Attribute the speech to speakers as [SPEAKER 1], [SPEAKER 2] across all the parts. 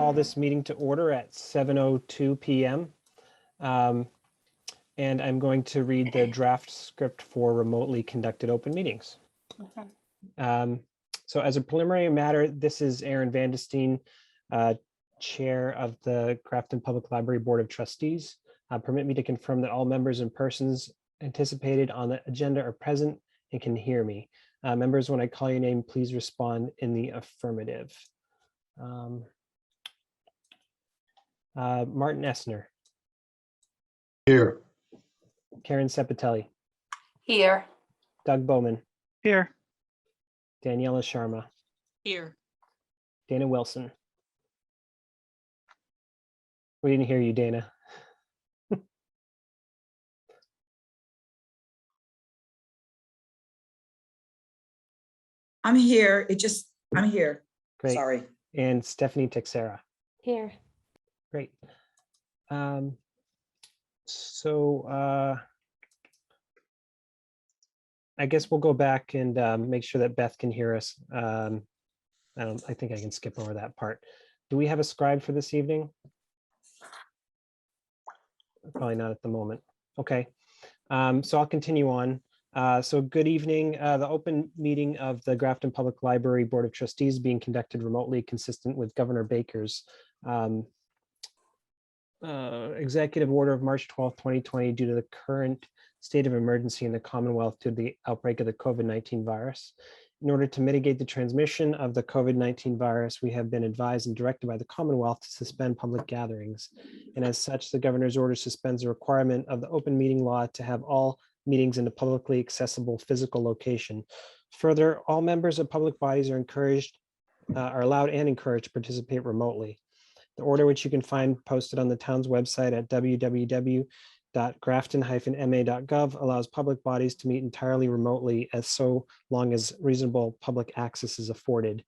[SPEAKER 1] call this meeting to order at 7:02 p.m. And I'm going to read the draft script for remotely conducted open meetings. So as a preliminary matter, this is Aaron Vandestein, Chair of the Grafton Public Library Board of Trustees. Permit me to confirm that all members and persons anticipated on the agenda are present and can hear me. Members, when I call your name, please respond in the affirmative. Martin Essner.
[SPEAKER 2] Here.
[SPEAKER 1] Karen Sepitelli.
[SPEAKER 3] Here.
[SPEAKER 1] Doug Bowman.
[SPEAKER 4] Here.
[SPEAKER 1] Daniela Sharma.
[SPEAKER 3] Here.
[SPEAKER 1] Dana Wilson. We didn't hear you, Dana.
[SPEAKER 5] I'm here. I'm here.
[SPEAKER 1] Great.
[SPEAKER 5] Sorry.
[SPEAKER 1] And Stephanie Texera.
[SPEAKER 6] Here.
[SPEAKER 1] Great. I guess we'll go back and make sure that Beth can hear us. I think I can skip over that part. Do we have a scribe for this evening? Probably not at the moment. Okay. So I'll continue on. So good evening. The open meeting of the Grafton Public Library Board of Trustees being conducted remotely, consistent with Governor Baker's executive order of March 12th, 2020, due to the current state of emergency in the Commonwealth due to the outbreak of the COVID-19 virus. In order to mitigate the transmission of the COVID-19 virus, we have been advised and directed by the Commonwealth to suspend public gatherings. And as such, the governor's order suspends the requirement of the open meeting law to have all meetings in a publicly accessible physical location. Further, all members of public bodies are allowed and encouraged to participate remotely. The order, which you can find posted on the town's website at www.grafton-ma.gov, allows public bodies to meet entirely remotely as so long as reasonable public access is afforded,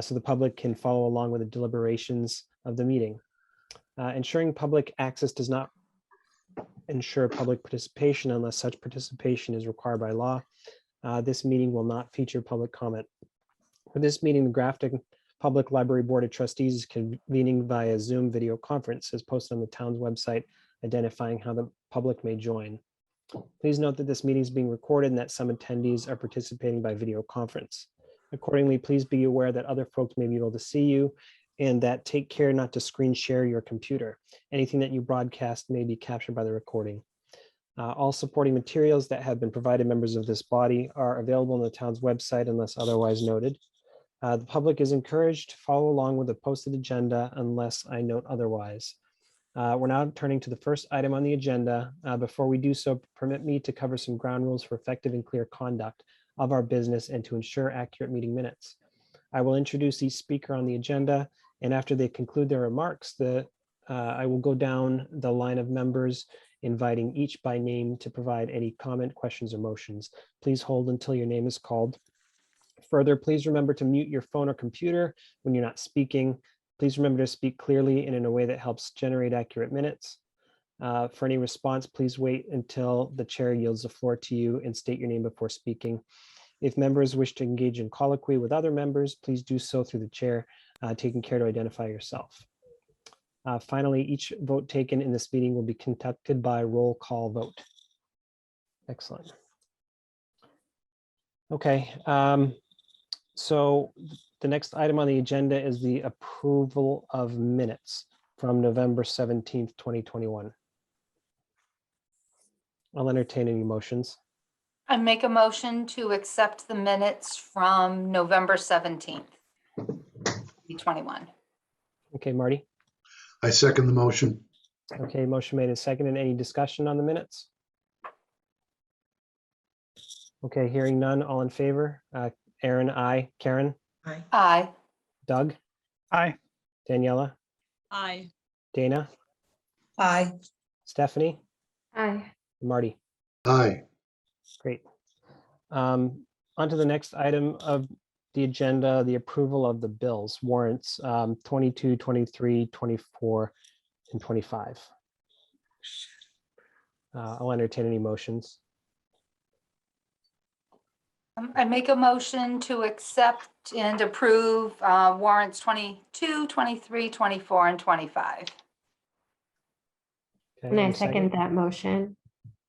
[SPEAKER 1] so the public can follow along with the deliberations of the meeting. Ensuring public access does not ensure public participation unless such participation is required by law. This meeting will not feature public comment. For this meeting, the Grafton Public Library Board of Trustees is convening via Zoom video conference as posted on the town's website, identifying how the public may join. Please note that this meeting is being recorded and that some attendees are participating by video conference. Accordingly, please be aware that other folks may be able to see you, and that take care not to screen share your computer. Anything that you broadcast may be captured by the recording. All supporting materials that have been provided members of this body are available on the town's website unless otherwise noted. The public is encouraged to follow along with the posted agenda unless I note otherwise. We're now turning to the first item on the agenda. Before we do so, permit me to cover some ground rules for effective and clear conduct of our business and to ensure accurate meeting minutes. I will introduce each speaker on the agenda, and after they conclude their remarks, I will go down the line of members, inviting each by name to provide any comment, questions, or motions. Please hold until your name is called. Further, please remember to mute your phone or computer when you're not speaking. Please remember to speak clearly and in a way that helps generate accurate minutes. For any response, please wait until the chair yields the floor to you and state your name before speaking. If members wish to engage in colloquy with other members, please do so through the chair, taking care to identify yourself. Finally, each vote taken in this meeting will be conducted by roll call vote. Excellent. Okay. So the next item on the agenda is the approval of minutes from November 17th, 2021. I'll entertain any motions.
[SPEAKER 3] I make a motion to accept the minutes from November 17th, 2021.
[SPEAKER 1] Okay, Marty.
[SPEAKER 2] I second the motion.
[SPEAKER 1] Okay, motion made and seconded. Any discussion on the minutes? Okay, hearing none, all in favor? Aaron, aye. Karen?
[SPEAKER 5] Aye.
[SPEAKER 3] Aye.
[SPEAKER 1] Doug?
[SPEAKER 4] Aye.
[SPEAKER 1] Daniela?
[SPEAKER 3] Aye.
[SPEAKER 1] Dana?
[SPEAKER 5] Aye.
[SPEAKER 1] Stephanie?
[SPEAKER 6] Aye.
[SPEAKER 1] Marty?
[SPEAKER 2] Aye.
[SPEAKER 1] Great. On to the next item of the agenda, the approval of the bills, warrants 22, 23, 24, and 25. I'll entertain any motions.
[SPEAKER 3] I make a motion to accept and approve warrants 22, 23, 24, and 25.
[SPEAKER 1] Okay,
[SPEAKER 4] And I
[SPEAKER 1] and
[SPEAKER 4] second that motion.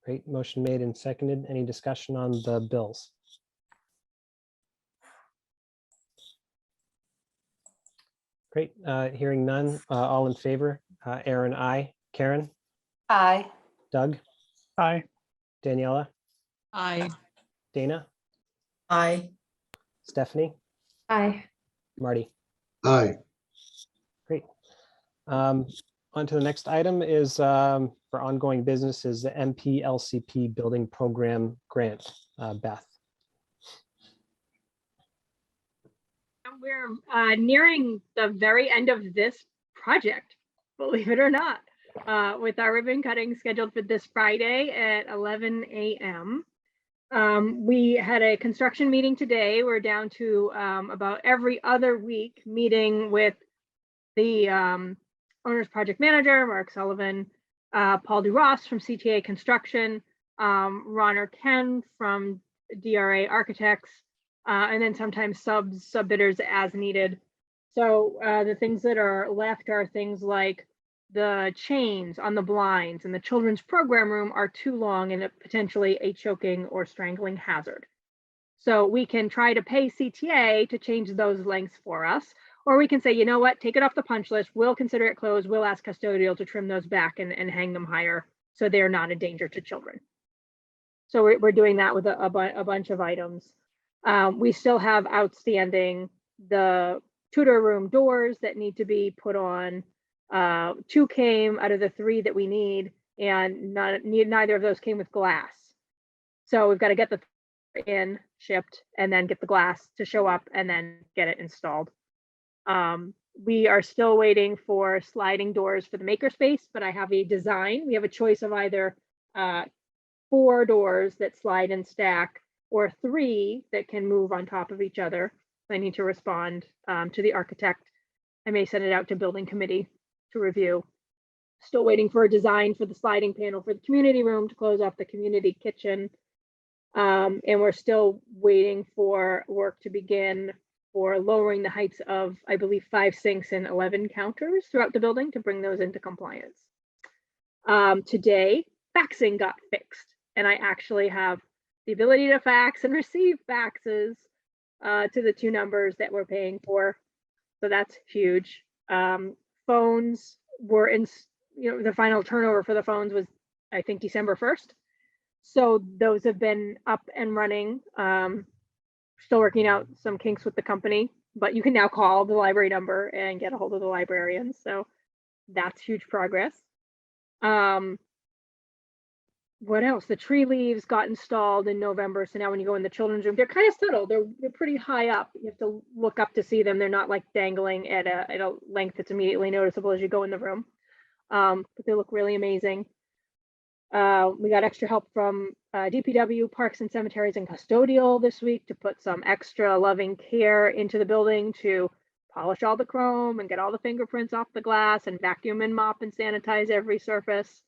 [SPEAKER 1] Great, motion made and seconded. Any discussion on the bills? Great, hearing none, all in favor, Aaron, I, Karen,
[SPEAKER 3] Aye.
[SPEAKER 1] Doug,
[SPEAKER 6] Aye.
[SPEAKER 1] Daniela,
[SPEAKER 5] Aye.
[SPEAKER 1] Dana,
[SPEAKER 5] Aye.
[SPEAKER 1] Stephanie,
[SPEAKER 4] Aye.
[SPEAKER 1] Marty.
[SPEAKER 2] Aye.
[SPEAKER 1] Great. On to the next item is for ongoing business is the MPLCP Building Program Grant. Beth.
[SPEAKER 7] We're nearing the very end of this project, believe it or not, with our ribbon cutting scheduled for this Friday at 11 a.m. We had a construction meeting today. We're down to about every other week meeting with the owner's project manager, Mark Sullivan, Paul DeRoss from CTA Construction, Ron or Ken from DRA Architects, and then sometimes sub-bidders as needed. So the things that are left are things like the chains on the blinds and the children's program room are too long and potentially a choking or strangling hazard. So we can try to pay CTA to change those lengths for us, or we can say, you know what, take it off the punch list. We'll consider it closed. We'll ask custodial to trim those back and hang them higher so they're not a danger to children. So we're doing that with a bunch of items. We still have outstanding the tutor room doors that need to be put on. 2 came out of the 3 that we need, and neither of those came with glass. So we've got to get the in shipped and then get the glass to show up and then get it installed. We are still waiting for sliding doors for the makerspace, but I have a design. We have a choice of either 4 doors that slide and stack, or 3 that can move on top of each other. I need to respond to the architect. I may send it out to building committee to review. Still waiting for a design for the sliding panel for the community room to close off the community kitchen. And we're still waiting for work to begin for lowering the heights of, I believe, 5 sinks and 11 counters throughout the building to bring those into compliance. Today, faxing got fixed, and I actually have the ability to fax and receive faxes to the 2 numbers that we're paying for. So that's huge. Phones were in, the final turnover for the phones was, I think, December 1st. So those have been up and running. Still working out some kinks with the company, but you can now call the library number and get a hold of the librarians. So that's huge progress. What else? The tree leaves got installed in November. So now when you go in the children's room, they're kind of subtle. They're pretty high up. You have to look up to see them. They're not like dangling at a length that's immediately noticeable as you go in the room. But they look really amazing. We got extra help from DPW, Parks and Cemeteries, and Custodial this week to put some extra loving care into the building to polish all the chrome and get all the fingerprints off the glass and vacuum and mop and sanitize every surface.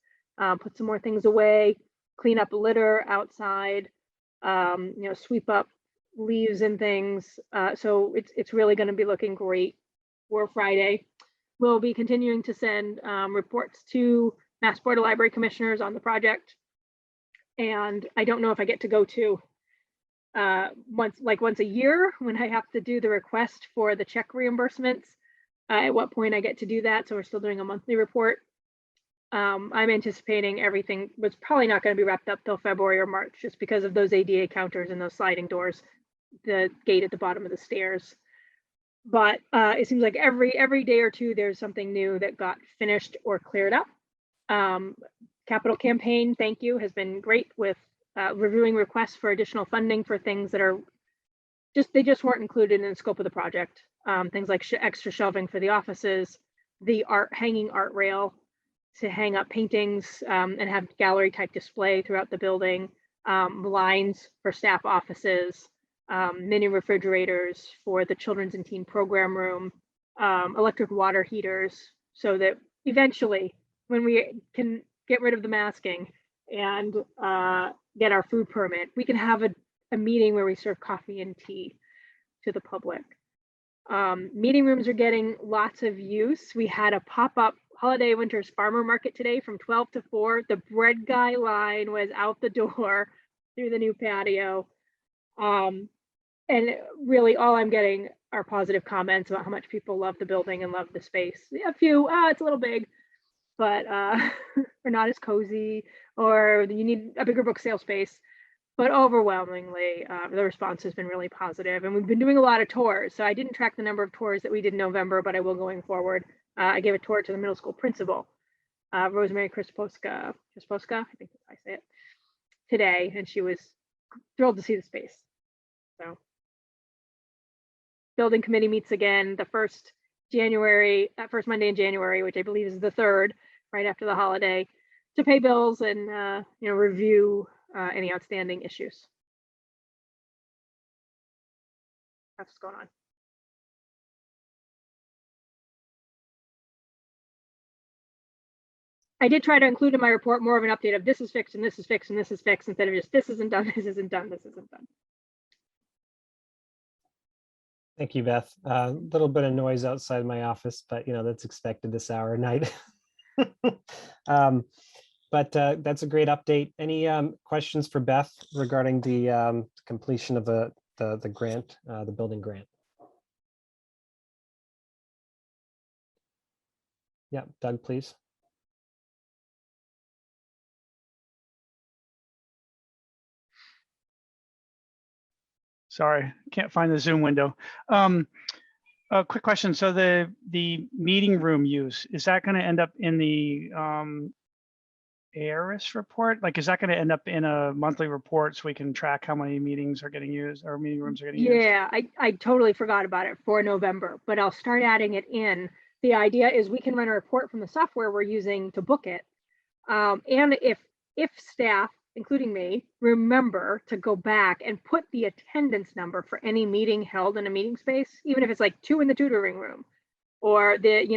[SPEAKER 7] Put some more things away, clean up litter outside, sweep up leaves and things. So it's really going to be looking great for Friday. We'll be continuing to send reports to Mass Board of Library Commissioners on the project. And I don't know if I get to go to once a year when I have to do the request for the check reimbursements, at what point I get to do that. So we're still doing a monthly report. I'm anticipating everything was probably not going to be wrapped up till February or March, just because of those ADA counters and those sliding doors, the gate at the bottom of the stairs. But it seems like every day or two, there's something new that got finished or cleared up. Capital campaign, thank you, has been great with reviewing requests for additional funding for things that are they just weren't included in the scope of the project. Things like extra shelving for the offices, the hanging art rail to hang up paintings and have gallery type display throughout the building, blinds for staff offices, mini refrigerators for the children's and teen program room, electric water heaters, so that eventually when we can get rid of the masking and get our food permit, we can have a meeting where we serve coffee and tea to the public. Meeting rooms are getting lots of use. We had a pop-up Holiday Winters Farmer Market today from 12 to 4. The bread guy line was out the door through the new patio. And really all I'm getting are positive comments about how much people love the building and love the space. A few, it's a little big, but or not as cozy, or you need a bigger book sale space. But overwhelmingly, the response has been really positive. And we've been doing a lot of tours. So I didn't track the number of tours that we did in November, but I will going forward. I gave a tour to the middle school principal, Rosemary Krisposka, I think I say it, today, and she was thrilled to see the space. So building committee meets again the first Monday in January, which I believe is the 3rd, right after the holiday, to pay bills and review any outstanding issues. That's what's going on. I did try to include in my report more of an update of this is fixed and this is fixed and this is fixed, instead of just this isn't done, this isn't done, this isn't done.
[SPEAKER 1] Thank you, Beth. A little bit of noise outside my office, but that's expected this hour of night. But that's a great update. Any questions for Beth regarding the completion of the grant, the building grant? Yeah, Doug, please.
[SPEAKER 6] Sorry, can't find the Zoom window. A quick question. So the meeting room use, is that going to end up in the ARIS report? Like, is that going to end up in a monthly report so we can track how many meetings are getting used or meeting rooms are getting used?
[SPEAKER 7] Yeah, I totally forgot about it for November, but I'll start adding it in. The idea is we can run a report from the software we're using to book it. And if staff, including me, remember to go back and put the attendance number for any meeting held in a meeting space, even if it's like 2 in the tutoring room, or the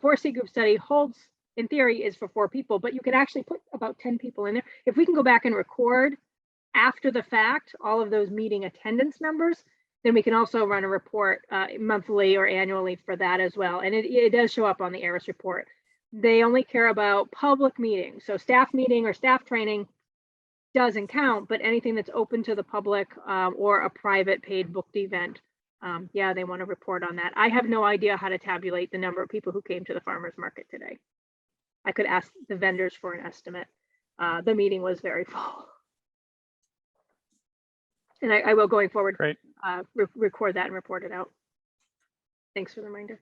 [SPEAKER 7] 4C group study holds, in theory, is for 4 people, but you can actually put about 10 people in there. If we can go back and record after the fact all of those meeting attendance numbers, then we can also run a report monthly or annually for that as well. And it does show up on the ARIS report. They only care about public meetings. So staff meeting or staff training doesn't count, but anything that's open to the public or a private paid booked event, yeah, they want to report on that. I have no idea how to tabulate the number of people who came to the farmers market today. I could ask the vendors for an estimate. The meeting was very full. And I will, going forward,
[SPEAKER 6] Great.
[SPEAKER 7] record that and report it out. Thanks for the reminder.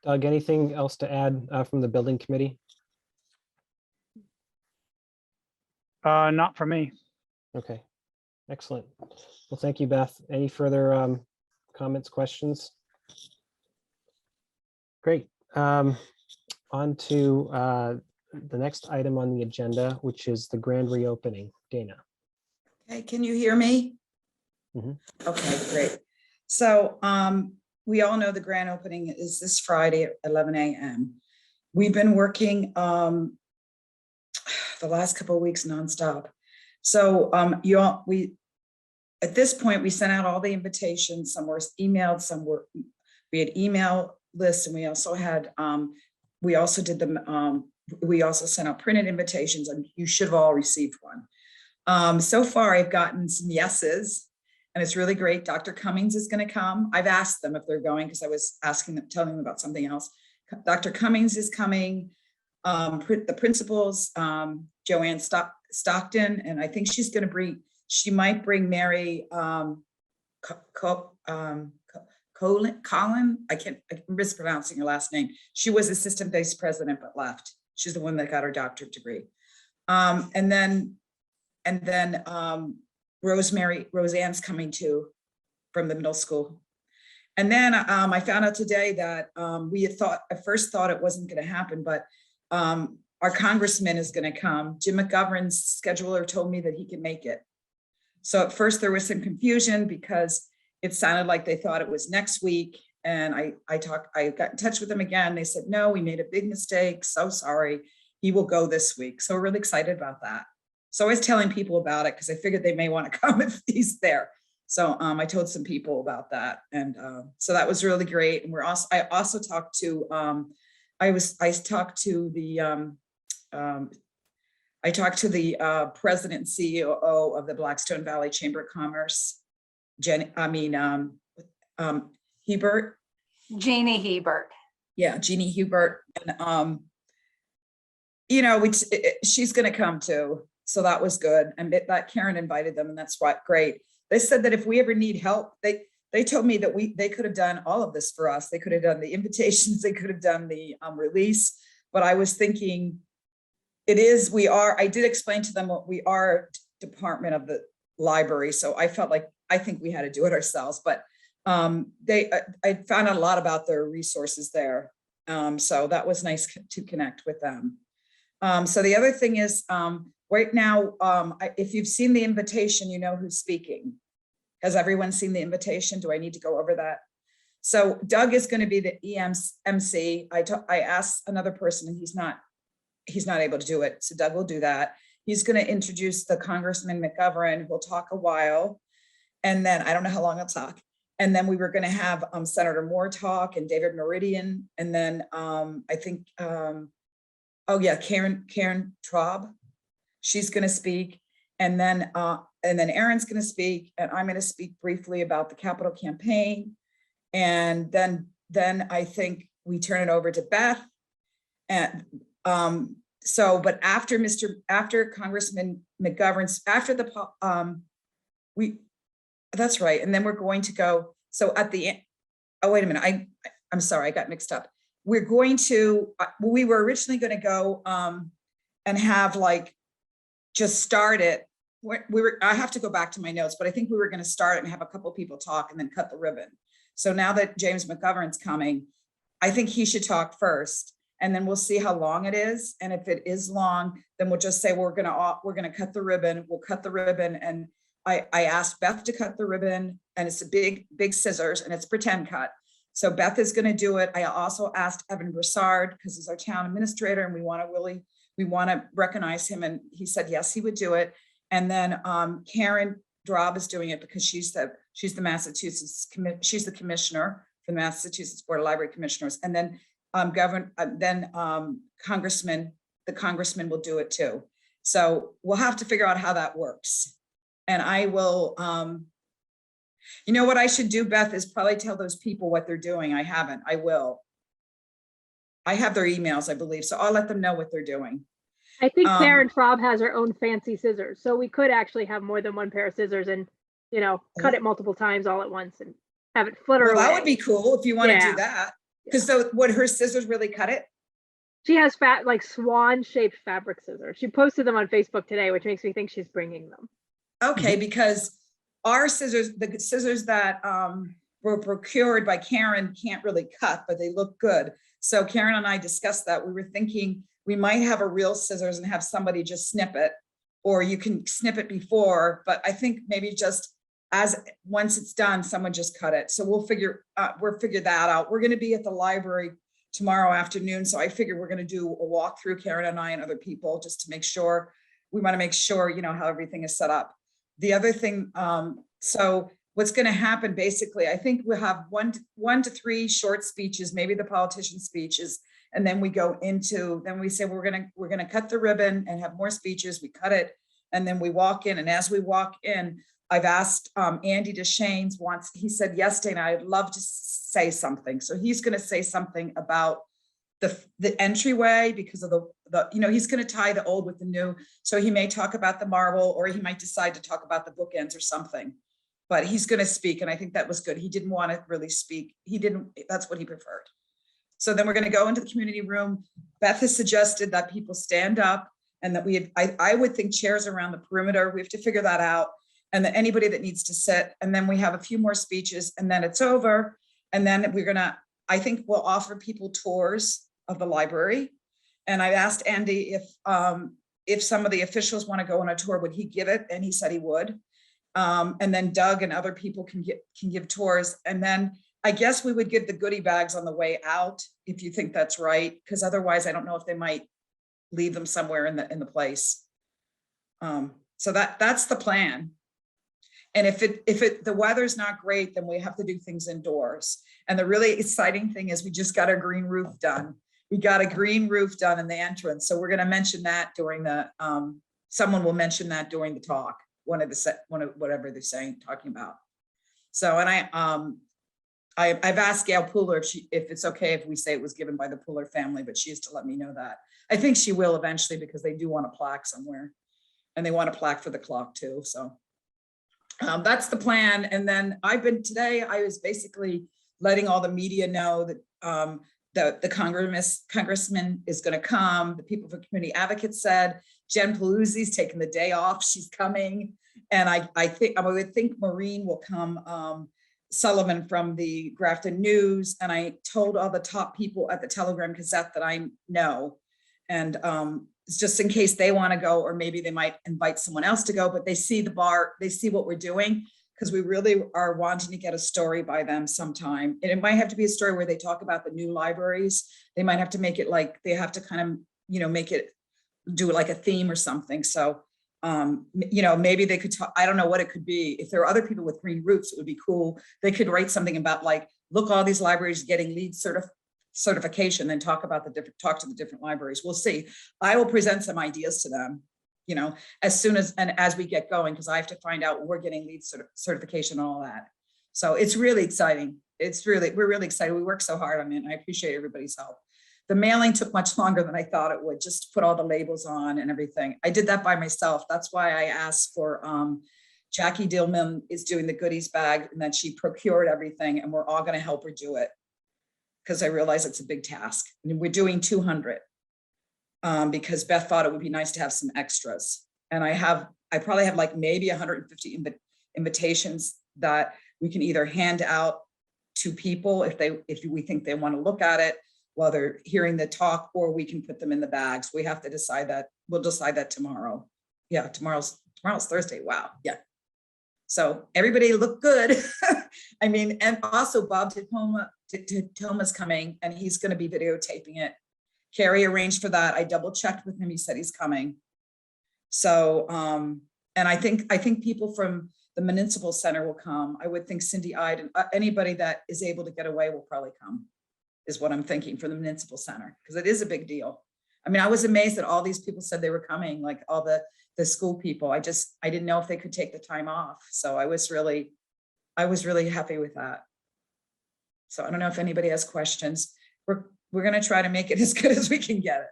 [SPEAKER 1] Doug, anything else to add from the building committee?
[SPEAKER 6] Not for me.
[SPEAKER 1] Okay, excellent. Well, thank you, Beth. Any further comments, questions? Great. On to the next item on the agenda, which is the grand reopening. Dana.
[SPEAKER 5] Okay, can you hear me?
[SPEAKER 1] Mhm.
[SPEAKER 5] Okay, great. So we all know the grand opening is this Friday at 11 a.m. We've been working the last couple of weeks nonstop. So at this point, we sent out all the invitations. Some were emailed, we had email lists, and we also had, we also sent out printed invitations, and you should have all received one. So far, I've gotten some yeses, and it's really great. Dr. Cummings is going to come. I've asked them if they're going because I was telling them about something else. Dr. Cummings is coming. The principals, Joanne Stockton, and I think she's going to she might bring Mary Colin. I'm mispronouncing her last name. She was assistant vice president but left. She's the one that got her doctorate degree. And then Roseanne's coming too from the middle school. And then I found out today that we had at first thought it wasn't going to happen, but our congressman is going to come. Jim McGovern's scheduler told me that he can make it. So at first there was some confusion because it sounded like they thought it was next week. And I got in touch with them again. They said, no, we made a big mistake. So sorry. He will go this week. So we're really excited about that. So I was telling people about it because I figured they may want to come if he's there. So I told some people about that. And so that was really great. And I also talked to, I talked to the president and CEO of the Blackstone Valley Chamber of Commerce, Hebert.
[SPEAKER 3] Jeannie Hebert.
[SPEAKER 5] Yeah, Jeannie Hubert. And, she's going to come too. So that was good. And that Karen invited them, and that's great. They said that if we ever need help, they told me that they could have done all of this for us. They could have done the invitations, they could have done the release. But I was thinking, I did explain to them what we are department of the library. So I think we had to do it ourselves, but I found out a lot about their resources there. So that was nice to connect with them. So the other thing is, right now, if you've seen the invitation, you know who's speaking. Has everyone seen the invitation? Do I need to go over that? So Doug is going to be the MC. I asked another person and he's not able to do it. So Doug will do that. He's going to introduce the Congressman McGovern. We'll talk a while. And then I don't know how long I'll talk. And then we were going to have Senator Moore talk and David Meridian. And then I think, Karen Traub, she's going to speak. And then Aaron's going to speak, and I'm going to speak briefly about the Capitol campaign. And then I think we turn it over to Beth. And but after Congressman McGovern's, that's right. And then we're going to go, so at the end, oh, wait a minute. I'm sorry, I got mixed up. We were originally going to go and have just start it. I have to go back to my notes, but I think we were going to start it and have a couple of people talk and then cut the ribbon. So now that James McGovern's coming, I think he should talk first, and then we'll see how long it is. And if it is long, then we'll just say we're going to cut the ribbon. We'll cut the ribbon. And I asked Beth to cut the ribbon, and it's a big scissors, and it's pretend cut. So Beth is going to do it. I also asked Evan Broussard, because he's our town administrator, and we want to recognize him. And he said, yes, he would do it. And then Karen Traub is doing it because she's the Massachusetts, she's the commissioner for the Massachusetts Board of Library Commissioners. And then the congressman will do it too. So we'll have to figure out how that works. And I will, what I should do, Beth, is probably tell those people what they're doing. I haven't, I will. I have their emails, I believe. So I'll let them know what they're doing.
[SPEAKER 7] I think Karen Traub has her own fancy scissors. So we could actually have more than one pair of scissors and, cut it multiple times all at once and have it flutter away.
[SPEAKER 5] That would be cool if you want to do that. Because would her scissors really cut it?
[SPEAKER 7] She has swan-shaped fabric scissors. She posted them on Facebook today, which makes me think she's bringing them.
[SPEAKER 5] Okay, because our scissors, the scissors that were procured by Karen can't really cut, but they look good. So Karen and I discussed that. We were thinking we might have a real scissors and have somebody just snip it, or you can snip it before, but I think maybe just once it's done, someone just cut it. So we'll figure that out. We're going to be at the library tomorrow afternoon. So I figure we're going to do a walkthrough, Karen and I and other people, just to make sure, we want to make sure, how everything is set up. The other thing, so what's going to happen, basically, I think we'll have one to three short speeches, maybe the politician speeches, and then we go into, then we say, we're going to cut the ribbon and have more speeches. We cut it, and then we walk in. And as we walk in, I've asked Andy Deschaines he said, yes, Dana, I'd love to say something. So he's going to say something about the entryway, because of he's going to tie the old with the new. So he may talk about the marble, or he might decide to talk about the bookends or something, but he's going to speak. And I think that was good. He didn't want to really speak. That's what he preferred. So then we're going to go into the community room. Beth has suggested that people stand up, and that I would think chairs around the perimeter. We have to figure that out. And that anybody that needs to sit, and then we have a few more speeches, and then it's over. And then I think we'll offer people tours of the library. And I asked Andy if some of the officials want to go on a tour, would he give it? And he said he would. And then Doug and other people can give tours. And then I guess we would give the goodie bags on the way out, if you think that's right, because otherwise I don't know if they might leave them somewhere in the place. So that's the plan. And if the weather's not great, then we have to do things indoors. And the really exciting thing is we just got our green roof done. We got a green roof done in the entrance. So we're going to mention that during the, someone will mention that during the talk, one of whatever they're saying, talking about. So, and I've asked Gail Pooler if it's okay if we say it was given by the Pooler family, but she has to let me know that. I think she will eventually because they do want a plaque somewhere and they want a plaque for the clock too. So that's the plan. And then today I was basically letting all the media know that the congressman is going to come. The people for community advocates said Jen Paluzzi's taking the day off. She's coming. And I would think Maureen will come, Sullivan from the Grafton News. And I told all the top people at the Telegram Gazette that I know. And just in case they want to go, or maybe they might invite someone else to go, but they see the bar, they see what we're doing, because we really are wanting to get a story by them sometime. And it might have to be a story where they talk about the new libraries. They might have to make it like, they have to kind of, make it, do like a theme or something. So, maybe they could talk, I don't know what it could be. If there are other people with green roofs, it would be cool. They could write something about like, look, all these libraries getting LEED certification, then talk to the different libraries. We'll see. I will present some ideas to them, as soon as we get going, because I have to find out when we're getting LEED certification and all that. So it's really exciting. We're really excited. We work so hard on it, and I appreciate everybody's help. The mailing took much longer than I thought it would, just to put all the labels on and everything. I did that by myself. That's why I asked for Jackie Dillman is doing the goodies bag, and then she procured everything, and we're all going to help her do it, because I realize it's a big task. And we're doing 200 because Beth thought it would be nice to have some extras. And I probably have like maybe 150 invitations that we can either hand out to people if we think they want to look at it while they're hearing the talk, or we can put them in the bags. We have to decide that. We'll decide that tomorrow. Yeah, tomorrow's Thursday. Wow. Yeah. So everybody look good. I mean, and also Bob Titoma's coming, and he's going to be videotaping it. Carrie arranged for that. I double checked with him. He said he's coming. So, and I think people from the municipal center will come. I would think Cindy Ide and anybody that is able to get away will probably come, is what I'm thinking, for the municipal center, because it is a big deal. I mean, I was amazed that all these people said they were coming, like all the school people. I didn't know if they could take the time off. So I was really happy with that. So I don't know if anybody has questions. We're going to try to make it as good as we can get it.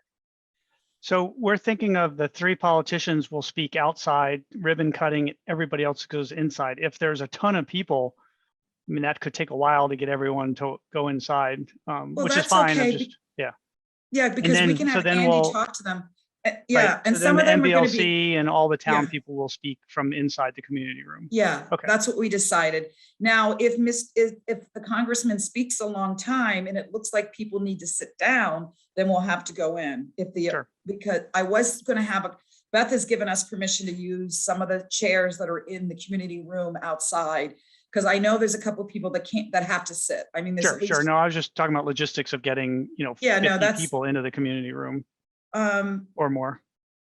[SPEAKER 6] So we're thinking of the 3 politicians will speak outside, ribbon cutting, everybody else goes inside. If there's a ton of people, I mean, that could take a while to get everyone to go inside, which is fine.
[SPEAKER 5] Okay. Yeah, because we can have Andy talk to them. Yeah,
[SPEAKER 6] right.
[SPEAKER 5] and
[SPEAKER 6] so
[SPEAKER 5] some of
[SPEAKER 6] then
[SPEAKER 5] them
[SPEAKER 6] the
[SPEAKER 5] are going to be.
[SPEAKER 6] MBLC and all the town
[SPEAKER 5] Yeah.
[SPEAKER 6] people will speak from inside the community room.
[SPEAKER 5] Yeah,
[SPEAKER 6] Okay.
[SPEAKER 5] That's what we decided. Now, if the congressman speaks a long time and it looks like people need to sit down, then we'll have to go in.
[SPEAKER 6] Sure.
[SPEAKER 5] Because I was going to have Beth has given us permission to use some of the chairs that are in the community room outside, because I know there's a couple of people that have to sit. I mean, there's
[SPEAKER 6] Sure. No, I was just talking about logistics of getting, 50 people into the community room or more.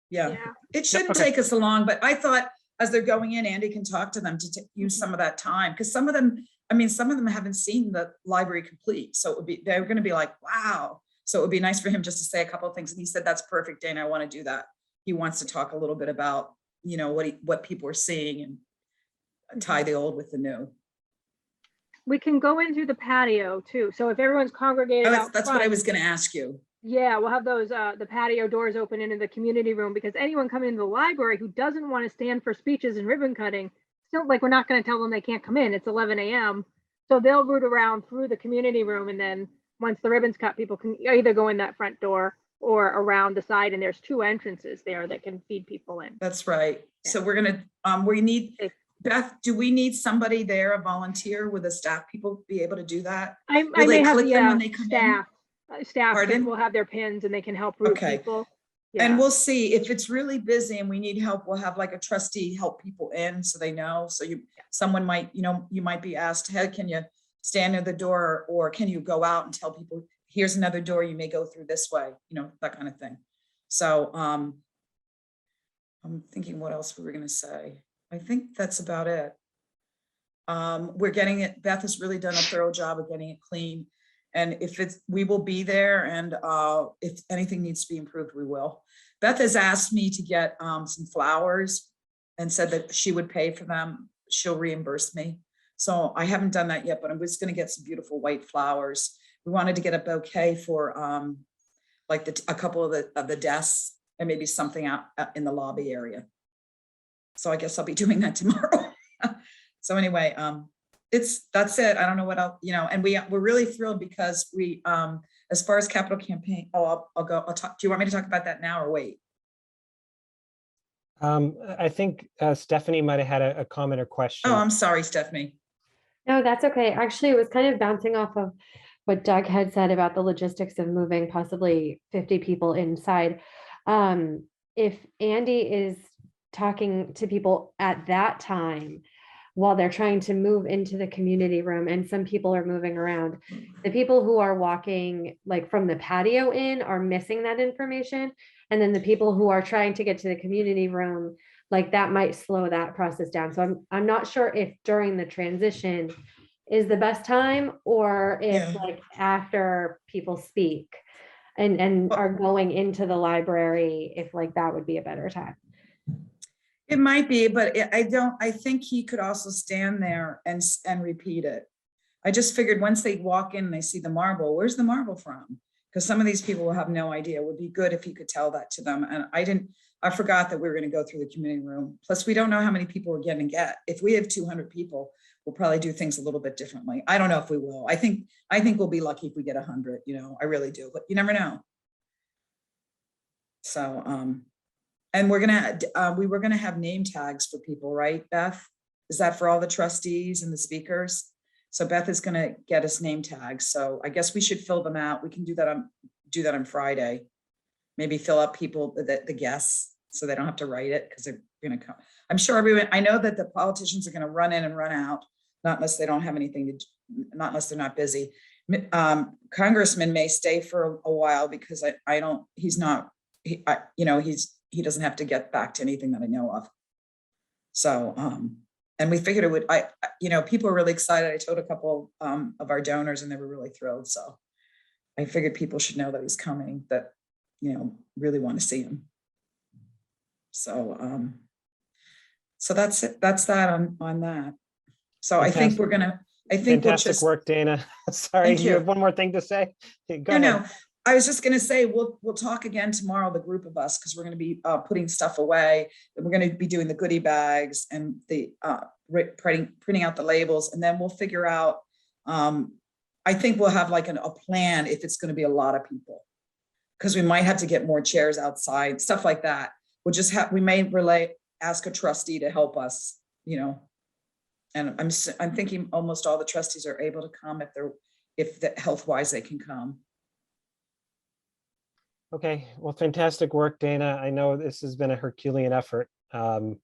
[SPEAKER 5] Yeah, it shouldn't take us long, but I thought as they're going in, Andy can talk to them to use some of that time, because some of them haven't seen the library complete. So they're going to be like, wow. So it would be nice for him just to say a couple of things. And he said, that's perfect, Dana, I want to do that. He wants to talk a little bit about, what people are seeing and tie the old with the new.
[SPEAKER 7] We can go in through the patio too. So if everyone's congregated out
[SPEAKER 5] That's what I
[SPEAKER 7] front,
[SPEAKER 5] was going to ask you.
[SPEAKER 7] yeah, we'll have those the patio doors open into the community room, because anyone coming into the library who doesn't want to stand for speeches and ribbon cutting, still, like, we're not going to tell them they can't come in. It's 11 a.m. So they'll root around through the community room, and then once the ribbon's cut, people can either go in that front door or around the side, and there's 2 entrances there that can feed people in.
[SPEAKER 5] That's right. So we're going to we need Beth, do we need somebody there, a volunteer? Will the staff people be able to do that?
[SPEAKER 7] I
[SPEAKER 5] Will
[SPEAKER 7] may
[SPEAKER 5] they
[SPEAKER 7] have
[SPEAKER 5] click
[SPEAKER 7] the
[SPEAKER 5] them when they come in?
[SPEAKER 7] staff
[SPEAKER 5] Pardon?
[SPEAKER 7] will have their pins and they can help route
[SPEAKER 5] Okay.
[SPEAKER 7] people.
[SPEAKER 5] And
[SPEAKER 7] Yeah.
[SPEAKER 5] we'll see if it's really busy and we need help, we'll have like a trustee help people in so they know. So someone might, you might be asked, hey, can you stand near the door, or can you go out and tell people, here's another door, you may go through this way, that kind of thing. So I'm thinking what else we were gonna say. I think that's about it. We're getting it, Beth has really done a thorough job of getting it clean. And if it's, we will be there, and if anything needs to be improved, we will. Beth has asked me to get some flowers and said that she would pay for them. She'll reimburse me. So I haven't done that yet, but I'm just gonna get some beautiful white flowers. We wanted to get a bouquet for like a couple of the desks, and maybe something out in the lobby area. So I guess I'll be doing that tomorrow. So anyway, that's it. I don't know what else, you know, and we're really thrilled because we, as far as capital campaign, I'll talk. Do you want me to talk about that now or wait?
[SPEAKER 1] I think Stephanie might have had a comment or question.
[SPEAKER 5] Oh, I'm sorry, Stephanie.
[SPEAKER 4] No, that's okay. Actually, it was kind of bouncing off of what Doug had said about the logistics of moving possibly 50 people inside. If Andy is talking to people at that time while they're trying to move into the community room, and some people are moving around, the people who are walking like from the patio in are missing that information. And then the people who are trying to get to the community room, like that might slow that process down. So I'm not sure if during the transition is the best time, or if
[SPEAKER 5] Yeah.
[SPEAKER 4] like after people speak and
[SPEAKER 5] Well-
[SPEAKER 4] are going into the library, if like that would be a better time.
[SPEAKER 5] It might be, but I think he could also stand there and repeat it. I just figured once they walk in and they see the marble, where's the marble from? Because some of these people will have no idea. It would be good if he could tell that to them. And I forgot that we were going to go through the community room. Plus, we don't know how many people we're going to get. If we have 200 people, we'll probably do things a little bit differently. I don't know if we will. I think we'll be lucky if we get 100, you know, I really do, but you never know. So, and we were gonna have name tags for people, right, Beth? Is that for all the trustees and the speakers? So Beth is gonna get us name tags. So I guess we should fill them out. We can do that on Friday. Maybe fill up people, the guests, so they don't have to write it because they're gonna come. I'm sure everyone, I know that the politicians are gonna run in and run out, not unless they don't have anything to, not unless they're not busy. Congressman may stay for a while because he doesn't have to get back to anything that I know of. So, and we figured it would, people are really excited. I told a couple of our donors and they were really thrilled. So I figured people should know that he's coming, that, really want to see him. So, so that's it. That's that on that. So I think we'll
[SPEAKER 1] Fantastic
[SPEAKER 5] just
[SPEAKER 1] work, Dana. Sorry,
[SPEAKER 5] Thank
[SPEAKER 1] you
[SPEAKER 5] you.
[SPEAKER 1] have one more thing to say? Okay, go
[SPEAKER 5] No,
[SPEAKER 1] ahead.
[SPEAKER 5] no, I was just gonna say, we'll talk again tomorrow, the group of us, because we're gonna be putting stuff away. And we're gonna be doing the goodie bags and the printing out the labels, and then we'll figure out, I think we'll have like a plan if it's gonna be a lot of people. Because we might have to get more chairs outside, stuff like that. We may ask a trustee to help us, and I'm thinking almost all the trustees are able to come if health-wise they can come.
[SPEAKER 1] Okay, well, fantastic work, Dana. I know this has been a Herculean effort in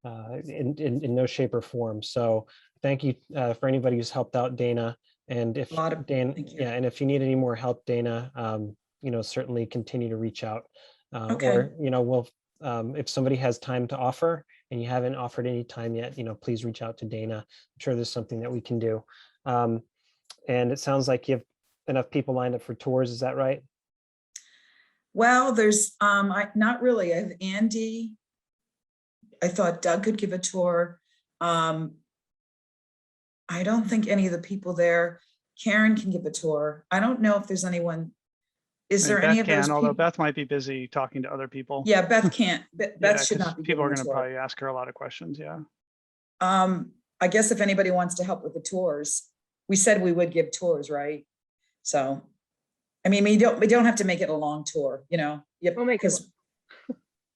[SPEAKER 1] no shape or form. So thank you for anybody who's helped out Dana. And if Dana,
[SPEAKER 5] thank you.
[SPEAKER 1] yeah, and if you need any more help, Dana, certainly continue to reach out.
[SPEAKER 5] Okay.
[SPEAKER 1] Or, we'll, if somebody has time to offer and you haven't offered any time yet, please reach out to Dana. I'm sure there's something that we can do. And it sounds like you have enough people lined up for tours. Is that right?
[SPEAKER 5] Well, there's, not really. I have Andy. I thought Doug could give a tour. I don't think any of the people there. Karen can give a tour. I don't know if there's anyone. Is there any of those
[SPEAKER 6] Although
[SPEAKER 5] people?
[SPEAKER 6] Beth might be busy talking to other people.
[SPEAKER 5] Yeah, Beth can't. Beth
[SPEAKER 6] Yeah,
[SPEAKER 5] should
[SPEAKER 6] 'cause
[SPEAKER 5] not be
[SPEAKER 6] people are
[SPEAKER 5] giving a
[SPEAKER 6] going to
[SPEAKER 5] tour.
[SPEAKER 6] probably ask her a lot of questions. Yeah.
[SPEAKER 5] I guess if anybody wants to help with the tours, we said we would give tours, right? So, I mean, we don't have to make it a long tour,
[SPEAKER 7] We'll make it
[SPEAKER 5] because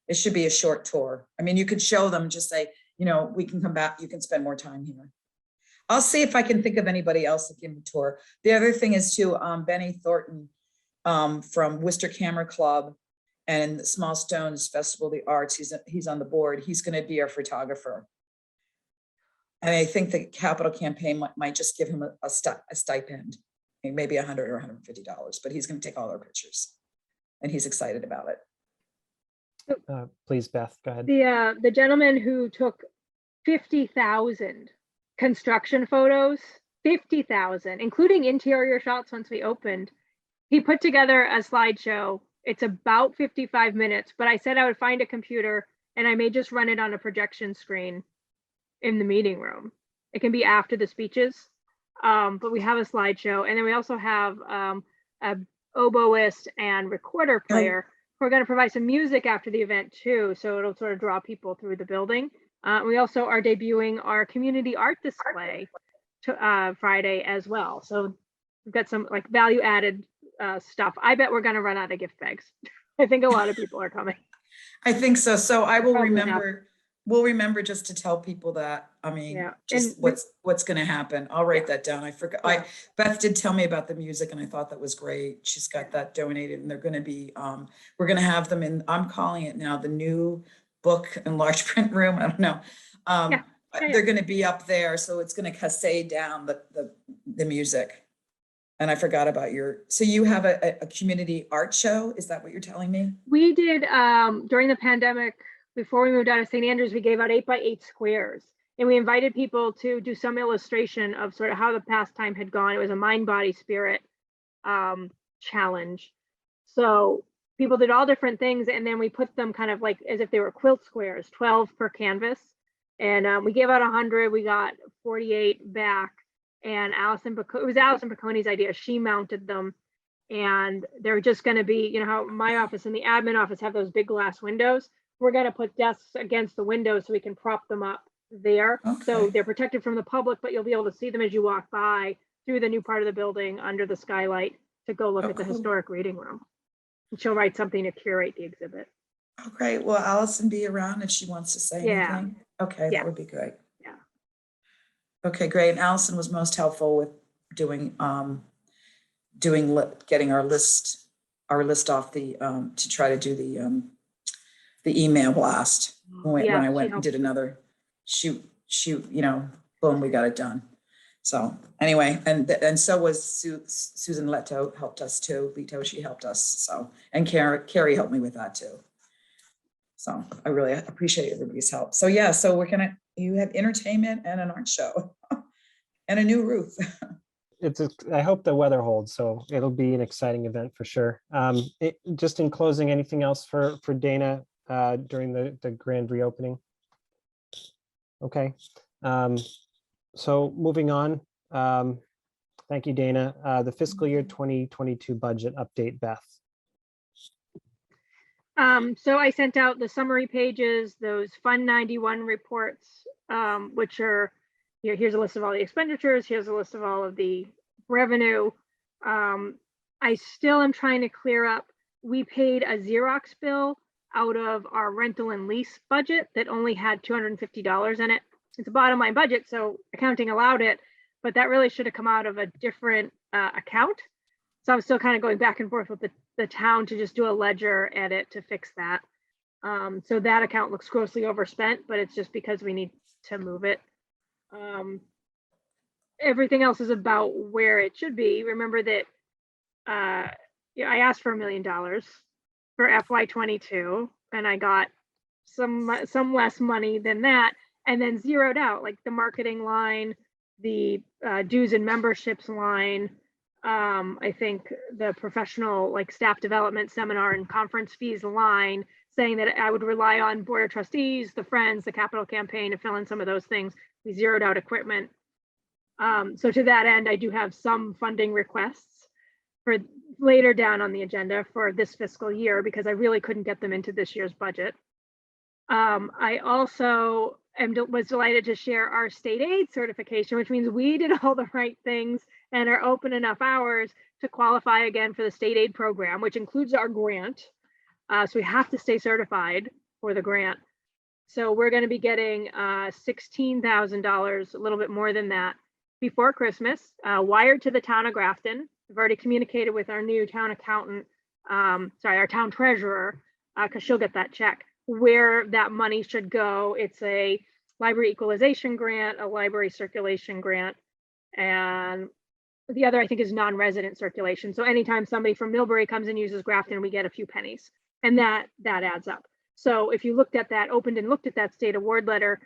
[SPEAKER 5] it should be a short tour. I mean, you could show them, just say, we can come back, you can spend more time here. I'll see if I can think of anybody else to give a tour. The other thing is too, Benny Thornton from Worcester Camera Club and the Small Stones Festival of the Arts, he's on the board. He's going to be our photographer. And I think the capital campaign might just give him a stipend, maybe $100 or $150, but he's going to take all our pictures and he's excited about it.
[SPEAKER 1] Please, Beth, go ahead.
[SPEAKER 7] The gentleman who took 50,000 construction photos, 50,000, including interior shots once we opened, he put together a slideshow. It's about 55 minutes, but I said I would find a computer and I may just run it on a projection screen in the meeting room. It can be after the speeches, but we have a slideshow. And then we also have a oboist and recorder player. We're going to provide some music after the event too, so it'll sort of draw people through the building. We also are debuting our community art display to, Friday as well. So we've got some like value added stuff. I bet we're going to run out of gift bags. I think a lot of people are coming.
[SPEAKER 5] I think so. So I will
[SPEAKER 7] Probably not.
[SPEAKER 5] remember, we'll remember just to tell people that, I mean,
[SPEAKER 7] Yeah,
[SPEAKER 5] just
[SPEAKER 7] and
[SPEAKER 5] what's going to happen. I'll write that down. I forgot.
[SPEAKER 7] Yeah.
[SPEAKER 5] Beth did tell me about the music and I thought that was great. She's got that donated and they're going to be, we're going to have them in, I'm calling it now, the new book and large print room. I don't know.
[SPEAKER 7] Yeah.
[SPEAKER 5] They're going to be up there. So it's going to cascade down the music. And I forgot about so you have a community art show? Is that what you're telling me?
[SPEAKER 7] We did during the pandemic, before we moved out of St. Andrews, we gave out 8x8 squares and we invited people to do some illustration of sort of how the pastime had gone. It was a mind, body, spirit challenge. So people did all different things and then we put them kind of like as if they were quilt squares, 12 per canvas. And we gave out 100, we got 48 back. And it was Allison Picconi's idea. She mounted them and they're just going to be, you know, how my office and the admin office have those big glass windows. We're going to put desks against the windows so we can prop them up there. So
[SPEAKER 5] Okay.
[SPEAKER 7] they're protected from the public, but you'll be able to see them as you walk by through the new part of the building under the skylight to go look
[SPEAKER 5] Oh,
[SPEAKER 7] at the
[SPEAKER 5] cool.
[SPEAKER 7] historic reading room. And she'll write something to curate the exhibit.
[SPEAKER 5] Oh, great. Will Allison be around if she wants to say
[SPEAKER 7] Yeah.
[SPEAKER 5] anything? Okay,
[SPEAKER 7] Yeah.
[SPEAKER 5] that would be great.
[SPEAKER 7] Yeah.
[SPEAKER 5] Okay, great. And Allison was most helpful with getting our list off to try to do the email blast. When
[SPEAKER 7] Yeah,
[SPEAKER 5] I
[SPEAKER 7] she
[SPEAKER 5] went and
[SPEAKER 7] helped.
[SPEAKER 5] did another shoot, boom, we got it done. So anyway, and so was Susan Leto helped us too. Leto, she helped us. So, and Carrie helped me with that too. So I really appreciate everybody's help. So yeah, so you have entertainment and an art show and a new roof.
[SPEAKER 1] I hope the weather holds, so it'll be an exciting event for sure. Just in closing, anything else for Dana during the grand reopening? Okay, so moving on. Thank you, Dana. The fiscal year 2022 budget update, Beth.
[SPEAKER 7] So I sent out the summary pages, those Fund 91 reports, which are, here's a list of all the expenditures, here's a list of all of the revenue. I still am trying to clear up, we paid a Xerox bill out of our rental and lease budget that only had $250 in it. It's a bottom line budget, so accounting allowed it, but that really should have come out of a different account. So I'm still kind of going back and forth with the town to just do a ledger edit to fix that. So that account looks grossly overspent, but it's just because we need to move it. Everything else is about where it should be. Remember that I asked for $1 million for FY22 and I got some less money than that and then zeroed out like the marketing line, the dues and memberships line, I think the professional like staff development seminar and conference fees line, saying that I would rely on board of trustees, the Friends, the capital campaign to fill in some of those things. We zeroed out equipment. So to that end, I do have some funding requests for later down on the agenda for this fiscal year because I really couldn't get them into this year's budget. I also was delighted to share our state aid certification, which means we did all the right things and are open enough hours to qualify again for the state aid program, which includes our grant. So we have to stay certified for the grant. So we're going to be getting $16,000, a little bit more than that, before Christmas, wired to the town of Grafton. I've already communicated with our new town accountant, our town treasurer, because she'll get that check, where that money should go. It's a library equalization grant, a library circulation grant, and the other I think is non-resident circulation. So anytime somebody from Millbury comes and uses Grafton, we get a few pennies, and that adds up. So if you looked at that, opened and looked at that state award letter,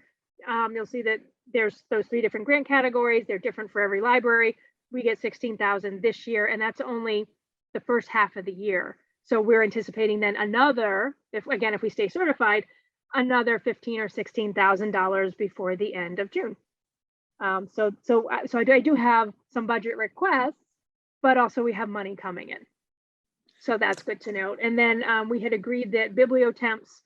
[SPEAKER 7] you'll see that there's those 3 different grant categories. They're different for every library. We get 16,000 this year, and that's only the first half of the year. So we're anticipating then another, if we stay certified, another $15,000 or $16,000 before the end of June. So I do have some budget requests, but also we have money coming in. So that's good to note. And then we had agreed that bibliotemps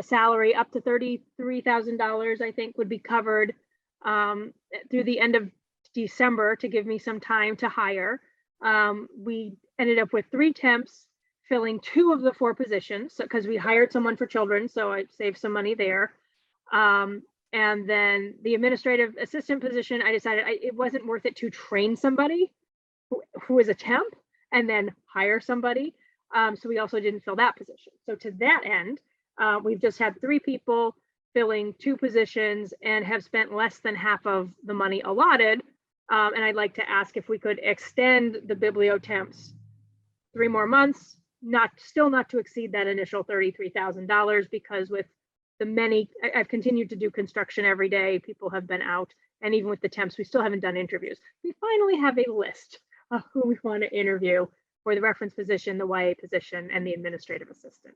[SPEAKER 7] salary up to $33,000, I think, would be covered through the end of December to give me some time to hire. We ended up with 3 temps filling 2 of the 4 positions, because we hired someone for children, so I saved some money there. And then the administrative assistant position, I decided it wasn't worth it to train somebody who is a temp and then hire somebody. So we also didn't fill that position. So to that end, we've just had 3 people filling 2 positions and have spent less than half of the money allotted. And I'd like to ask if we could extend the bibliotemps 3 more months, still not to exceed that initial $33,000, because with the I've continued to do construction every day. People have been out, and even with the temps, we still haven't done interviews. We finally have a list of who we want to interview for the reference position, the YA position, and the administrative assistant.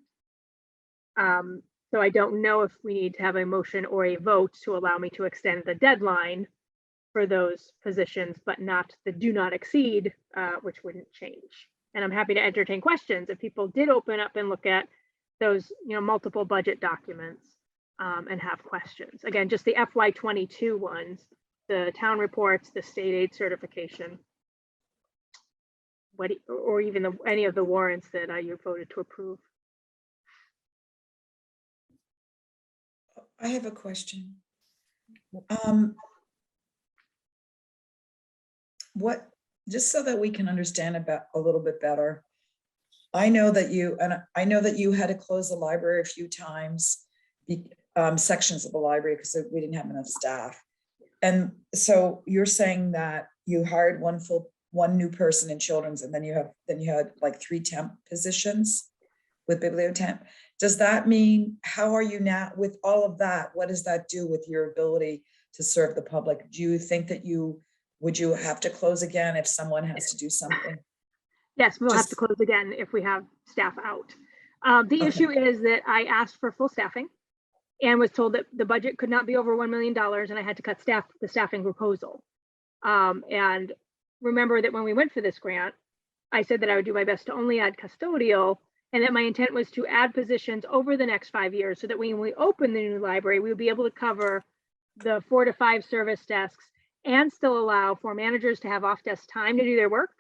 [SPEAKER 7] So I don't know if we need to have a motion or a vote to allow me to extend the deadline for those positions, but not the do not exceed, which wouldn't change. And I'm happy to entertain questions if people did open up and look at those, multiple budget documents and have questions. Again, just the FY22 ones, the town reports, the state aid certification, or even any of the warrants that you voted to approve.
[SPEAKER 5] I have a question. Just so that we can understand about a little bit better. I know that you had to close the library a few times, sections of the library, because we didn't have enough staff. And so you're saying that you hired one new person in children's, and then you had like 3 temp positions with bibliotemp. Does that mean, how are you now with all of that? What does that do with your ability to serve the public? Do you think that would you have to close again if someone has to do something?
[SPEAKER 7] Yes, we'll have to close again if we have staff out. The issue is that I asked for full staffing and was told that the budget could not be over $1 million, and I had to cut the staffing proposal. And remember that when we went for this grant, I said that I would do my best to only add custodial, and that my intent was to add positions over the next 5 years so that when we open the new library, we would be able to cover the 4 to 5 service desks and still allow for managers to have off-desk time to do their work,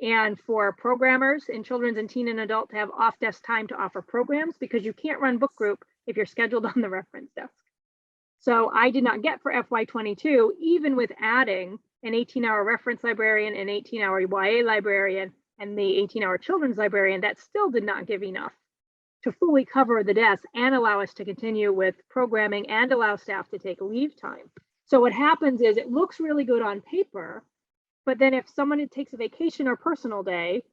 [SPEAKER 7] and for programmers in children's and teen and adult to have off-desk time to offer programs, because you can't run book group if you're scheduled on the reference desk. So I did not get for FY22, even with adding an 18-hour reference librarian, an 18-hour YA librarian, and the 18-hour children's librarian, that still did not give enough to fully cover the desk and allow us to continue with programming and allow staff to take leave time. So what happens is it looks really good on paper, but then if someone takes a vacation or personal day,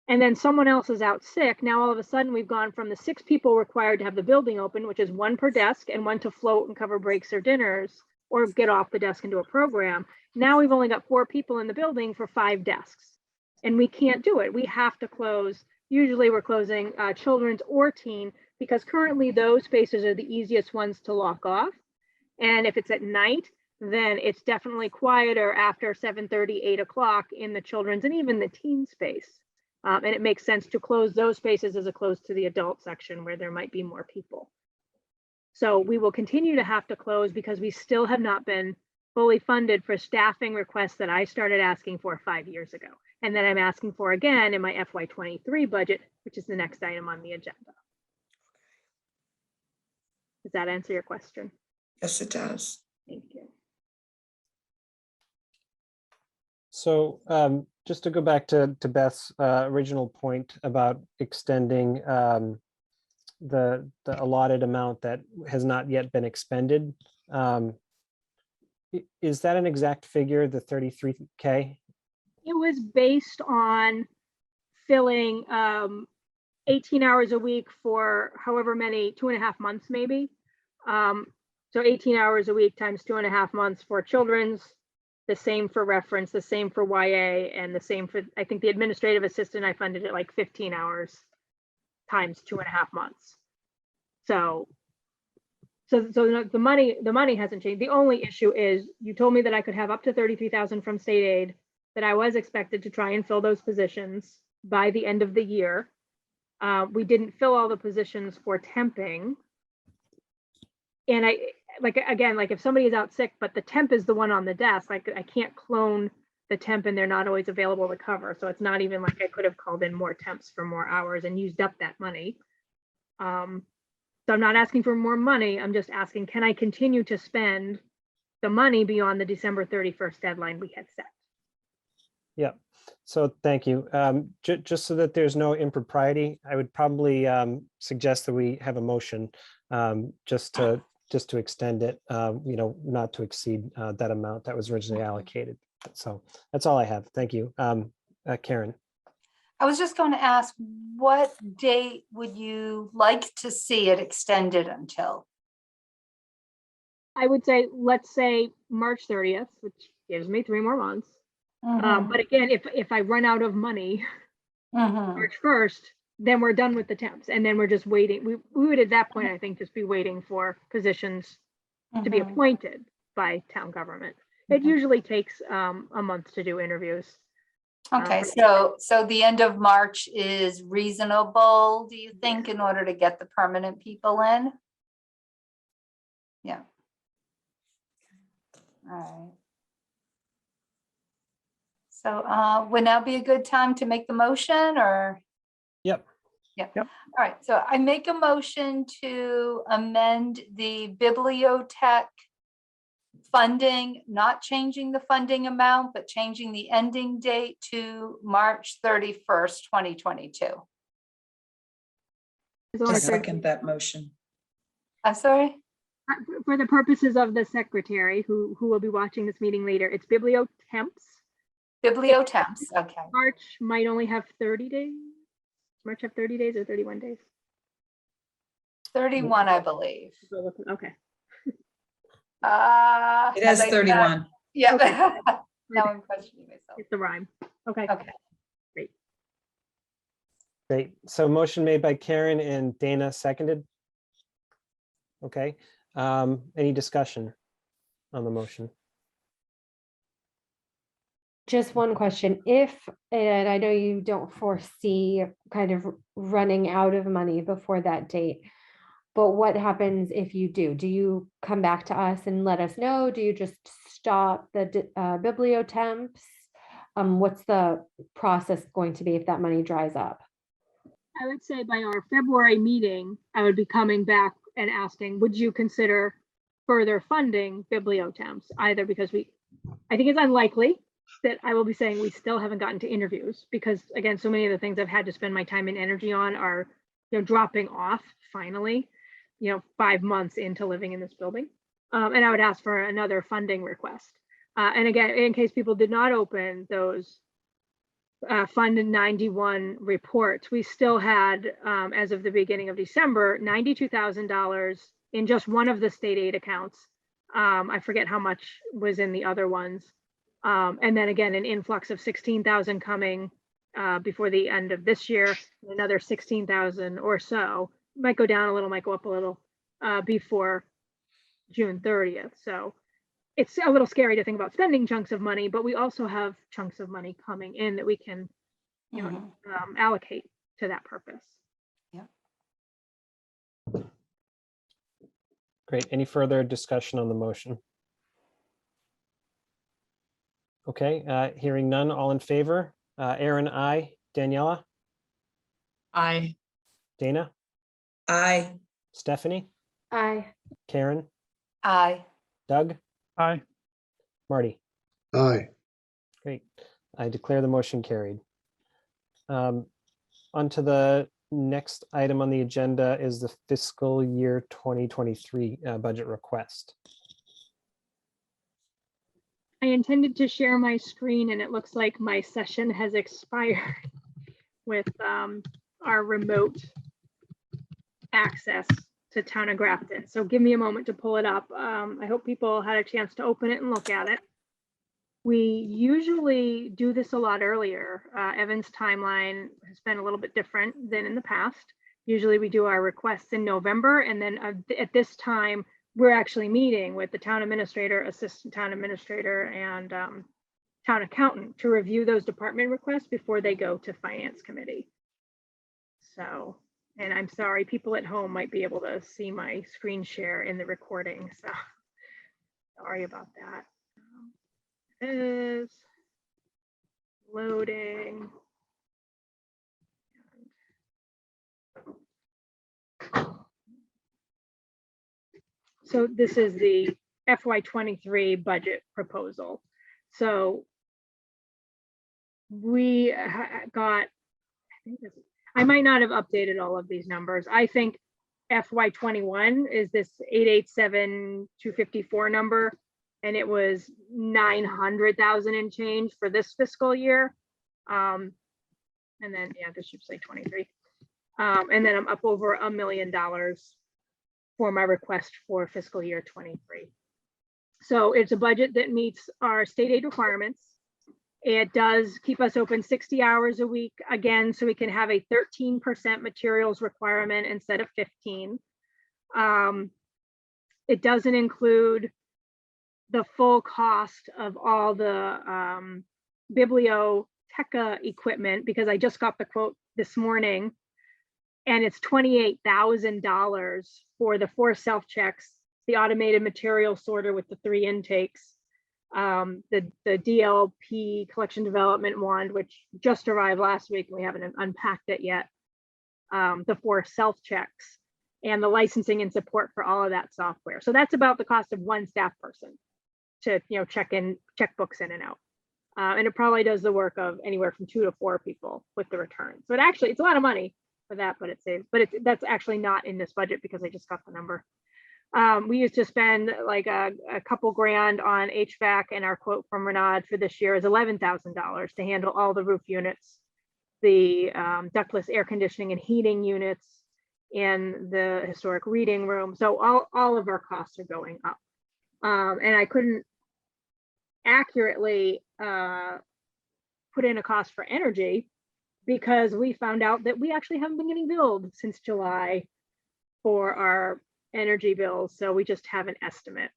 [SPEAKER 7] and then someone else is out sick, now all of a sudden we've gone from the 6 people required to have the building open, which is 1 per desk and 1 to float and cover breaks or dinners, or get off the desk and do a program. Now we've only got 4 people in the building for 5 desks, and we can't do it. We have to close. Usually we're closing children's or teen, because currently those spaces are the easiest ones to lock off. And if it's at night, then it's definitely quieter after 7:30, 8 o'clock in the children's and even the teen space. And it makes sense to close those spaces as opposed to the adult section where there might be more people. So we will continue to have to close because we still have not been fully funded for staffing requests that I started asking for 5 years ago. And then I'm asking for again in my FY23 budget, which is the next item on the agenda. Does that answer your question?
[SPEAKER 5] Yes, it does.
[SPEAKER 7] Thank you.
[SPEAKER 1] So just to go back to Beth's original point about extending the allotted amount that has not yet been expended, is that an exact figure, the 33K?
[SPEAKER 7] It was based on filling 18 hours a week for however many, 2.5 months maybe. So 18 hours a week times 2.5 months for children's, the same for reference, the same for YA, and the same for, I think the administrative assistant, I funded it like 15 hours times 2.5 months. So the money hasn't changed. The only issue is you told me that I could have up to 33,000 from state aid, that I was expected to try and fill those positions by the end of the year. We didn't fill all the positions for temping. And like if somebody is out sick, but the temp is the one on the desk, like I can't clone the temp and they're not always available to cover. So it's not even like I could have called in more temps for more hours and used up that money. So I'm not asking for more money. I'm just asking, can I continue to spend the money beyond the December 31st deadline we had set?
[SPEAKER 1] Yeah, so thank you. Just so that there's no impropriety, I would probably suggest that we have a motion just to extend it, not to exceed that amount that was originally allocated. So that's all I have. Thank you. Karen.
[SPEAKER 3] I was just going to ask, what date would you like to see it extended until?
[SPEAKER 7] I would say, let's say March 30th, which gives me 3 more months. But again, if I run out of money March 1st, then we're done with the temps, and then we're just waiting. We would at that point, I think, just be waiting for positions to be appointed by town government. It usually takes a month to do interviews.
[SPEAKER 3] Okay, so the end of March is reasonable, do you think, in order to get the permanent people in? Yeah. All right. So would now be a good time to make the motion, or?
[SPEAKER 1] Yep.
[SPEAKER 3] Yeah.
[SPEAKER 6] Yep.
[SPEAKER 3] All right, so I make a motion to amend the bibliotech funding, not changing the funding amount, but changing the ending date to March 31st, 2022.
[SPEAKER 5] I second that motion.
[SPEAKER 3] I'm sorry?
[SPEAKER 7] For the purposes of the secretary who will be watching this meeting later, it's bibliotemps.
[SPEAKER 3] Bibliotemps, okay.
[SPEAKER 7] March might only have 30 days. March have 30 days or 31 days?
[SPEAKER 3] 31, I believe.
[SPEAKER 7] Okay.
[SPEAKER 5] It has 31.
[SPEAKER 3] Yeah.
[SPEAKER 7] Okay.
[SPEAKER 3] Now I'm questioning myself.
[SPEAKER 7] It's the rhyme. Okay.
[SPEAKER 3] Okay.
[SPEAKER 1] Great. So motion made by Karen and Dana seconded. Okay. Any discussion on the motion?
[SPEAKER 4] Just one question. If, and I know you don't foresee kind of running out of money before that date, but what happens if you do? Do you come back to us and let us know? Do you just stop the bibliotemps? What's the process going to be if that money dries up?
[SPEAKER 7] I would say by our February meeting, I would be coming back and asking, would you consider further funding bibliotemps? Either because I think it's unlikely that I will be saying we still haven't gotten to interviews, because again, so many of the things I've had to spend my time and energy on are, dropping off finally, 5 months into living in this building. And I would ask for another funding request. And again, in case people did not open those Fund 91 reports, we still had, as of the beginning of December, $92,000 in just one of the state aid accounts. I forget how much was in the other ones. And then again, an influx of 16,000 coming before the end of this year, another 16,000 or so. Might go down a little, might go up a little before June 30th. So it's a little scary to think about spending chunks of money, but we also have chunks of money coming in that we can allocate to that purpose.
[SPEAKER 3] Yeah.
[SPEAKER 1] Great. Any further discussion on the motion? Okay, hearing none, all in favor? Aaron, aye. Daniela?
[SPEAKER 8] Aye.
[SPEAKER 1] Dana?
[SPEAKER 5] Aye.
[SPEAKER 1] Stephanie?
[SPEAKER 4] Aye.
[SPEAKER 1] Karen?
[SPEAKER 3] Aye.
[SPEAKER 1] Doug?
[SPEAKER 6] Aye.
[SPEAKER 1] Marty?
[SPEAKER 2] Aye.
[SPEAKER 1] Great. I declare the motion carried. On to the next item on the agenda is the fiscal year 2023 budget request.
[SPEAKER 7] I intended to share my screen and it looks like my session has expired with our remote access to Town of Grafton. So give me a moment to pull it up. I hope people had a chance to open it and look at it. We usually do this a lot earlier. Evan's timeline has been a little bit different than in the past. Usually we do our requests in November, and then at this time, we're actually meeting with the town administrator, assistant town administrator, and town accountant to review those department requests before they go to finance committee. So, and I'm sorry, people at home might be able to see my screen share in the recording, so sorry about that. Is loading. So this is the FY23 budget proposal. So we got, I might not have updated all of these numbers. I think FY21 is this 887,254 number, and it was 900,000 and change for this fiscal year. And then, yeah, this should say 23. And then I'm up over $1 million for my request for fiscal year 23. So it's a budget that meets our state aid requirements. It does keep us open 60 hours a week, again, so we can have a 13% materials requirement instead of 15. It doesn't include the full cost of all the biblioteca equipment, because I just got the quote this morning, and it's $28,000 for the 4 self-checks, the automated material sorter with the 3 intakes, the DLP collection development wand, which just arrived last week, and we haven't unpacked it yet, the 4 self-checks, and the licensing and support for all of that software. So that's about the cost of 1 staff person to, you know, check books in and out. And it probably does the work of anywhere from 2 to 4 people with the return. So it's a lot of money for that, but it saves, but that's actually not in this budget because I just got the number. We used to spend like a couple grand on HVAC, and our quote from Renaud for this year is $11,000 to handle all the roof units, the ductless air conditioning and heating units in the historic reading room. So all of our costs are going up. And I couldn't accurately put in a cost for energy because we found out that we actually haven't been getting billed since July for our energy bills. So we just have an estimate.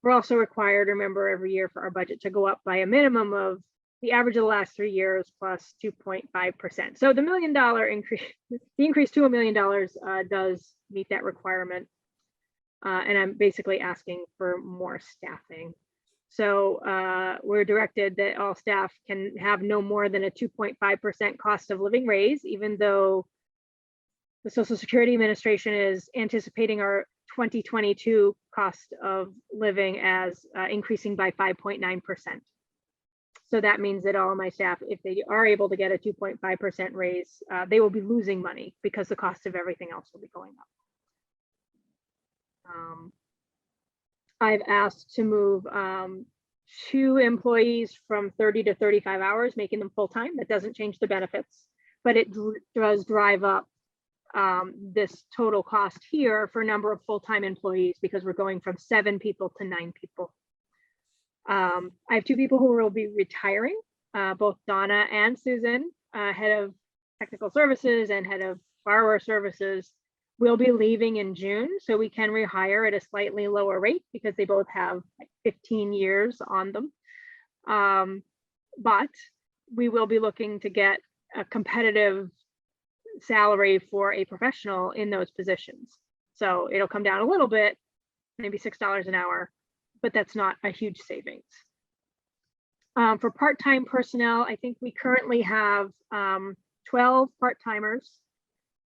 [SPEAKER 7] We're also required, remember, every year for our budget to go up by a minimum of the average of the last 3 years plus 2.5%. So the $1 million increase, the increase to $1 million does meet that requirement. And I'm basically asking for more staffing. So we're directed that all staff can have no more than a 2.5% cost of living raise, even though the Social Security Administration is anticipating our 2022 cost of living as increasing by 5.9%. So that means that all of my staff, if they are able to get a 2.5% raise, they will be losing money because the cost of everything else will be going up. I've asked to move 2 employees from 30 to 35 hours, making them full-time. That doesn't change the benefits, but it does drive up this total cost here for number of full-time employees because we're going from 7 people to 9 people. I have 2 people who will be retiring, both Donna and Susan, head of technical services and head of borrower services, will be leaving in June, so we can rehire at a slightly lower rate because they both have like 15 years on them. But we will be looking to get a competitive salary for a professional in those positions. So it'll come down a little bit, maybe $6 an hour, but that's not a huge savings. For part-time personnel, I think we currently have 12 part-timers,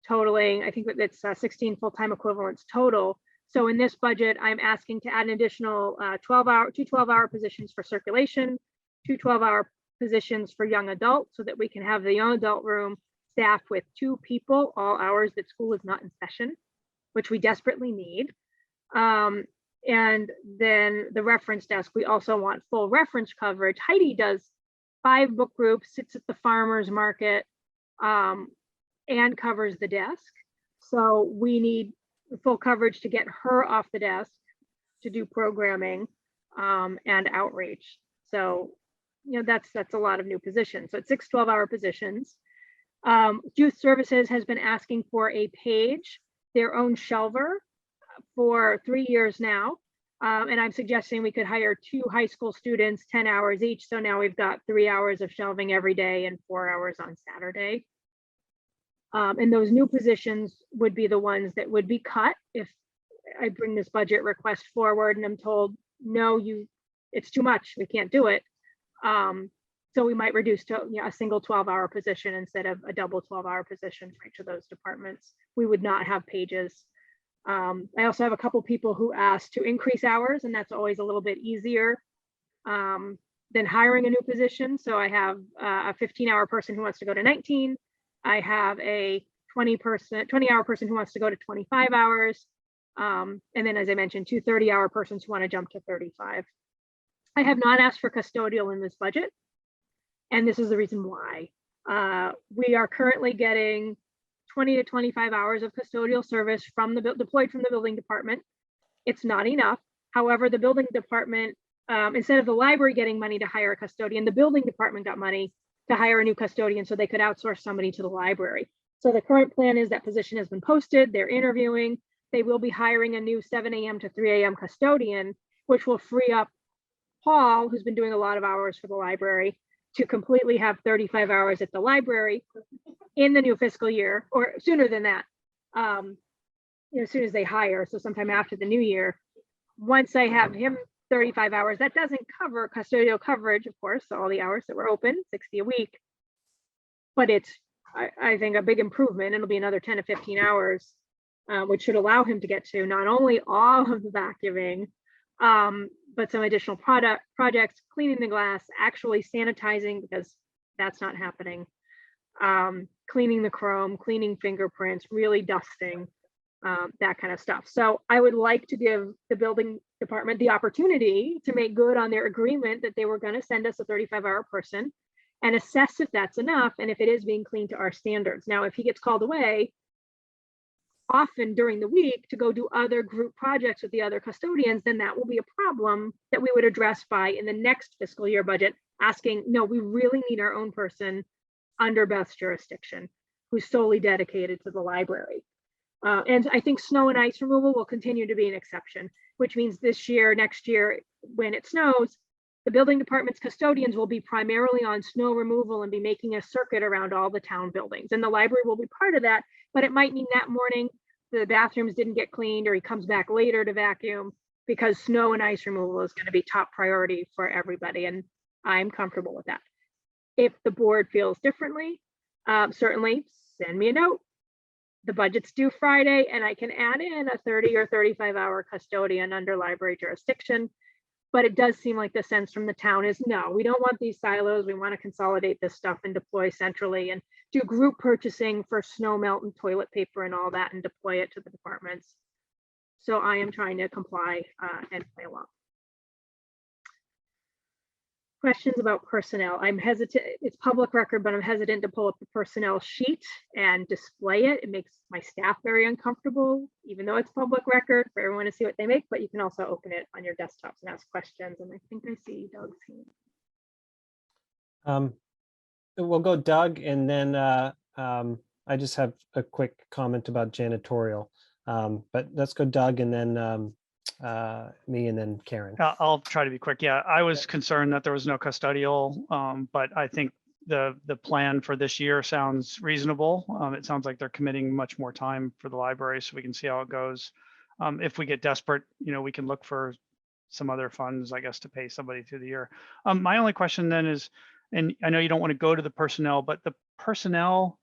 [SPEAKER 7] totaling, I think it's 16 full-time equivalents total. So in this budget, I'm asking to add an additional 2 12-hour positions for circulation, 2 12-hour positions for young adult, so that we can have the young adult room staffed with 2 people all hours that school is not in session, which we desperately need. And then the reference desk, we also want full reference coverage. Heidi does 5 book groups, sits at the farmers market, and covers the desk. So we need full coverage to get her off the desk to do programming and outreach. So, you know, that's a lot of new positions. So it's 6 12-hour positions. Youth Services has been asking for a page, their own shelver, for 3 years now. And I'm suggesting we could hire 2 high school students, 10 hours each. So now we've got 3 hours of shelving every day and 4 hours on Saturday. And those new positions would be the ones that would be cut if I bring this budget request forward and I'm told, no, it's too much, we can't do it. So we might reduce to, you know, a single 12-hour position instead of a double 12-hour position for each of those departments. We would not have pages. I also have a couple people who asked to increase hours, and that's always a little bit easier than hiring a new position. So I have a 15-hour person who wants to go to 19. I have a 20-hour person who wants to go to 25 hours. And then, as I mentioned, 2 30-hour persons who want to jump to 35. I have not asked for custodial in this budget. And this is the reason why. We are currently getting 20 to 25 hours of custodial service deployed from the building department. It's not enough. However, the building department, instead of the library getting money to hire a custodian, the building department got money to hire a new custodian so they could outsource somebody to the library. So the current plan is that position has been posted, they're interviewing, they will be hiring a new 7 a.m. to 3 a.m. custodian, which will free up Paul, who's been doing a lot of hours for the library, to completely have 35 hours at the library in the new fiscal year, or sooner than that, you know, as soon as they hire, so sometime after the new year. Once I have him 35 hours, that doesn't cover custodial coverage, of course, all the hours that were open, 60 a week, but it's, I think, a big improvement. It'll be another 10 to 15 hours, which should allow him to get to not only all of the vacuuming, but some additional projects, cleaning the glass, actually sanitizing, because that's not happening, cleaning the chrome, cleaning fingerprints, really dusting, that kind of stuff. So I would like to give the building department the opportunity to make good on their agreement that they were going to send us a 35-hour person and assess if that's enough and if it is being cleaned to our standards. Now, if he gets called away often during the week to go do other group projects with the other custodians, then that will be a problem that we would address by in the next fiscal year budget, asking, no, we really need our own person under Beth's jurisdiction who's solely dedicated to the library. And I think snow and ice removal will continue to be an exception, which means this year, next year, when it snows, the building department's custodians will be primarily on snow removal and be making a circuit around all the town buildings. And the library will be part of that, but it might mean that morning the bathrooms didn't get cleaned or he comes back later to vacuum, because snow and ice removal is going to be top priority for everybody. And I'm comfortable with that. If the board feels differently, certainly send me a note. The budget's due Friday, and I can add in a 30 or 35-hour custodian under library jurisdiction. But it does seem like the sense from the town is, no, we don't want these silos. We want to consolidate this stuff and deploy centrally and do group purchasing for snow melt and toilet paper and all that and deploy it to the departments. So I am trying to comply and play along. Questions about personnel. I'm hesitant, it's public record, but I'm hesitant to pull up the personnel sheet and display it. It makes my staff very uncomfortable, even though it's public record for everyone to see what they make, but you can also open it on your desktops and ask questions. And I think I see Doug's hand.
[SPEAKER 1] We'll go Doug, and then I just have a quick comment about janitorial. But let's go Doug, and then me, and then Karen.
[SPEAKER 6] I'll try to be quick. Yeah, I was concerned that there was no custodial, but I think the plan for this year sounds reasonable. It sounds like they're committing much more time for the library, so we can see how it goes. If we get desperate, you know, we can look for some other funds, I guess, to pay somebody through the year. My only question then is, and I know you don't want to go to the personnel, but the personnel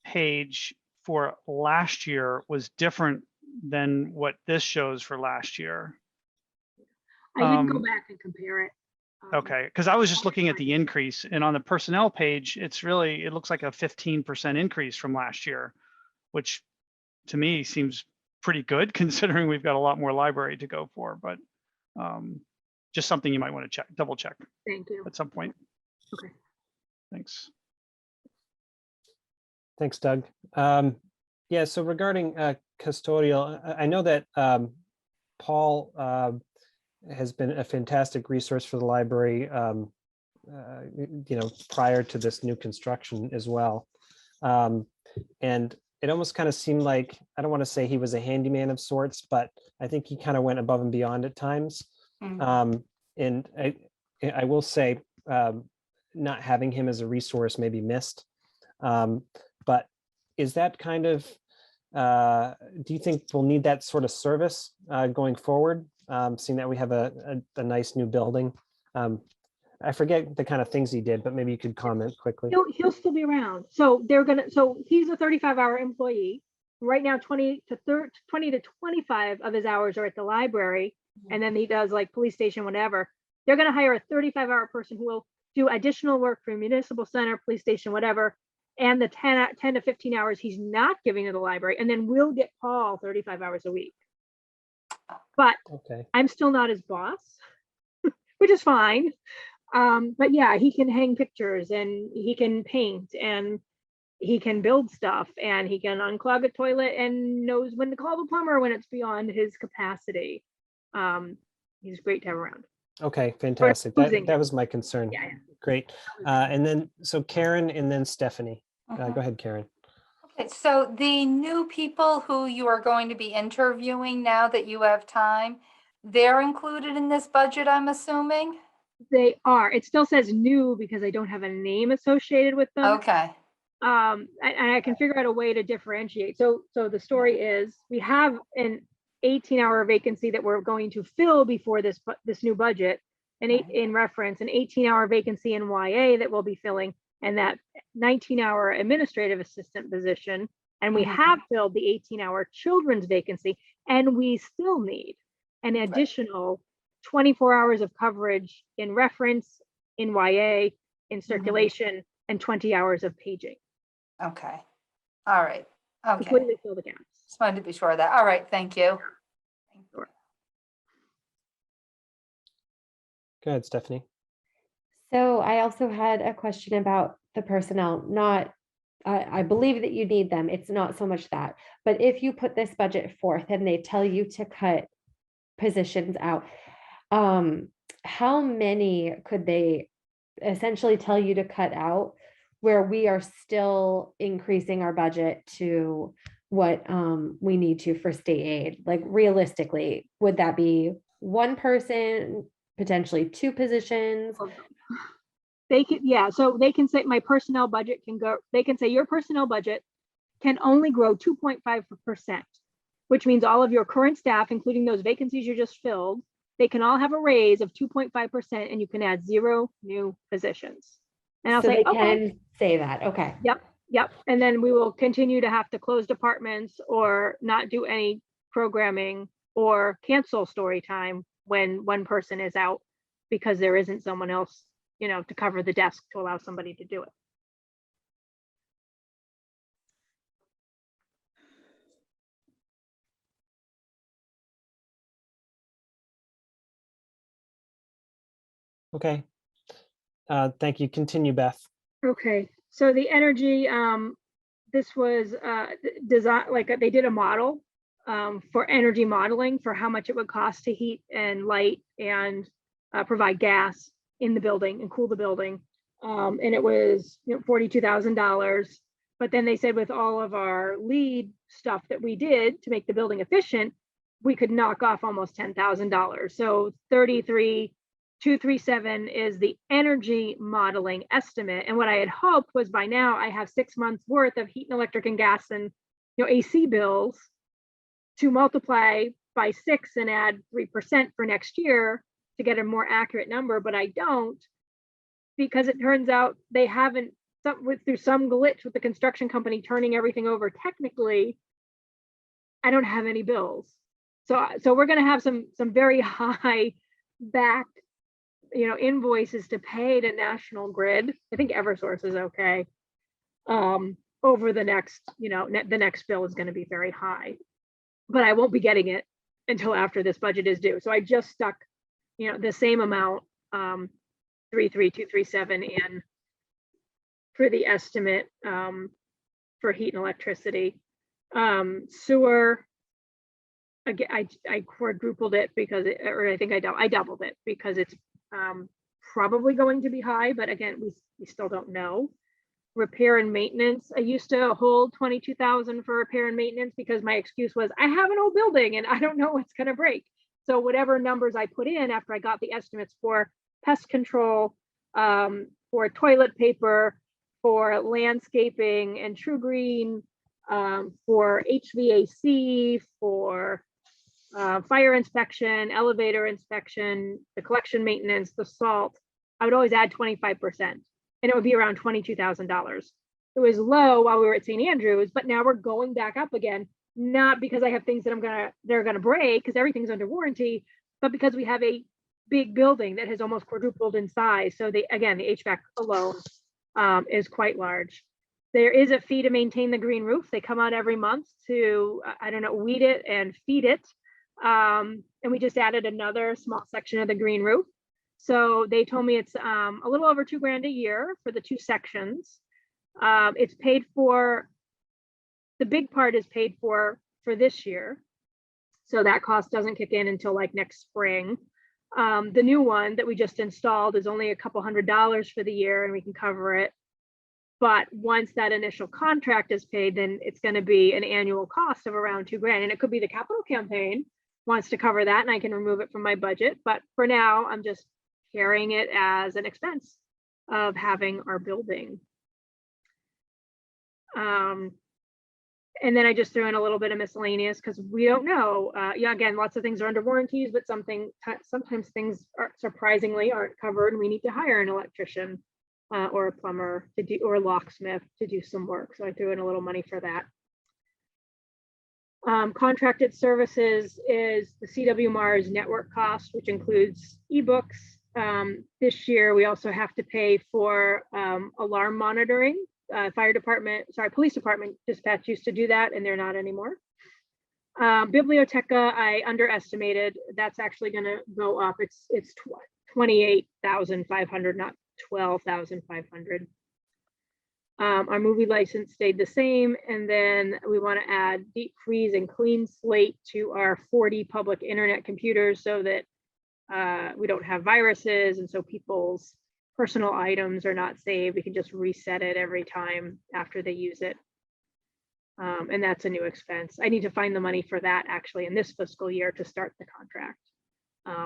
[SPEAKER 6] page for last year was different than what this shows for last year.
[SPEAKER 7] I didn't go back and compare it.
[SPEAKER 6] Okay, because I was just looking at the increase, and on the personnel page, it looks like a 15% increase from last year, which to me seems pretty good considering we've got a lot more library to go for, but just something you might want to double check.
[SPEAKER 7] Thank you.
[SPEAKER 6] At some point.
[SPEAKER 7] Okay.
[SPEAKER 6] Thanks.
[SPEAKER 1] Thanks, Doug. Yeah, so regarding custodial, I know that Paul has been a fantastic resource for the library, prior to this new construction as well. And it almost kind of seemed like, I don't want to say he was a handyman of sorts, but I think he kind of went above and beyond at times. And I will say, not having him as a resource may be missed. But is that kind of, do you think we'll need that sort of service going forward, seeing that we have a nice new building? I forget the kind of things he did, but maybe you could comment quickly.
[SPEAKER 7] He'll still be around. So so he's a 35-hour employee. Right now, 20 to 25 of his hours are at the library. And then he does like police station, whatever. They're gonna hire a 35-hour person who will do additional work for municipal center, police station, whatever. And the 10 to 15 hours he's not giving to the library. And then we'll get Paul 35 hours a week. But
[SPEAKER 1] Okay,
[SPEAKER 7] I'm still not his boss, which is fine. But yeah, he can hang pictures and he can paint and he can build stuff and he can unclog a toilet and knows when to call the plumber when it's beyond his capacity. He's great to have around.
[SPEAKER 1] okay, fantastic. That
[SPEAKER 7] losing
[SPEAKER 1] that was my concern.
[SPEAKER 7] Yeah.
[SPEAKER 1] Great. And then, so Karen and then Stephanie.
[SPEAKER 3] Mhm.
[SPEAKER 1] Go ahead, Karen.
[SPEAKER 3] Okay, so the new people who you are going to be interviewing now that you have time, they're included in this budget, I'm assuming?
[SPEAKER 7] They are. It still says new because I don't have a name associated with them.
[SPEAKER 3] Okay,
[SPEAKER 7] And I can figure out a way to differentiate. So the story is we have an 18-hour vacancy that we're going to fill before this new budget, and in reference an 18-hour vacancy in YA that we'll be filling, and that 19-hour administrative assistant position. And we have filled the 18-hour children's vacancy, and we still need an additional 24 hours of coverage in reference, in YA, in circulation, and 20 hours of paging.
[SPEAKER 3] okay, all right, okay.
[SPEAKER 7] Completely fill the gaps.
[SPEAKER 3] Just wanted to be sure of that. All right, thank you.
[SPEAKER 7] Sure.
[SPEAKER 1] Go ahead, Stephanie.
[SPEAKER 4] So I also had a question about the personnel, not, I believe that you need them. It's not so much that, but if you put this budget forth and they tell you to cut positions out, how many could they essentially tell you to cut out where we are still increasing our budget to what we need to for state aid? Like realistically, would that be one person, potentially two positions?
[SPEAKER 7] They can, yeah, so they can say my personnel budget can go, they can say your personnel budget can only grow 2.5%, which means all of your current staff, including those vacancies you just filled, they can all have a raise of 2.5% and you can add 0 new positions. And I'll
[SPEAKER 4] So
[SPEAKER 7] say,
[SPEAKER 4] they
[SPEAKER 7] okay,
[SPEAKER 4] can say that, okay.
[SPEAKER 7] yep. And then we will continue to have to close departments or not do any programming or cancel story time when one person is out because there isn't someone else, to cover the desk to allow somebody to do it.
[SPEAKER 1] Okay. Thank you. Continue, Beth.
[SPEAKER 7] Okay, so the energy, this was design, like they did a model for energy modeling for how much it would cost to heat and light and provide gas in the building and cool the building. And it was $42,000. But then they said with all of our lead stuff that we did to make the building efficient, we could knock off almost $10,000. So 33,237 is the energy modeling estimate. And what I had hoped was by now I have 6 months worth of heat and electric and gas and AC bills to multiply by 6 and add 3% for next year to get a more accurate number, but I don't, because it turns out they haven't, through some glitch with the construction company turning everything over technically, I don't have any bills. So we're going to have some very high backed invoices to pay to National Grid. I think Eversource is okay. Over the next, the next bill is going to be very high, but I won't be getting it until after this budget is due. So I just stuck, the same amount, 33,237 in for the estimate for heat and electricity. Sewer, again, I quadrupled it because or I think I doubled it because it's probably going to be high, but again, we still don't know. Repair and maintenance, I used to hold 22,000 for repair and maintenance because my excuse was I have an old building and I don't know what's going to break. So whatever numbers I put in after I got the estimates for pest control, for toilet paper, for landscaping and True Green, for HVAC, for fire inspection, elevator inspection, the collection maintenance, the salt, I would always add 25%. And it would be around $22,000. It was low while we were at St. Andrews, but now we're going back up again, not because I have things that they're gonna break because everything's under warranty, but because we have a big building that has almost quadrupled in size. So again, the HVAC alone is quite large. There is a fee to maintain the green roof. They come out every month to, I don't know, weed it and feed it. And we just added another small section of the green roof. So they told me it's a little over $2,000 a year for the 2 sections. It's paid for, the big part is paid for this year. So that cost doesn't kick in until like next spring. The new one that we just installed is only a couple $100 for the year and we can cover it. But once that initial contract is paid, then it's going to be an annual cost of around $2,000. And it could be the capital campaign wants to cover that and I can remove it from my budget. But for now, I'm just carrying it as an expense of having our building. And then I just threw in a little bit of miscellaneous because we don't know. Yeah, again, lots of things are under warranties, but sometimes things surprisingly aren't covered and we need to hire an electrician or a plumber to do, or a locksmith to do some work. So I threw in a little money for that. Contracted services is the CW Mars network cost, which includes ebooks. This year, we also have to pay for alarm monitoring. Police department dispatch used to do that and they're not anymore. Biblioteca, I underestimated. That's actually going to go up. It's 28,500, not 12,500. Our movie license stayed the same, and then we want to add deep freeze and clean slate to our 40 public internet computers so that we don't have viruses, and so people's personal items are not saved. We can just reset it every time after they use it. And that's a new expense. I need to find the money for that actually in this fiscal year to start the contract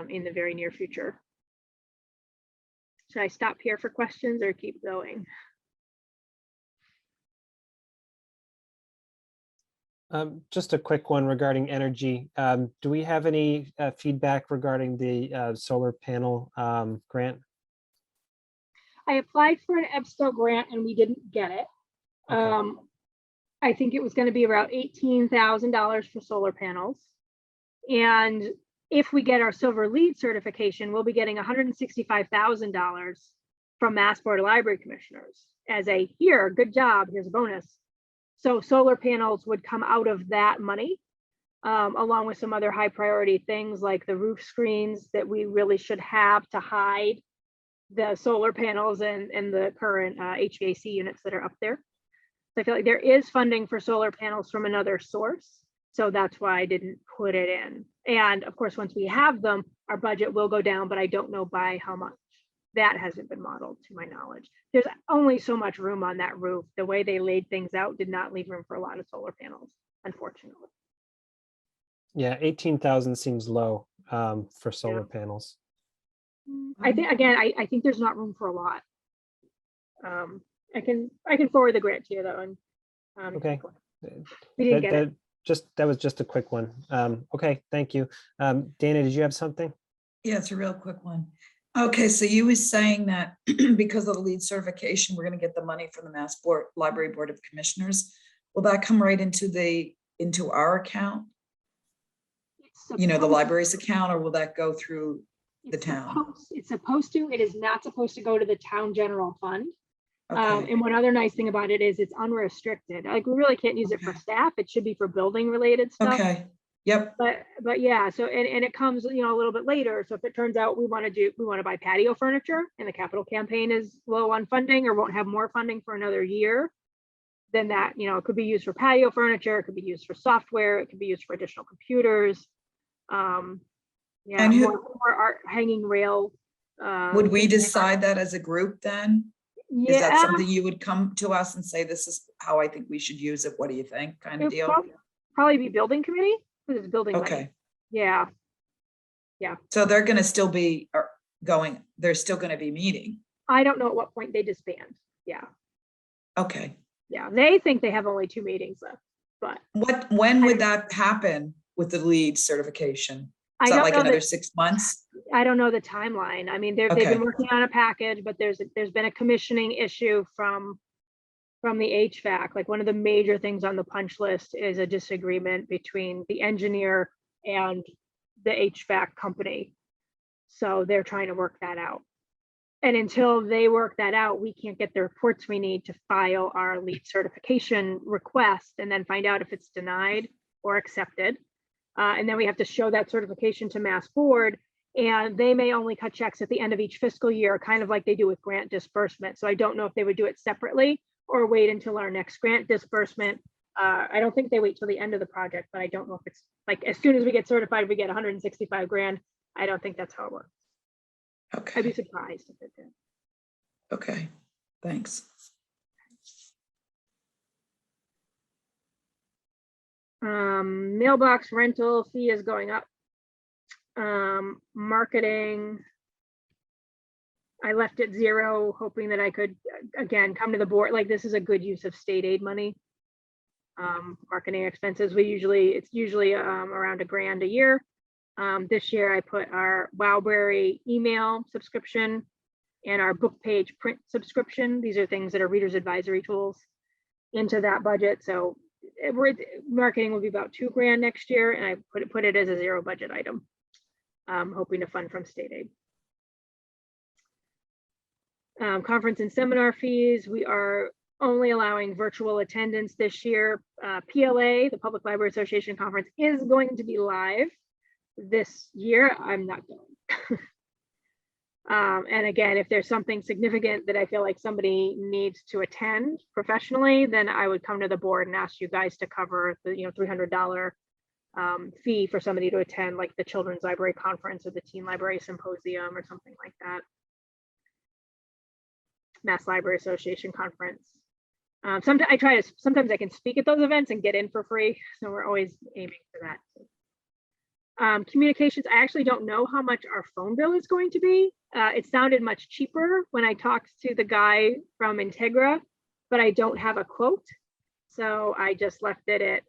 [SPEAKER 7] in the very near future. Should I stop here for questions or keep going?
[SPEAKER 1] Just a quick one regarding energy. Do we have any feedback regarding the solar panel grant?
[SPEAKER 7] I applied for an EBSTO grant and we didn't get it.
[SPEAKER 1] Okay.
[SPEAKER 7] I think it was going to be about $18,000 for solar panels. And if we get our silver LEED certification, we'll be getting $165,000 from Mass Board of Library Commissioners as a, here, good job, here's a bonus. So solar panels would come out of that money, along with some other high priority things like the roof screens that we really should have to hide the solar panels and the current HVAC units that are up there. So I feel like there is funding for solar panels from another source. So that's why I didn't put it in. And of course, once we have them, our budget will go down, but I don't know by how much. That hasn't been modeled to my knowledge. There's only so much room on that roof. The way they laid things out did not leave room for a lot of solar panels, unfortunately.
[SPEAKER 1] Yeah, 18,000 seems low for solar panels.
[SPEAKER 7] I think, again, I think there's not room for a lot. I can forward the grant to you though. And,
[SPEAKER 1] Okay.
[SPEAKER 7] We didn't get it.
[SPEAKER 1] That was just a quick one. Okay, thank you. Dana, did you have something?
[SPEAKER 5] Yeah, it's a real quick one. Okay, so you were saying that because of the LEED certification, we're going to get the money from the Mass Library Board of Commissioners. Will that come right into our account? You know, the library's account, or will that go through the town?
[SPEAKER 7] It's supposed to. It is not supposed to go to the town general fund.
[SPEAKER 5] Okay.
[SPEAKER 7] And one other nice thing about it is it's unrestricted. Like we really can't use it for staff. It should be for building related stuff.
[SPEAKER 5] Okay. Yep.
[SPEAKER 7] But yeah, so and it comes, you know, a little bit later. So if it turns out we want to buy patio furniture and the capital campaign is low on funding or won't have more funding for another year, then that, it could be used for patio furniture, it could be used for software, it could be used for additional computers. Yeah,
[SPEAKER 5] And
[SPEAKER 7] more art hanging rail.
[SPEAKER 5] would we
[SPEAKER 7] things like that.
[SPEAKER 5] decide that as a group then? Is that
[SPEAKER 7] Yeah,
[SPEAKER 5] something you would come to us and say, this is how I think we should use it? What do you think? Kind of
[SPEAKER 7] it'd
[SPEAKER 5] deal?
[SPEAKER 7] probably be building committee, because it's building money.
[SPEAKER 5] Okay,
[SPEAKER 7] Yeah,
[SPEAKER 5] so they're gonna still be going, they're still gonna be meeting.
[SPEAKER 7] I don't know at what point they disband. Yeah,
[SPEAKER 5] Okay,
[SPEAKER 7] they think they have only 2 meetings left, but
[SPEAKER 5] when would that happen with the lead certification?
[SPEAKER 7] I
[SPEAKER 5] Is that
[SPEAKER 7] don't
[SPEAKER 5] like
[SPEAKER 7] know
[SPEAKER 5] another
[SPEAKER 7] that,
[SPEAKER 5] 6 months?
[SPEAKER 7] I don't know the timeline. I mean, they've
[SPEAKER 5] Okay.
[SPEAKER 7] been working on a package, but there's been a commissioning issue from the HVAC. Like, one of the major things on the punch list is a disagreement between the engineer and the HVAC company. So they're trying to work that out. And until they work that out, we can't get the reports we need to file our LEED certification request and then find out if it's denied or accepted. And then we have to show that certification to Mass Board, and they may only cut checks at the end of each fiscal year, kind of like they do with grant disbursement. So I don't know if they would do it separately or wait until our next grant disbursement. I don't think they wait till the end of the project, but I don't know if it's like, as soon as we get certified, we get 165 grand. I don't think that's how it works. I'd be
[SPEAKER 5] Okay,
[SPEAKER 7] surprised if it did.
[SPEAKER 5] okay, thanks.
[SPEAKER 7] Mailbox rental fee is going up. Marketing, I left it 0, hoping that I could, again, come to the board. Like, this is a good use of state aid money. Marketing expenses, it's usually around $1,000 a year. This year I put our Wowberry email subscription and our book page print subscription. These are things that are readers advisory tools into that budget. So marketing will be about $2,000 next year, and I put it as a 0 budget item, hoping to fund from state aid. Conference and seminar fees, we are only allowing virtual attendance this year. PLA, the Public Library Association Conference, is going to be live this year. I'm not going. And again, if there's something significant that I feel like somebody needs to attend professionally, then I would come to the board and ask you guys to cover the $300 fee for somebody to attend, like the Children's Library Conference or the Teen Library Symposium or something like that. Mass Library Association Conference. Sometimes I can speak at those events and get in for free. So we're always aiming for that. Communications, I actually don't know how much our phone bill is going to be. It sounded much cheaper when I talked to the guy from Integra, but I don't have a quote. So I just left it at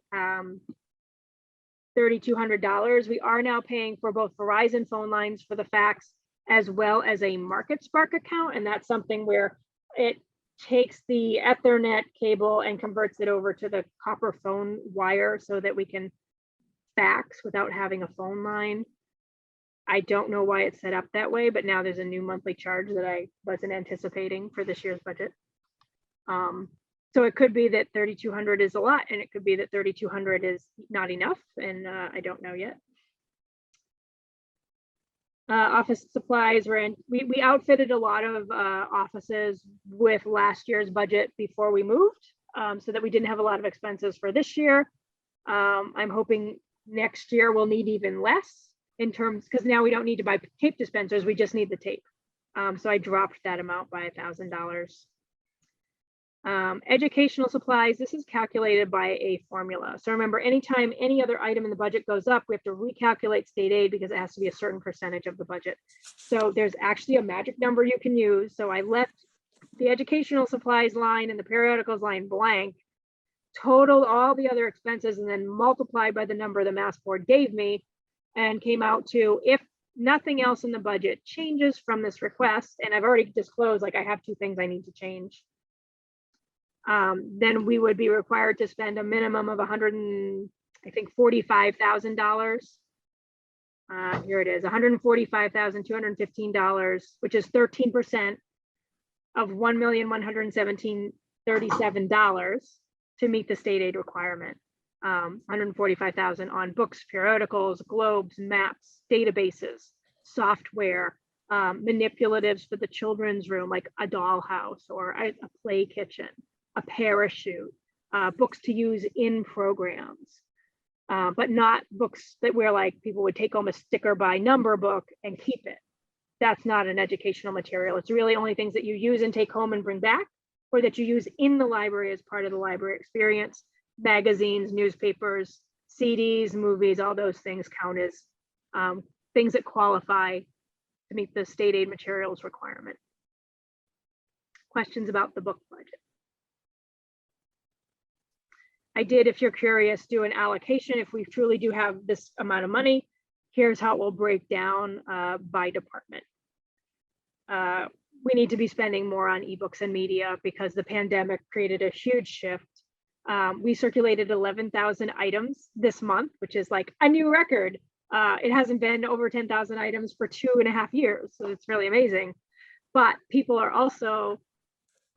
[SPEAKER 7] $3,200. We are now paying for both Verizon phone lines for the fax as well as a MarketSpark account. And that's something where it takes the Ethernet cable and converts it over to the copper phone wire so that we can fax without having a phone line. I don't know why it's set up that way, but now there's a new monthly charge that I wasn't anticipating for this year's budget. So it could be that 3,200 is a lot, and it could be that 3,200 is not enough, and I don't know yet. Office supplies, we outfitted a lot of offices with last year's budget before we moved, so that we didn't have a lot of expenses for this year. I'm hoping next year we'll need even less in terms, because now we don't need to buy tape dispensers, we just need the tape. So I dropped that amount by $1,000. Educational supplies, this is calculated by a formula. So remember, anytime any other item in the budget goes up, we have to recalculate state aid because it has to be a certain percentage of the budget. So there's actually a magic number you can use. So I left the educational supplies line and the periodicals line blank, totaled all the other expenses, and then multiplied by the number the Mass Board gave me, and came out to, if nothing else in the budget changes from this request, and I've already disclosed, like, I have 2 things I need to change, then we would be required to spend a minimum of $45,000. Here it is, $145,215, which is 13% of $1,117,037 to meet the state aid requirement. 145,000 on books, periodicals, globes, maps, databases, software, manipulatives for the children's room, like a dollhouse or a play kitchen, a parachute, books to use in programs, but not books that where like people would take home a sticker by number book and keep it. That's not an educational material. It's really only things that you use and take home and bring back, or that you use in the library as part of the library experience. Magazines, newspapers, CDs, movies, all those things count as things that qualify to meet the state aid materials requirement. Questions about the book budget? I did, if you're curious, do an allocation. If we truly do have this amount of money, here's how it will break down by department. We need to be spending more on ebooks and media because the pandemic created a huge shift. We circulated 11,000 items this month, which is like a new record. It hasn't been over 10,000 items for 2.5 years, so it's really amazing. But people are also,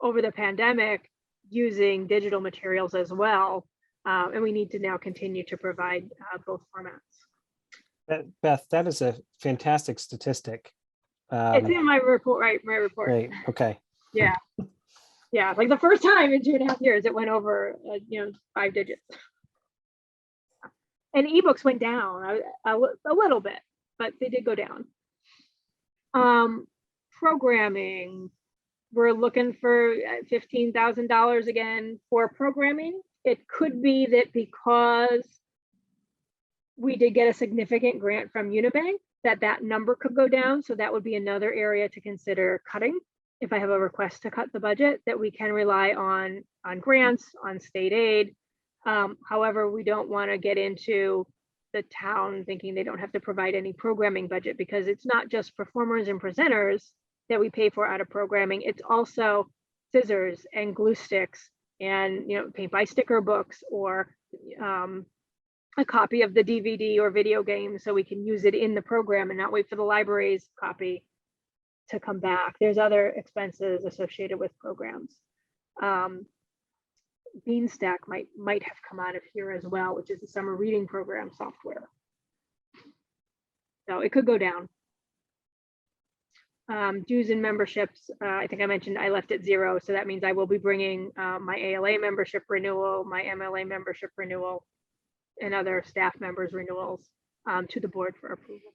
[SPEAKER 7] over the pandemic, using digital materials as well, and we need to now continue to provide both formats.
[SPEAKER 1] Beth, that is a fantastic statistic.
[SPEAKER 7] It's in my report, right? My report.
[SPEAKER 1] Great. Okay.
[SPEAKER 7] Yeah. Yeah, like the first time in 2.5 years, it went over, 5 digits. And ebooks went down a little bit, but they did go down. Programming, we're looking for $15,000 again for programming. It could be that because we did get a significant grant from Unibank, that number could go down. So that would be another area to consider cutting. If I have a request to cut the budget, that we can rely on grants, on state aid. However, we don't want to get into the town thinking they don't have to provide any programming budget, because it's not just performers and presenters that we pay for out of programming. It's also scissors and glue sticks and paint by sticker books, or a copy of the DVD or video game so we can use it in the program and not wait for the library's copy to come back. There's other expenses associated with programs. Beanstack might have come out of here as well, which is the summer reading program software. So it could go down. Dues and memberships, I think I mentioned I left at 0. So that means I will be bringing my ALA membership renewal, my MLA membership renewal, and other staff members renewals to the board for approval.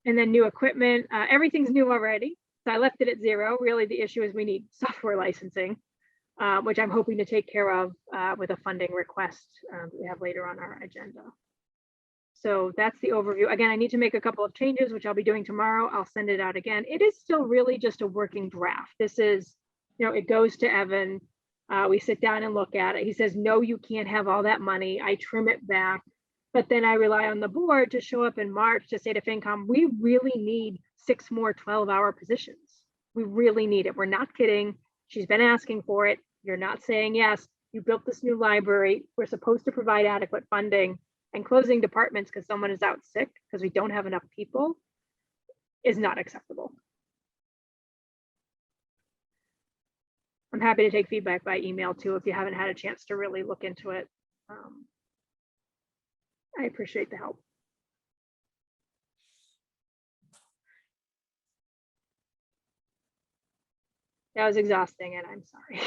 [SPEAKER 7] And then new equipment, everything's new already. So I left it at 0. Really, the issue is we need software licensing, which I'm hoping to take care of with a funding request we have later on our agenda. So that's the overview. Again, I need to make a couple of changes, which I'll be doing tomorrow. I'll send it out again. It is still really just a working draft. This is, it goes to Evan. We sit down and look at it. He says, no, you can't have all that money. I trim it back. But then I rely on the board to show up in March to say to FinCom, we really need 6 more 12-hour positions. We really need it. We're not kidding. She's been asking for it. You're not saying yes. You built this new library. We're supposed to provide adequate funding, and closing departments because someone is out sick because we don't have enough people is not acceptable. I'm happy to take feedback by email too if you haven't had a chance to really look into it. I appreciate the help. That was exhausting, and I'm sorry.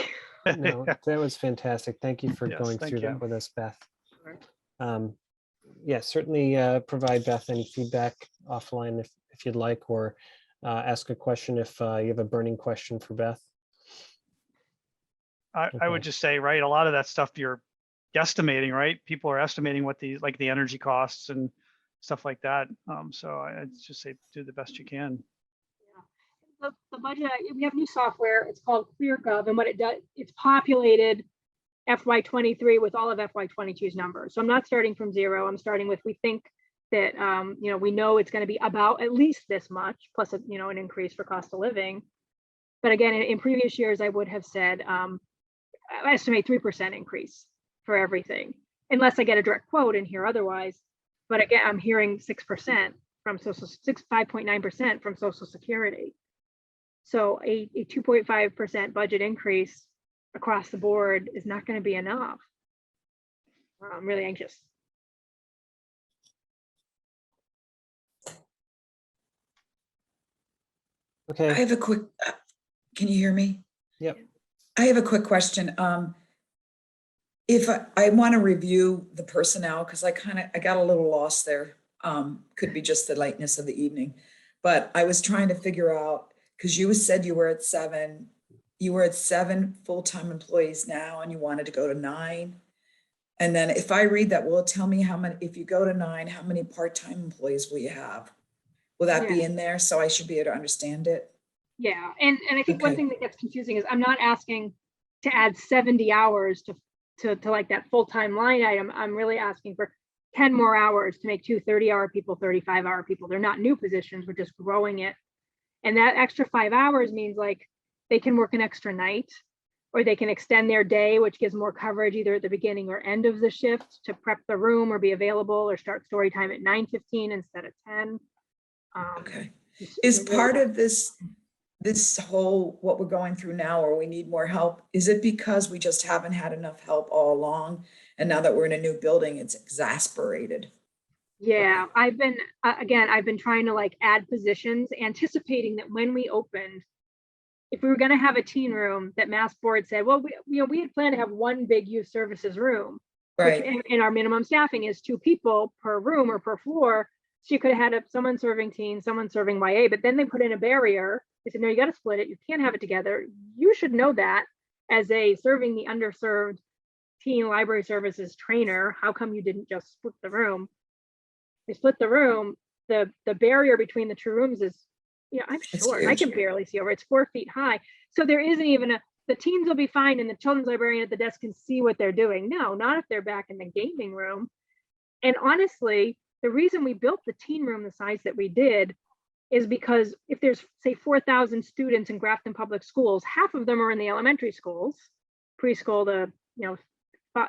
[SPEAKER 1] No, that was fantastic. Thank you for
[SPEAKER 6] Yes,
[SPEAKER 1] going
[SPEAKER 6] thank
[SPEAKER 1] through
[SPEAKER 6] you.
[SPEAKER 1] that with us, Beth.
[SPEAKER 7] Sure.
[SPEAKER 1] Yeah, certainly provide Beth any feedback offline if you'd like, or ask a question if you have a burning question for Beth.
[SPEAKER 6] I
[SPEAKER 1] Okay.
[SPEAKER 6] would just say, right, a lot of that stuff you're guesstimating, right? People are estimating what the energy costs and stuff like that. So I'd just say do the best you can.
[SPEAKER 7] Yeah. The budget, we have new software. It's called ClearGov, and what it does, it's populated FY23 with all of FY22's numbers. So I'm not starting from 0. I'm starting with, we think that we know it's going to be about at least this much plus an increase for cost of living. But again, in previous years, I would have said I estimate 3% increase for everything, unless I get a direct quote in here otherwise. But again, I'm hearing 6% from 5.9% from Social Security. So a 2.5% budget increase across the board is not going to be enough. I'm really anxious.
[SPEAKER 1] Okay.
[SPEAKER 5] I have a quick, can you hear me?
[SPEAKER 1] Yep.
[SPEAKER 5] I have a quick question. If I want to review the personnel, because I got a little lost there. Could be just the lightness of the evening. But I was trying to figure out, because you said you were at 7, you were at 7 full-time employees now, and you wanted to go to 9. And then if I read that, will it tell me how many, if you go to 9, how many part-time employees will you have? Will that be
[SPEAKER 7] Yeah.
[SPEAKER 5] in there? So I should be able to understand it?
[SPEAKER 7] Yeah, and I think one
[SPEAKER 5] Okay.
[SPEAKER 7] thing that gets confusing is I'm not asking to add 70 hours to like that full-time line item. I'm really asking for 10 more hours to make 2 30-hour people, 35-hour people. They're not new positions, we're just growing it. And that extra 5 hours means like they can work an extra night, or they can extend their day, which gives more coverage either at the beginning or end of the shift to prep the room or be available or start story time at 9:15 instead of 10.
[SPEAKER 5] Okay.
[SPEAKER 7] It's
[SPEAKER 5] Is
[SPEAKER 7] really
[SPEAKER 5] part of this whole, what we're going through now, or we need more help, is it because we just haven't had enough help all along? And now that we're in a new building, it's exasperated.
[SPEAKER 7] Yeah, I've been, again, I've been trying to like add positions, anticipating that when we opened, if we were gonna have a teen room, that Mass Board said, well, we had planned to have one big youth services room, which
[SPEAKER 5] Right,
[SPEAKER 7] in our minimum staffing is 2 people per room or per floor. So you could have had someone serving teen, someone serving YA, but then they put in a barrier. They said, no, you gotta split it. You can't have it together. You should know that as a serving the underserved teen library services trainer. How come you didn't just split the room? They split the room. The barrier between the 2 rooms is, I'm
[SPEAKER 5] It's
[SPEAKER 7] short. I
[SPEAKER 5] huge.
[SPEAKER 7] can barely see over. It's 4 feet high. So there isn't even the teens will be fine and the children's librarian at the desk can see what they're doing. No, not if they're back in the gaming room. And honestly, the reason we built the teen room the size that we did is because if there's, say, 4,000 students in Grafton Public Schools, half of them are in the elementary schools, preschool to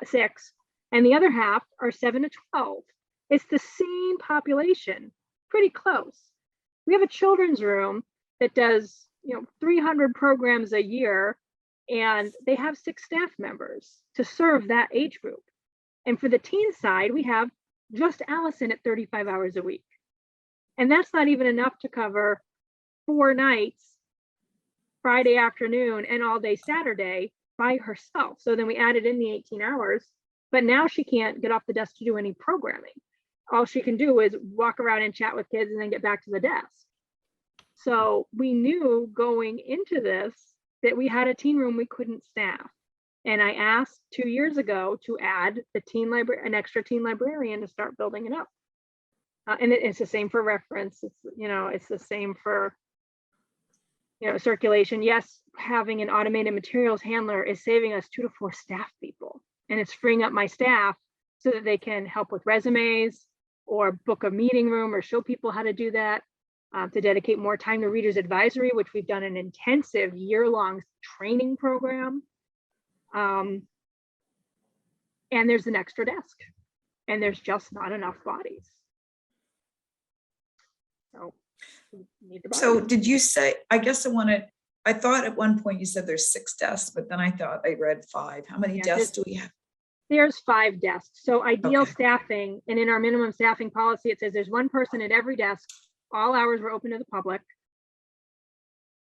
[SPEAKER 7] 6, and the other half are 7 to 12. It's the same population, pretty close. We have a children's room that does 300 programs a year, and they have 6 staff members to serve that age group. And for the teen side, we have just Allison at 35 hours a week. And that's not even enough to cover 4 nights, Friday afternoon and all day Saturday by herself. So then we added in the 18 hours, but now she can't get off the desk to do any programming. All she can do is walk around and chat with kids and then get back to the desk. So we knew going into this that we had a teen room we couldn't staff. And I asked 2 years ago to add the teen library, an extra teen librarian, to start building it up. And it's the same for reference. It's the same for circulation. Yes, having an automated materials handler is saving us 2 to 4 staff people, and it's freeing up my staff so that they can help with resumes or book a meeting room or show people how to do that. To dedicate more time to readers advisory, which we've done an intensive year-long training program. And there's an extra desk, and there's just not enough bodies. So, we need the
[SPEAKER 5] so
[SPEAKER 7] bodies.
[SPEAKER 5] did you say, I thought at one point you said there's 6 desks, but then I thought I read 5. How many
[SPEAKER 7] Yeah,
[SPEAKER 5] desks do we have?
[SPEAKER 7] There's 5 desks. So ideal
[SPEAKER 5] Okay.
[SPEAKER 7] staffing, and in our minimum staffing policy, it says there's 1 person at every desk. All hours were open to the public.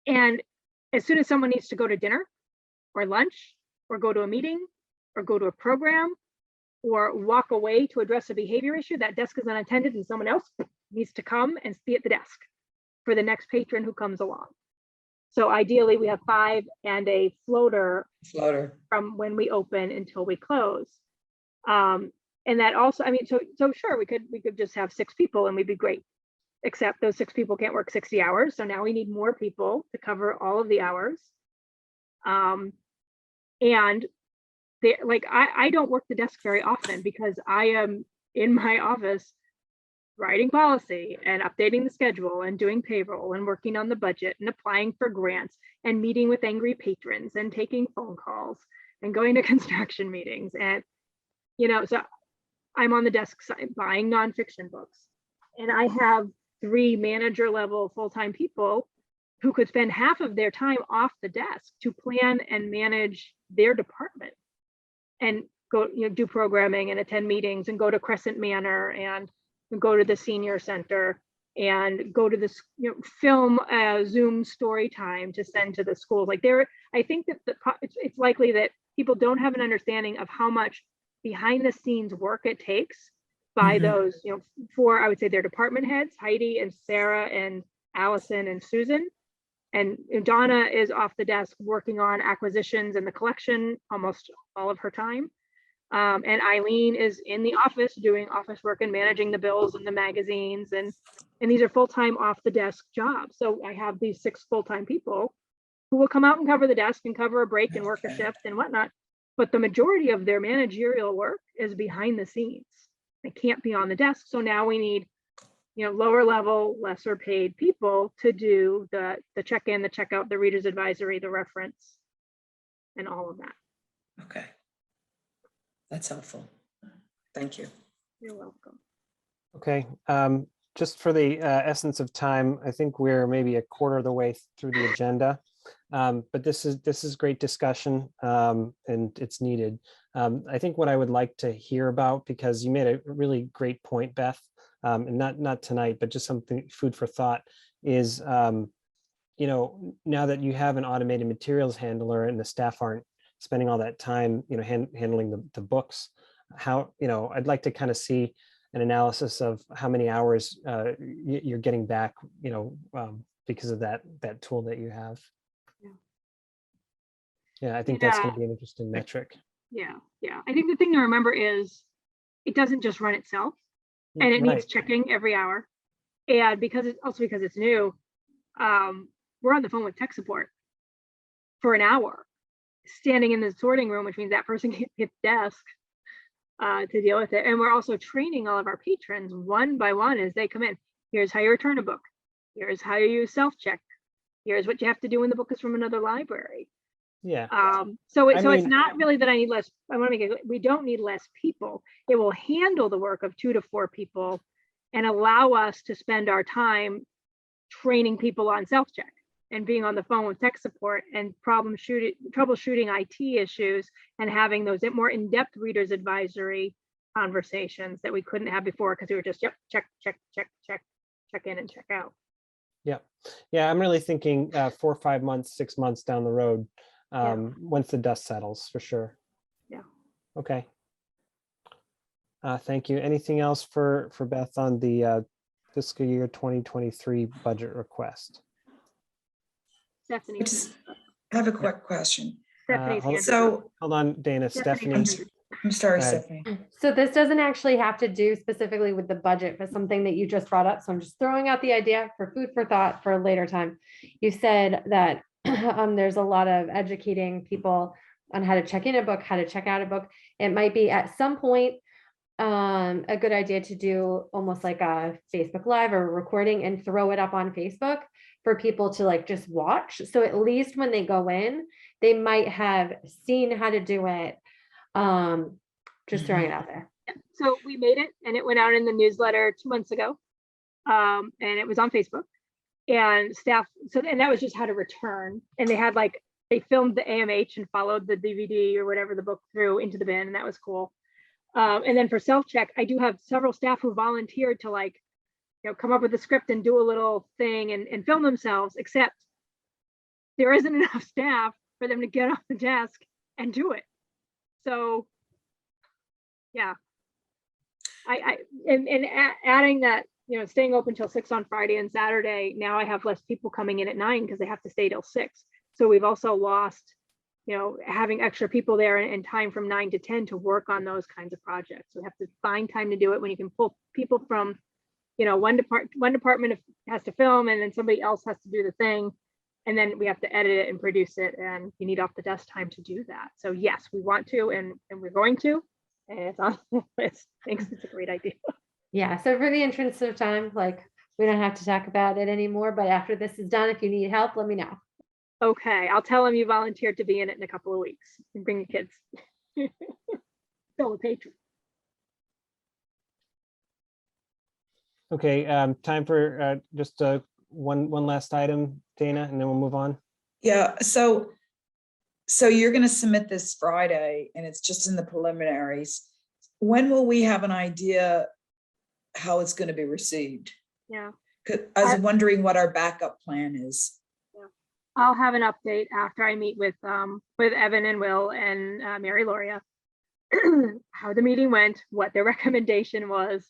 [SPEAKER 7] And as soon as someone needs to go to dinner or lunch or go to a meeting or go to a program or walk away to address a behavior issue, that desk is unattended and someone else needs to come and be at the desk for the next patron who comes along. So ideally we have 5 and a floater from when we open until we close. And that also, so sure, we could just have 6 people and we'd be great, except those 6 people can't work 60 hours. So now we need more people to cover all of the hours. And I don't work the desk very often because I am in my office writing policy and updating the schedule and doing payroll and working on the budget and applying for grants and meeting with angry patrons and taking phone calls and going to construction meetings. And, so I'm on the desk side buying nonfiction books, and I have 3 manager level full-time people who could spend half of their time off the desk to plan and manage their department and go, do programming and attend meetings and go to Crescent Manor and go to the senior center and go to this, film a Zoom story time to send to the schools. Like I think that it's likely that people don't have an understanding of how much behind the scenes work it takes by those, for, I would say, their department heads, Heidi and Sarah and Allison and Susan. And Donna is off the desk working on acquisitions and the collection almost all of her time. And Eileen is in the office doing office work and managing the bills and the magazines. And these are full-time off the desk jobs. So I have these 6 full-time people who will come out and cover the desk and cover a break and work a shift and whatnot. But the majority of their managerial work is behind the scenes. They can't be on the desk. So now we need, lower level, lesser paid people to do the check-in, the checkout, the reader's advisory, the reference, and all of that.
[SPEAKER 5] Okay. That's helpful. Thank you.
[SPEAKER 7] You're welcome.
[SPEAKER 1] Okay, just for the essence of time, I think we're maybe a quarter of the way through the agenda. But this is great discussion, and it's needed. I think what I would like to hear about, because you made a really great point, Beth, and not tonight, but just something food for thought, is now that you have an automated materials handler and the staff aren't spending all that time, handling the books, how, I'd like to kind of see an analysis of how many hours you're getting back, because of that tool that you have. Yeah, I think that's going to be an interesting metric.
[SPEAKER 7] Yeah. I think the thing to remember is it doesn't just run itself, and it needs checking every hour. And because it's new, we're on the phone with tech support for an hour, standing in the sorting room, which means that person can't hit the desk to deal with it. And we're also training all of our patrons one by one as they come in. Here's how you return a book. Here's how you use self-check. Here's what you have to do when the book is from another library.
[SPEAKER 1] Yeah.
[SPEAKER 7] So it's not really that I need less. I want to make it, we don't need less people. It will handle the work of 2 to 4 people and allow us to spend our time training people on self-check and being on the phone with tech support and troubleshooting IT issues and having those more in-depth readers advisory conversations that we couldn't have before because we were just check in and check out.
[SPEAKER 1] Yeah, I'm really thinking 4 or 5 months, 6 months down the road, once the dust settles, for sure.
[SPEAKER 7] Yeah.
[SPEAKER 1] Okay. Thank you. Anything else for Beth on the fiscal year 2023 budget request?
[SPEAKER 7] Stephanie.
[SPEAKER 5] I just have a quick question.
[SPEAKER 7] Stephanie's hand.
[SPEAKER 5] So
[SPEAKER 1] Hold on, Dana. Stephanie.
[SPEAKER 5] I'm sorry,
[SPEAKER 1] Go ahead.
[SPEAKER 5] Stephanie.
[SPEAKER 4] So this doesn't actually have to do specifically with the budget, but something that you just brought up. So I'm just throwing out the idea for food for thought for a later time. You said that there's a lot of educating people on how to check in a book, how to check out a book. It might be at some point a good idea to do almost like a Facebook Live or recording and throw it up on Facebook for people to just watch. So at least when they go in, they might have seen how to do it. Just throwing it out there.
[SPEAKER 7] So we made it and it went out in the newsletter 2 months ago. And it was on Facebook and staff. And that was just how to return. And they had they filmed the AMH and followed the DVD or whatever the book through into the bin. And that was cool. And then for self-check, I do have several staff who volunteered to come up with a script and do a little thing and film themselves, except there isn't enough staff for them to get off the desk and do it. So yeah, adding that, staying open till 6 on Friday and Saturday. Now I have less people coming in at 9 because they have to stay till 6. So we've also lost, having extra people there and time from 9 to 10 to work on those kinds of projects. So we have to find time to do it when you can pull people from, one department has to film and then somebody else has to do the thing. And then we have to edit it and produce it, and you need off the desk time to do that. So yes, we want to, and we're going to, and it's on the list. Thanks, it's a great idea.
[SPEAKER 4] Yeah, so for the interest of time, we don't have to talk about it anymore, but after this is done, if you need help, let me know.
[SPEAKER 7] Okay, I'll tell them you volunteered to be in it in a couple of weeks. And bring your kids. Fill a patron.
[SPEAKER 1] Okay, time for just one last item, Dana, and then we'll move on.
[SPEAKER 5] Yeah, so you're going to submit this Friday and it's just in the preliminaries. When will we have an idea how it's going to be received?
[SPEAKER 7] Yeah.
[SPEAKER 5] I was wondering what our backup plan is.
[SPEAKER 7] I'll have an update after I meet with Evan and Will and Mary Loria, how the meeting went, what their recommendation was.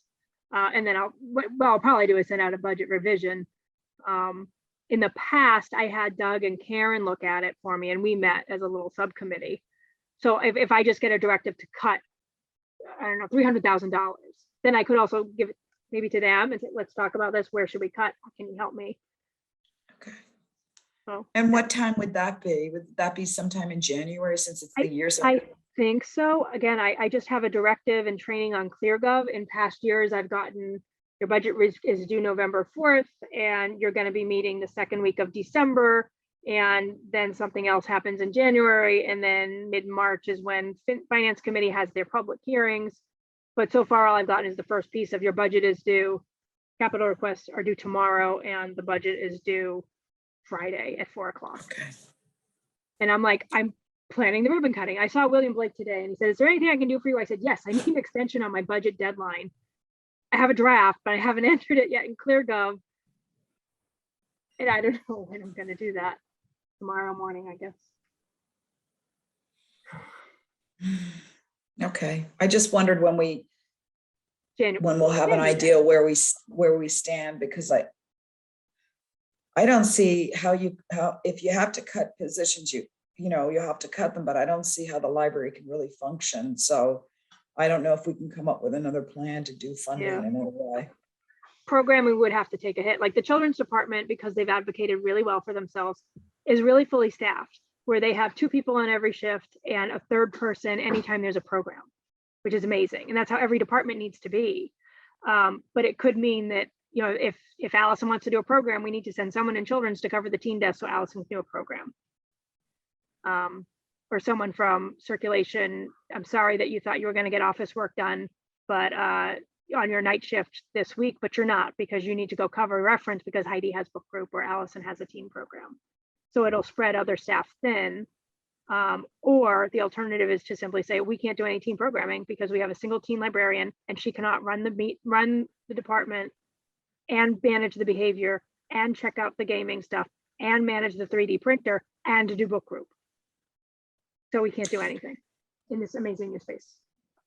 [SPEAKER 7] And then I'll probably do is send out a budget revision. In the past, I had Doug and Karen look at it for me and we met as a little subcommittee. So if I just get a directive to cut, I don't know, $300,000, then I could also give it maybe to them and say, let's talk about this. Where should we cut? Can you help me?
[SPEAKER 5] Okay.
[SPEAKER 7] So,
[SPEAKER 5] And what time would that be? Would that be sometime in January since it's the years?
[SPEAKER 7] I think so. Again, I just have a directive and training on ClearGov. In past years, I've gotten your budget is due November 4th, and you're going to be meeting the second week of December. And then something else happens in January. And then mid-March is when Finance Committee has their public hearings. But so far, all I've gotten is the first piece of your budget is due. Capital requests are due tomorrow, and the budget is due Friday at 4 o'clock.
[SPEAKER 5] Okay.
[SPEAKER 7] And I'm like, I'm planning the ribbon cutting. I saw William Blake today and he said, is there anything I can do for you? I said, yes, I need an extension on my budget deadline. I have a draft, but I haven't entered it yet in ClearGov. And I don't know when I'm going to do that. Tomorrow morning, I guess.
[SPEAKER 5] Okay. I just wondered when
[SPEAKER 7] January.
[SPEAKER 5] when we'll have an idea where we stand, because I don't see how if you have to cut positions, you have to cut them, but I don't see how the library can really function. So I don't know if we can come up with another plan to do funding in another way.
[SPEAKER 7] Programming would have to take a hit. Like the children's department, because they've advocated really well for themselves, is really fully staffed, where they have 2 people on every shift and a 3rd person anytime there's a program, which is amazing. And that's how every department needs to be. But it could mean that, if Allison wants to do a program, we need to send someone in children's to cover the teen desk so Allison can do a program. Or someone from circulation, I'm sorry that you thought you were going to get office work done, but on your night shift this week, but you're not, because you need to go cover reference because Heidi has book group or Allison has a teen program. So it'll spread other staff thin. Or the alternative is to simply say, we can't do any teen programming because we have a single teen librarian and she cannot run the department and manage the behavior and check out the gaming stuff and manage the 3D printer and to do book group. So we can't do anything in this amazing new space.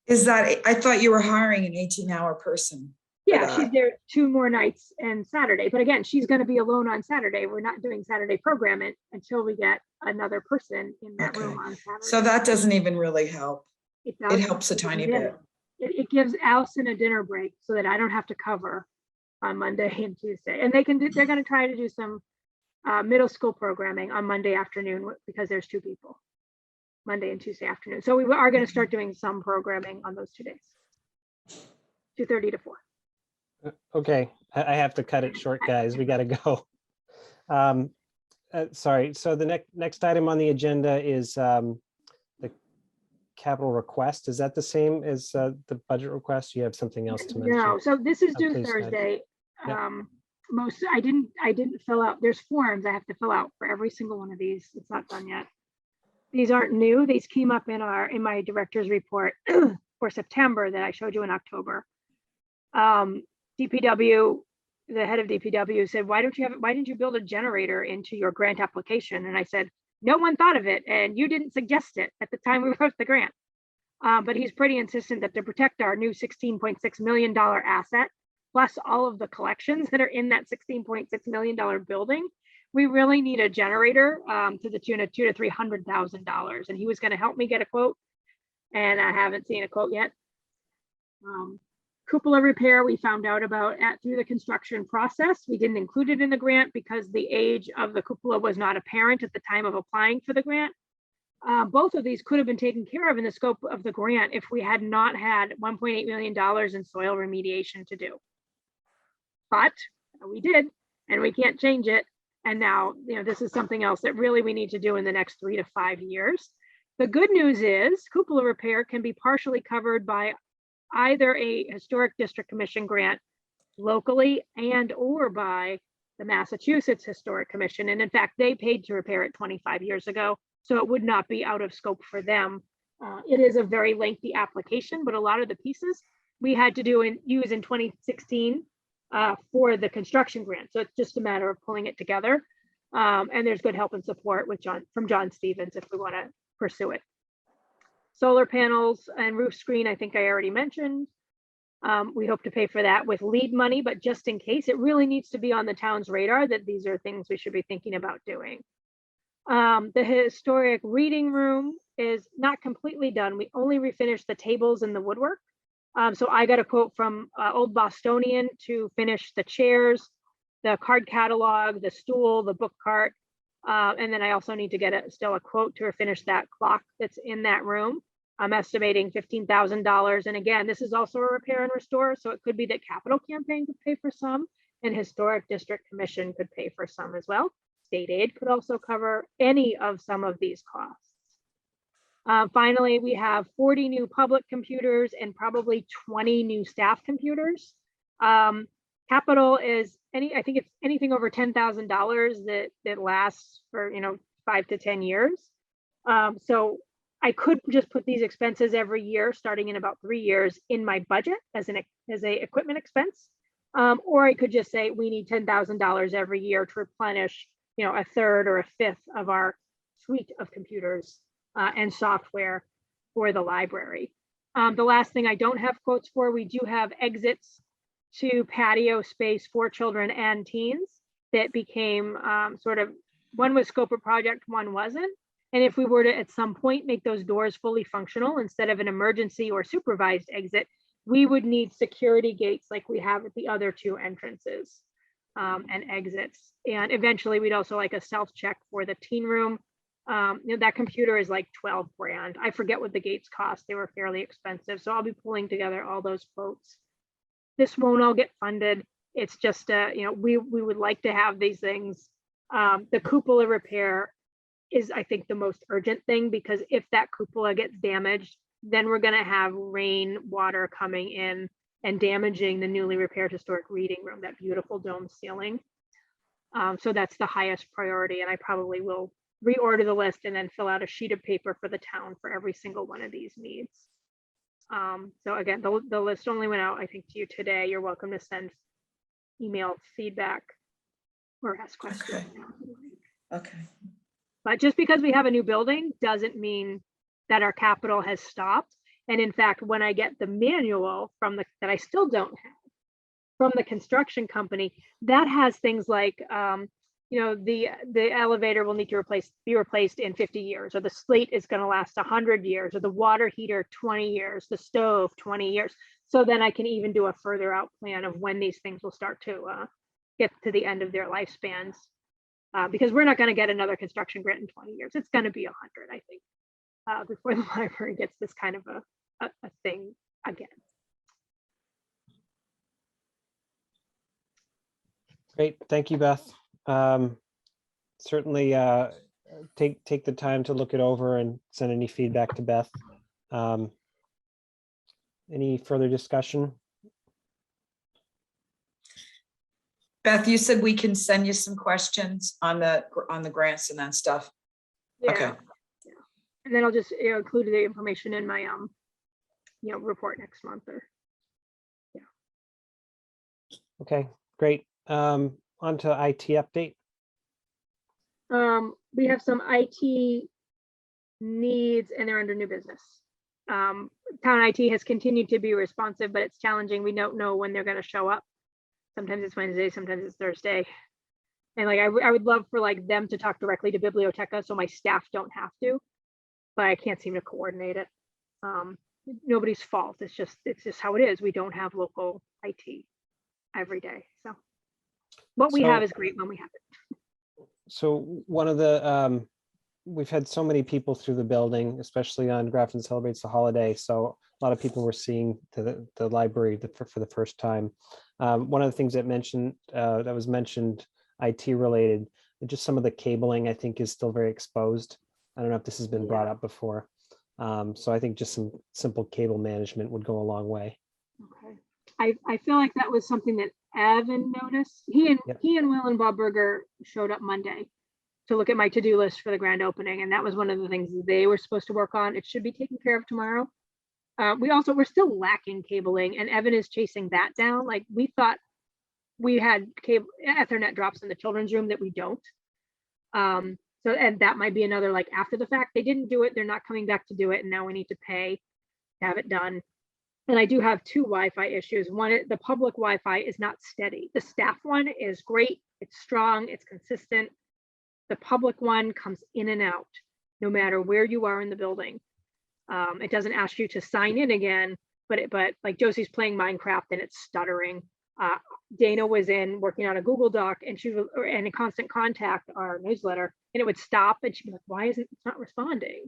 [SPEAKER 5] Is that, I thought you were hiring an 18-hour person.
[SPEAKER 7] Yeah, she's there 2 more nights and Saturday. But again, she's going to be alone on Saturday. We're not doing Saturday programming until we get another person in that room on Saturday.
[SPEAKER 5] So that doesn't even really help.
[SPEAKER 7] It
[SPEAKER 5] helps a tiny bit.
[SPEAKER 7] It gives Allison a dinner break so that I don't have to cover on Monday and Tuesday. And they're going to try to do some middle school programming on Monday afternoon because there's 2 people, Monday and Tuesday afternoon. So we are going to start doing some programming on those 2 days, 2:30 to 4.
[SPEAKER 1] Okay, I have to cut it short, guys. We got to go. Sorry. So the next item on the agenda is the capital request. Is that the same as the budget request? You have something else to mention?
[SPEAKER 7] No. So this is due
[SPEAKER 1] please go ahead.
[SPEAKER 7] Thursday.
[SPEAKER 1] Yeah.
[SPEAKER 7] I didn't fill out. There's forms I have to fill out for every single one of these. It's not done yet. These aren't new. These came up in my director's report for September that I showed you in October. DPW, the head of DPW said, why didn't you build a generator into your grant application? And I said, no one thought of it. And you didn't suggest it at the time we wrote the grant. But he's pretty insistent that to protect our new $16.6 million asset, plus all of the collections that are in that $16.6 million building, we really need a generator to the tune of $200,000 to $300,000. And he was going to help me get a quote. And I haven't seen a quote yet. Cupola repair, we found out about through the construction process. We didn't include it in the grant because the age of the cupola was not apparent at the time of applying for the grant. Both of these could have been taken care of in the scope of the grant if we had not had $1.8 million in soil remediation to do. But we did, and we can't change it. And now, this is something else that really we need to do in the next 3 to 5 years. The good news is cupola repair can be partially covered by either a historic district commission grant locally and or by the Massachusetts Historic Commission. And in fact, they paid to repair it 25 years ago. So it would not be out of scope for them. It is a very lengthy application, but a lot of the pieces we had to use in 2016 for the construction grant. So it's just a matter of pulling it together. And there's good help and support with from John Stevens if we want to pursue it. Solar panels and roof screen, I think I already mentioned. We hope to pay for that with lead money, but just in case, it really needs to be on the town's radar that these are things we should be thinking about doing. The historic reading room is not completely done. We only refinished the tables and the woodwork. So I got a quote from Old Bostonian to finish the chairs, the card catalog, the stool, the book cart. And then I also need to get still a quote to finish that clock that's in that room. I'm estimating $15,000. And again, this is also a repair and restore. So it could be that Capital Campaign could pay for some and Historic District Commission could pay for some as well. State aid could also cover any of some of these costs. Finally, we have 40 new public computers and probably 20 new staff computers. Capital is I think it's anything over $10,000 that lasts for 5 to 10 years. So I could just put these expenses every year, starting in about 3 years, in my budget as a equipment expense, or I could just say we need $10,000 every year to replenish, a third or a fifth of our suite of computers and software for the library. The last thing I don't have quotes for, we do have exits to patio space for children and teens that became one was scope of project, one wasn't. And if we were to at some point make those doors fully functional instead of an emergency or supervised exit, we would need security gates like we have at the other two entrances and exits. And eventually we'd also like a self-check for the teen room. That computer is like 12 grand. I forget what the gates cost. They were fairly expensive. So I'll be pulling together all those quotes. This won't all get funded. It's just, we would like to have these things. The cupola repair is, I think, the most urgent thing, because if that cupola gets damaged, then we're going to have rain water coming in and damaging the newly repaired historic reading room, that beautiful dome ceiling. So that's the highest priority. And I probably will reorder the list and then fill out a sheet of paper for the town for every single one of these needs. So again, the list only went out, I think, to you today. You're welcome to send email feedback or ask questions.
[SPEAKER 5] Okay.
[SPEAKER 7] But just because we have a new building doesn't mean that our capital has stopped. And in fact, when I get the manual that I still don't have from the construction company, that has things like, the elevator will need to be replaced in 50 years, or the slate is going to last 100 years, or the water heater 20 years, the stove 20 years. So then I can even do a further out plan of when these things will start to get to the end of their lifespans. Because we're not going to get another construction grant in 20 years. It's going to be 100, I think, before the library gets this kind of a thing again.
[SPEAKER 1] Great, thank you, Beth. Certainly take the time to look it over and send any feedback to Beth. Any further discussion?
[SPEAKER 5] Beth, you said we can send you some questions on the grants and that stuff.
[SPEAKER 7] Yeah.
[SPEAKER 5] Okay.
[SPEAKER 7] Yeah. And then I'll just include the information in my report next month.
[SPEAKER 1] Okay, great. On to IT update.
[SPEAKER 7] We have some IT needs and they're under new business. Town IT has continued to be responsive, but it's challenging. We don't know when they're going to show up. Sometimes it's Wednesday, sometimes it's Thursday. And I would love for them to talk directly to Biblioteca so my staff don't have to, but I can't seem to coordinate it. Nobody's fault. It's just how it is. We don't have local IT every day. So what we have is great when we have it.
[SPEAKER 1] So one of the, we've had so many people through the building, especially on Grafton Celebrates the Holiday. So a lot of people were seeing the library for the first time. One of the things that was mentioned IT related, just some of the cabling I think is still very exposed. I don't know if this has been brought up before. So I think just some simple cable management would go a long way.
[SPEAKER 7] Okay. I feel like that was something that Evan noticed. He and Will and Bob Berger showed up Monday to look at my to-do list for the grand opening. And that was one of the things they were supposed to work on. It should be taken care of tomorrow. We're still lacking cabling and Evan is chasing that down. We thought we had cable Ethernet drops in the children's room that we don't. So, and that might be another, like, after the fact, they didn't do it, they're not coming back to do it, and now we need to pay to have it done. And I do have two Wi-Fi issues. One, the public Wi-Fi is not steady. The staff one is great, it's strong, it's consistent. The public one comes in and out, no matter where you are in the building. It doesn't ask you to sign in again, but like Josie's playing Minecraft and it's stuttering. Dana was in working on a Google Doc and she was in constant contact, our newsletter, and it would stop and she'd be like, why isn't it not responding?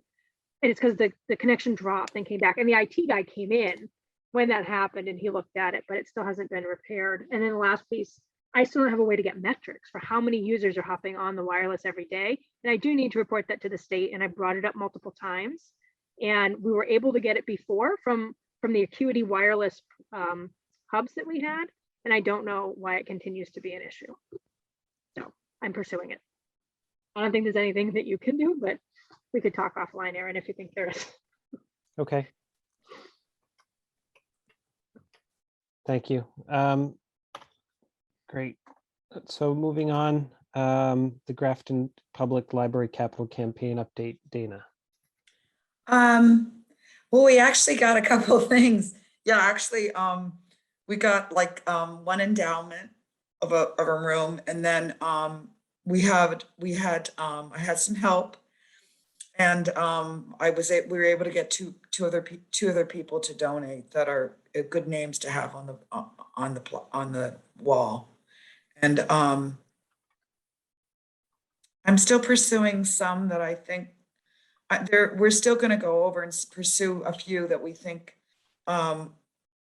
[SPEAKER 7] And it's because the connection dropped and came back. And the IT guy came in when that happened and he looked at it, but it still hasn't been repaired. And then the last piece, I still don't have a way to get metrics for how many users are hopping on the wireless every day. And I do need to report that to the state, and I brought it up multiple times. And we were able to get it before from the Acuity wireless hubs that we had. And I don't know why it continues to be an issue. So I'm pursuing it. I don't think there's anything that you can do, but we could talk offline, Erin, if you think there is.
[SPEAKER 1] Okay. Thank you. Great. So moving on, the Grafton Public Library Capital Campaign update, Dana.
[SPEAKER 5] Well, we actually got a couple of things. Yeah, actually, we got like one endowment of a room, and then I had some help, and we were able to get two other people to donate that are good names to have on the wall. And I'm still pursuing some that I think we're still going to go over and pursue a few that we think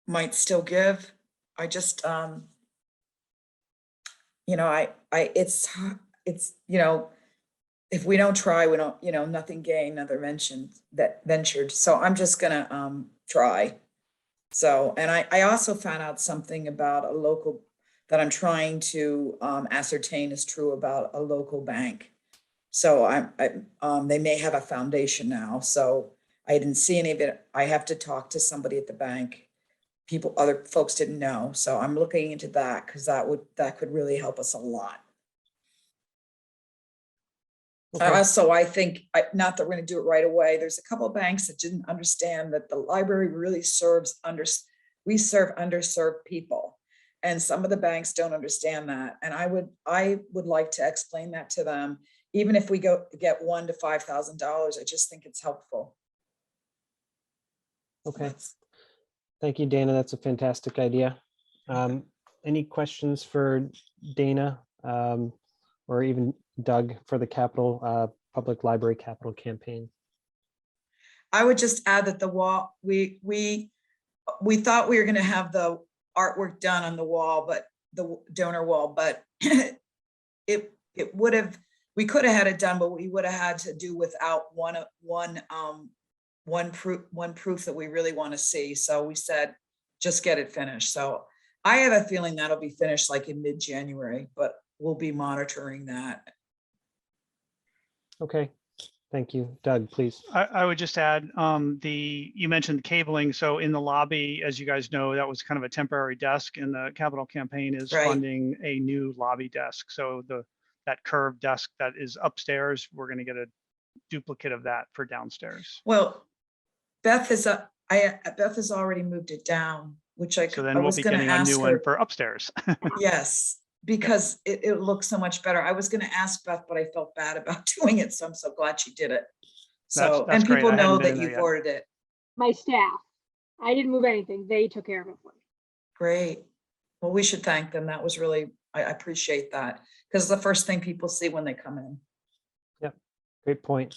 [SPEAKER 5] might still give. I just it's if we don't try, we don't, nothing gained, nothing ventured. So I'm just gonna try. So, and I also found out something about a local that I'm trying to ascertain is true about a local bank. So they may have a foundation now. So I didn't see any of it. I have to talk to somebody at the bank. Other folks didn't know. So I'm looking into that because that could really help us a lot.
[SPEAKER 1] Okay.
[SPEAKER 5] Also, I think, not that we're going to do it right away, there's a couple of banks that didn't understand that the library really we serve underserved people. And some of the banks don't understand that. And I would like to explain that to them. Even if we get $1,000 to $5,000, I just think it's helpful.
[SPEAKER 1] Okay. Thank you, Dana. That's a fantastic idea. Any questions for Dana or even Doug for the Public Library Capital Campaign?
[SPEAKER 5] I would just add that the wall, we thought we were going to have the artwork done on the wall, but the donor wall, but we could have had it done, but we would have had to do without one proof that we really want to see. So we said, just get it finished. So I have a feeling that'll be finished like in mid-January, but we'll be monitoring that.
[SPEAKER 1] Okay, thank you. Doug, please.
[SPEAKER 6] I would just add, you mentioned cabling. So in the lobby, as you guys know, that was kind of a temporary desk, and the capital campaign is
[SPEAKER 5] Right.
[SPEAKER 6] funding a new lobby desk. So that curved desk that is upstairs, we're going to get a duplicate of that for downstairs.
[SPEAKER 5] Well, Beth has already moved it down, which
[SPEAKER 6] So then we'll be getting a new one for upstairs.
[SPEAKER 5] Yes, because it looks so much better. I was going to ask Beth, but I felt bad about doing it, so I'm so glad she did it. So,
[SPEAKER 6] That's
[SPEAKER 5] and people
[SPEAKER 6] great. I
[SPEAKER 5] know
[SPEAKER 6] hadn't been
[SPEAKER 5] that
[SPEAKER 6] there
[SPEAKER 5] you've
[SPEAKER 6] yet.
[SPEAKER 5] ordered it.
[SPEAKER 7] My staff, I didn't move anything. They took care of it for me.
[SPEAKER 5] Great. Well, we should thank them. That was really, I appreciate that, because it's the first thing people see when they come in.
[SPEAKER 1] Great point.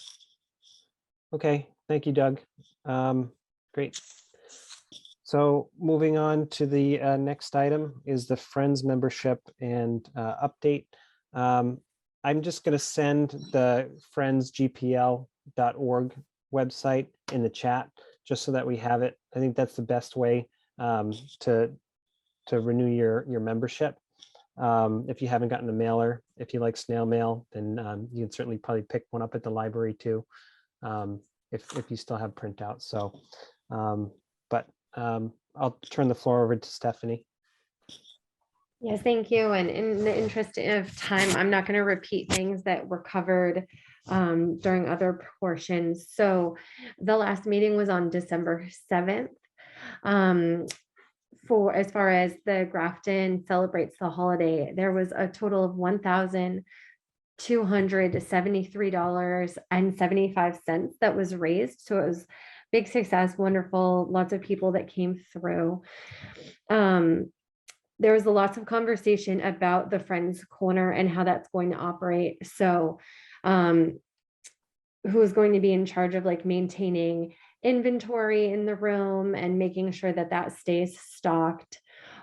[SPEAKER 1] Okay, thank you, Doug. Great. So moving on to the next item is the Friends membership and update. I'm just going to send the friendsgpl.org website in the chat just so that we have it. I think that's the best way to renew your membership. If you haven't gotten a mailer, if you like snail mail, then you can certainly probably pick one up at the library too, if you still have printouts. So, but I'll turn the floor over to Stephanie.
[SPEAKER 4] Yes, thank you. And in the interest of time, I'm not going to repeat things that were covered during other portions. So the last meeting was on December 7th. For as far as the Grafton celebrates the holiday, there was a total of $1,273.75 that was raised. So it was big success, wonderful, lots of people that came through. There was lots of conversation about the Friends Corner and how that's going to operate. So who is going to be in charge of like maintaining inventory in the room and making sure that that stays stocked.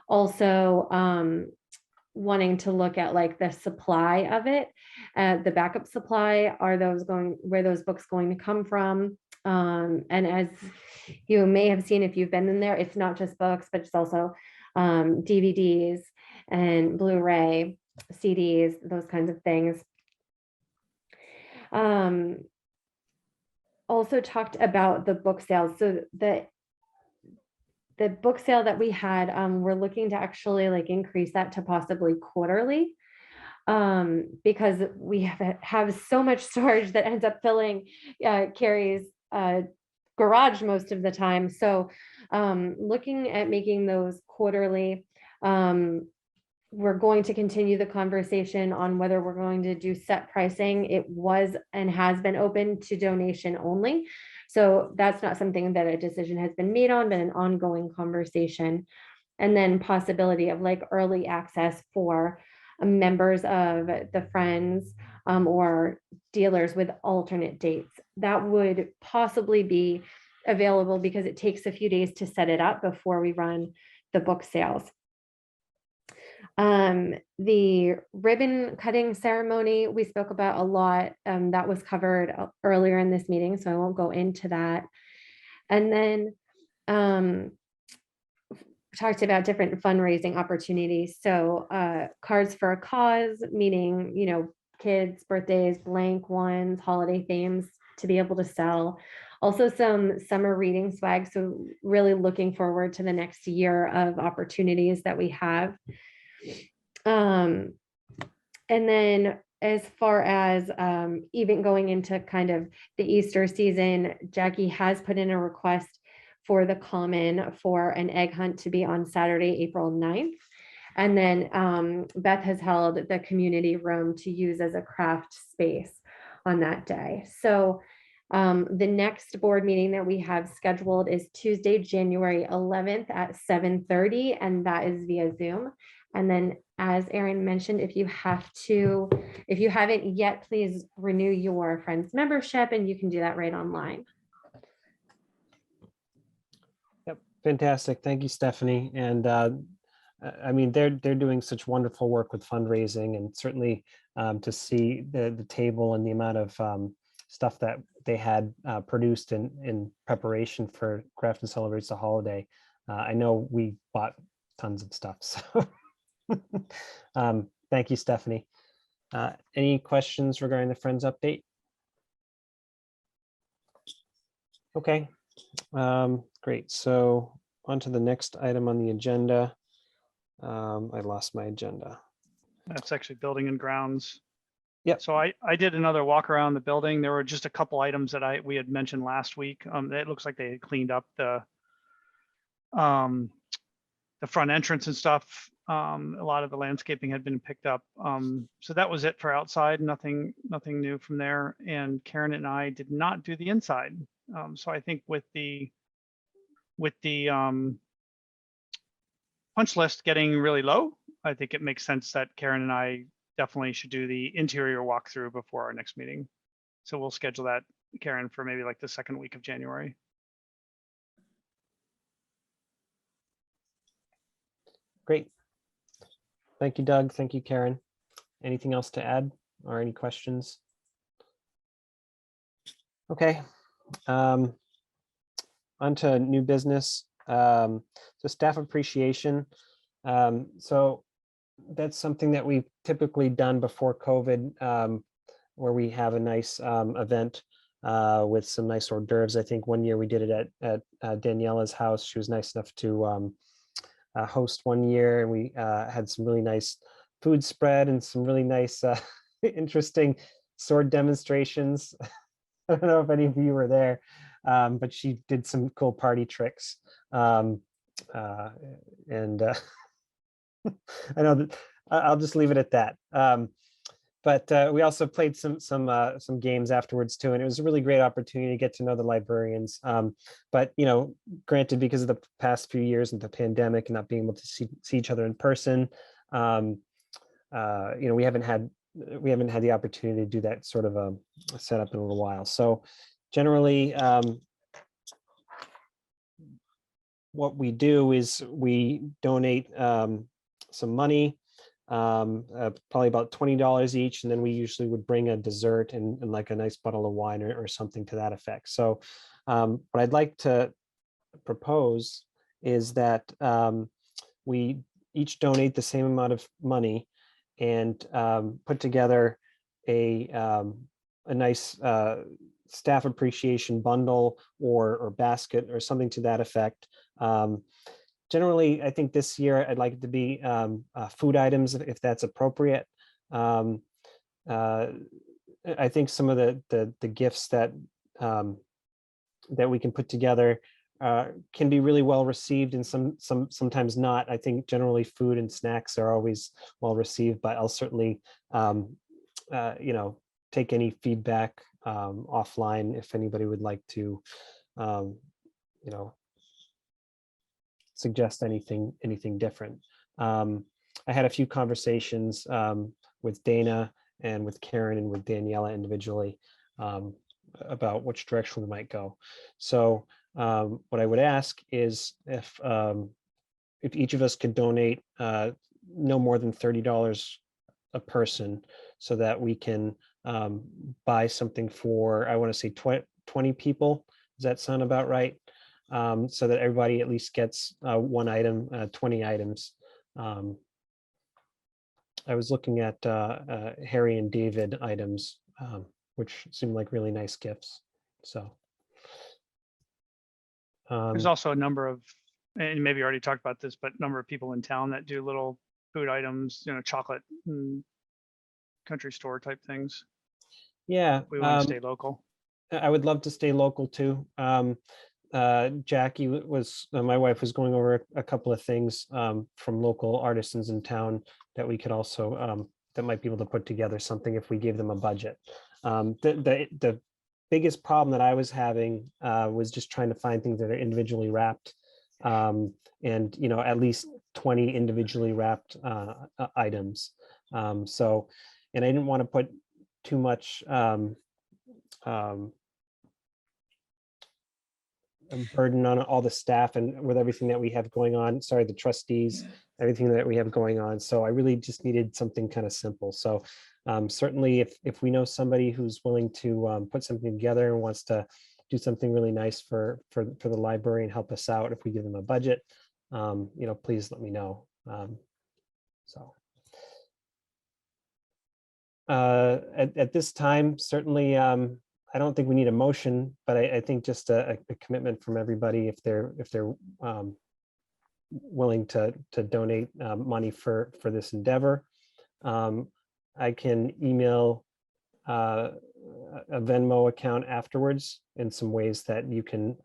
[SPEAKER 4] Also, wanting to look at like the supply of it, the backup supply, where those books going to come from? And as you may have seen, if you've been in there, it's not just books, but it's also DVDs and Blu-ray, CDs, those kinds of things. Also talked about the book sales. So the book sale that we had, we're looking to actually like increase that to possibly quarterly, because we have so much storage that ends up filling Carrie's garage most of the time. So looking at making those quarterly. We're going to continue the conversation on whether we're going to do set pricing. It was and has been open to donation only. So that's not something that a decision has been made on, but an ongoing conversation. And then possibility of like early access for members of the Friends or dealers with alternate dates. That would possibly be available because it takes a few days to set it up before we run the book sales. The ribbon cutting ceremony, we spoke about a lot. That was covered earlier in this meeting, so I won't go into that. And then talked about different fundraising opportunities. So cards for a cause, meaning, you know, kids' birthdays, blank ones, holiday themes to be able to sell. Also some summer reading swag. So really looking forward to the next year of opportunities that we have. And then as far as even going into kind of the Easter season, Jackie has put in a request for the Common for an egg hunt to be on Saturday, April 9th. And then Beth has held the community room to use as a craft space on that day. So the next board meeting that we have scheduled is Tuesday, January 11th at 7:30, and that is via Zoom. And then, as Erin mentioned, if you haven't yet, please renew your Friends membership, and you can do that right online.
[SPEAKER 1] Yep, fantastic. Thank you, Stephanie. And I mean, they're doing such wonderful work with fundraising, and certainly to see the table and the amount of stuff that they had produced in preparation for Grafton Celebrates the Holiday. I know we bought tons of stuff, so thank you, Stephanie. Any questions regarding the Friends update? Okay, great. So on to the next item on the agenda. I lost my agenda.
[SPEAKER 6] That's actually building and grounds.
[SPEAKER 1] Yep.
[SPEAKER 6] So I did another walk around the building. There were just a couple items that we had mentioned last week. It looks like they had cleaned up the front entrance and stuff. A lot of the landscaping had been picked up. So that was it for outside. Nothing new from there. And Karen and I did not do the inside. So I think with the punch list getting really low, I think it makes sense that Karen and I definitely should do the interior walkthrough before our next meeting. So we'll schedule that, Karen, for maybe like the second week of January.
[SPEAKER 1] Great. Thank you, Doug. Thank you, Karen. Anything else to add or any questions? Okay. On to new business. So staff appreciation. So that's something that we've typically done before COVID, where we have a nice event with some nice hors d'oeuvres. I think one year we did it at Daniela's house. She was nice enough to host one year, and we had some really nice food spread and some really nice, interesting sword demonstrations. I don't know if any of you were there, but she did some cool party tricks. And I know that I'll just leave it at that. But we also played some games afterwards too, and it was a really great opportunity to get to know the librarians. But granted, because of the past few years and the pandemic and not being able to see each other in person, we haven't had the opportunity to do that sort of a setup in a little while. So generally, what we do is we donate some money, probably about $20 each, and then we usually would bring a dessert and like a nice bottle of wine or something to that effect. So what I'd like to propose is that we each donate the same amount of money and put together a nice staff appreciation bundle or basket or something to that effect. Generally, I think this year I'd like it to be food items if that's appropriate. I think some of the gifts that we can put together can be really well received, and sometimes not. I think generally food and snacks are always well received, but I'll certainly take any feedback offline if anybody would like to suggest anything different. I had a few conversations with Dana and with Karen and with Daniela individually about which direction we might go. So what I would ask is if each of us could donate no more than $30 a person, so that we can buy something for, I want to say 20 people. Does that sound about right? So that everybody at least gets one item, 20 items. I was looking at Harry and David items, which seemed like really nice gifts. So
[SPEAKER 6] There's also a number of, and maybe you already talked about this, but number of people in town that do little food items, chocolate and country store type things.
[SPEAKER 1] yeah,
[SPEAKER 6] We want to stay local.
[SPEAKER 1] I would love to stay local too. Jackie my wife was going over a couple of things from local artisans in town that we could also that might be able to put together something if we gave them a budget. The biggest problem that I was having was just trying to find things that are individually wrapped, and at least 20 individually wrapped items. And I didn't want to put too much a burden on all the staff and with everything that we have going on. Sorry, the trustees, everything that we have going on. So I really just needed something kind of simple. So certainly if we know somebody who's willing to put something together and wants to do something really nice for the library and help us out, if we give them a budget, please let me know. At this time, certainly, I don't think we need a motion, but I think just a commitment from everybody if they're willing to donate money for this endeavor. I can email a Venmo account afterwards in some ways that you can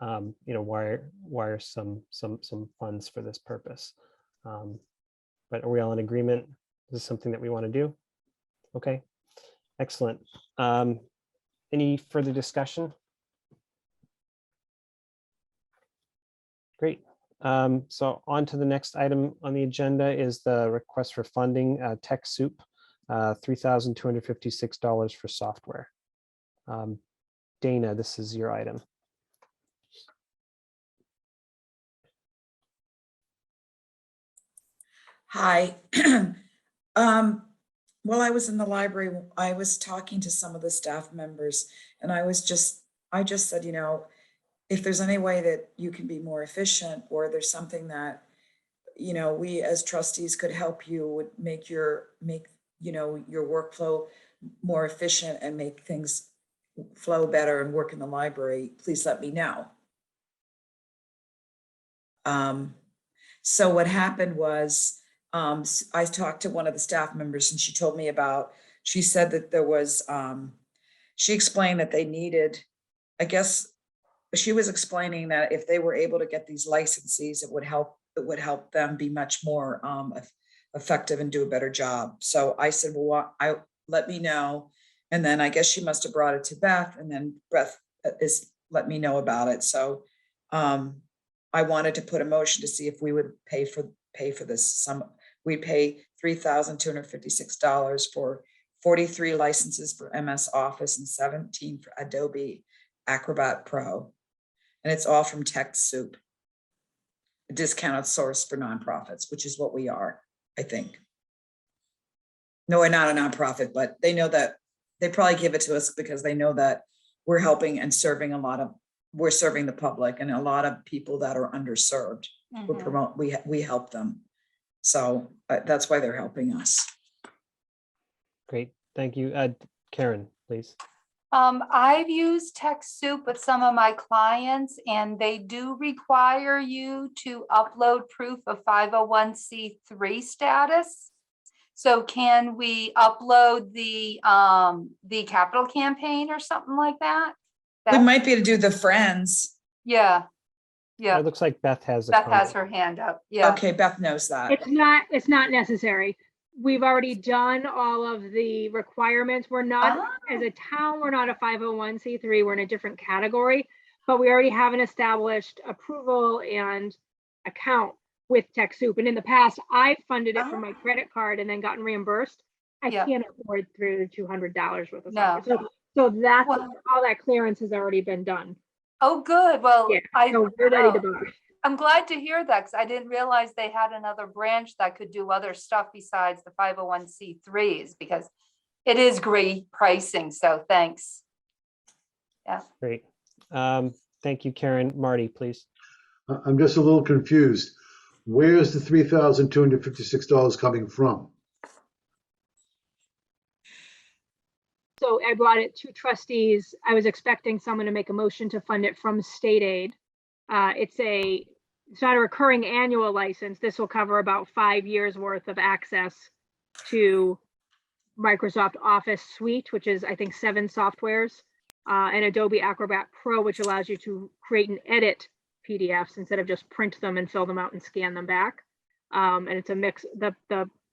[SPEAKER 1] wire some funds for this purpose. But are we all in agreement? Is this something that we want to do? Okay, excellent. Any further discussion? Great. So on to the next item on the agenda is the request for funding, TechSoup, $3,256 for software. Dana, this is your item.
[SPEAKER 5] Hi. While I was in the library, I was talking to some of the staff members, and I just said, if there's any way that you can be more efficient, or there's something that, we as trustees could help you would make your workflow more efficient and make things flow better and work in the library, please let me know. So what happened was, I talked to one of the staff members and she told me about, she said that there was, she explained that they needed, I guess, she was explaining that if they were able to get these licensees, it would help them be much more effective and do a better job. So I said, well, let me know. And then I guess she must have brought it to Beth, and then Beth let me know about it. So I wanted to put a motion to see if we would pay for this. We pay $3,256 for 43 licenses for MS Office and 17 for Adobe Acrobat Pro. And it's all from TechSoup, a discounted source for nonprofits, which is what we are, I think. No, we're not a nonprofit, but they know that they probably give it to us because they know that we're helping and serving we're serving the public and a lot of people that are underserved. We help them. So that's why they're helping us.
[SPEAKER 1] Great, thank you. Karen, please.
[SPEAKER 3] I've used TechSoup with some of my clients, and they do require you to upload proof of 501c3 status. So can we upload the capital campaign or something like that?
[SPEAKER 5] We might be able to do the Friends.
[SPEAKER 3] Yeah, yeah.
[SPEAKER 1] It looks like Beth has a
[SPEAKER 3] Beth has
[SPEAKER 1] comment.
[SPEAKER 3] her hand up. Yeah.
[SPEAKER 5] Okay, Beth knows that.
[SPEAKER 7] It's not necessary. We've already done all of the requirements. We're not, as a town, we're not a 501c3, we're in a different category, but we already have an established approval and account with TechSoup. And in the past, I funded it from my credit card and then gotten reimbursed. I can't afford through $200 worth of software. So that's all that clearance has already been done.
[SPEAKER 3] Oh, good. Well,
[SPEAKER 7] Yeah, so we're ready to go.
[SPEAKER 3] I'm glad to hear that, because I didn't realize they had another branch that could do other stuff besides the 501c3s, because it is great pricing. So thanks. Yeah.
[SPEAKER 1] Great. Thank you, Karen. Marty, please.
[SPEAKER 2] I'm just a little confused. Where's the $3,256 coming from?
[SPEAKER 7] So I brought it to trustees. I was expecting someone to make a motion to fund it from state aid. It's not a recurring annual license. This will cover about 5 years worth of access to Microsoft Office Suite, which is, I think, 7 softwares, and Adobe Acrobat Pro, which allows you to create and edit PDFs instead of just print them and fill them out and scan them back. And it's a mix. The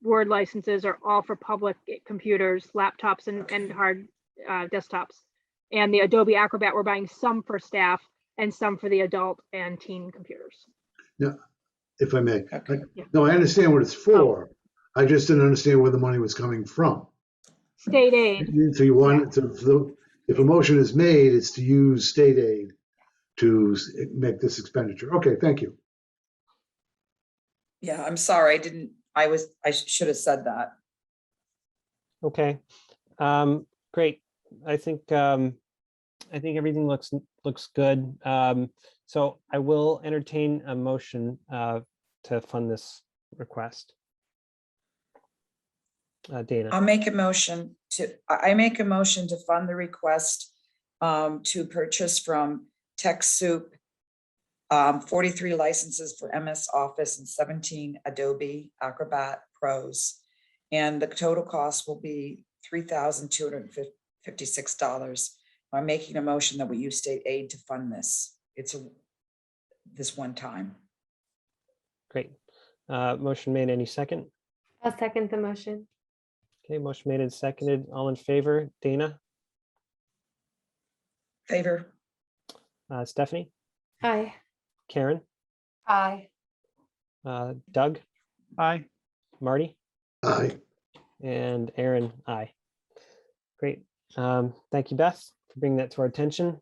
[SPEAKER 7] Word licenses are all for public computers, laptops, and hard desktops. And the Adobe Acrobat, we're buying some for staff and some for the adult and teen computers.
[SPEAKER 2] Yeah, if I may.
[SPEAKER 5] Okay.
[SPEAKER 2] No, I understand what it's for. I just didn't understand where the money was coming from.
[SPEAKER 7] State aid.
[SPEAKER 2] So you want it to, if a motion is made, it's to use state aid to make this expenditure. Okay, thank you.
[SPEAKER 5] Yeah, I'm sorry. I should have said that.
[SPEAKER 1] Okay. Great. I think everything looks good. So I will entertain a motion to fund this request. Dana.
[SPEAKER 5] I make a motion to fund the request to purchase from TechSoup 43 licenses for MS Office and 17 Adobe Acrobat Pros. And the total cost will be $3,256. I'm making a motion that we use state aid to fund this. It's this one time.
[SPEAKER 1] Great. Motion made. Any second?
[SPEAKER 4] I'll second the motion.
[SPEAKER 1] Okay, motion made and seconded. All in favor? Dana?
[SPEAKER 5] Favor?
[SPEAKER 1] Stephanie?
[SPEAKER 4] Aye.
[SPEAKER 1] Karen?
[SPEAKER 3] Aye.
[SPEAKER 1] Doug?
[SPEAKER 6] Aye.
[SPEAKER 1] Marty?
[SPEAKER 2] Aye.
[SPEAKER 1] And Aaron? Aye. Great. Thank you, Beth, for bringing that to our attention.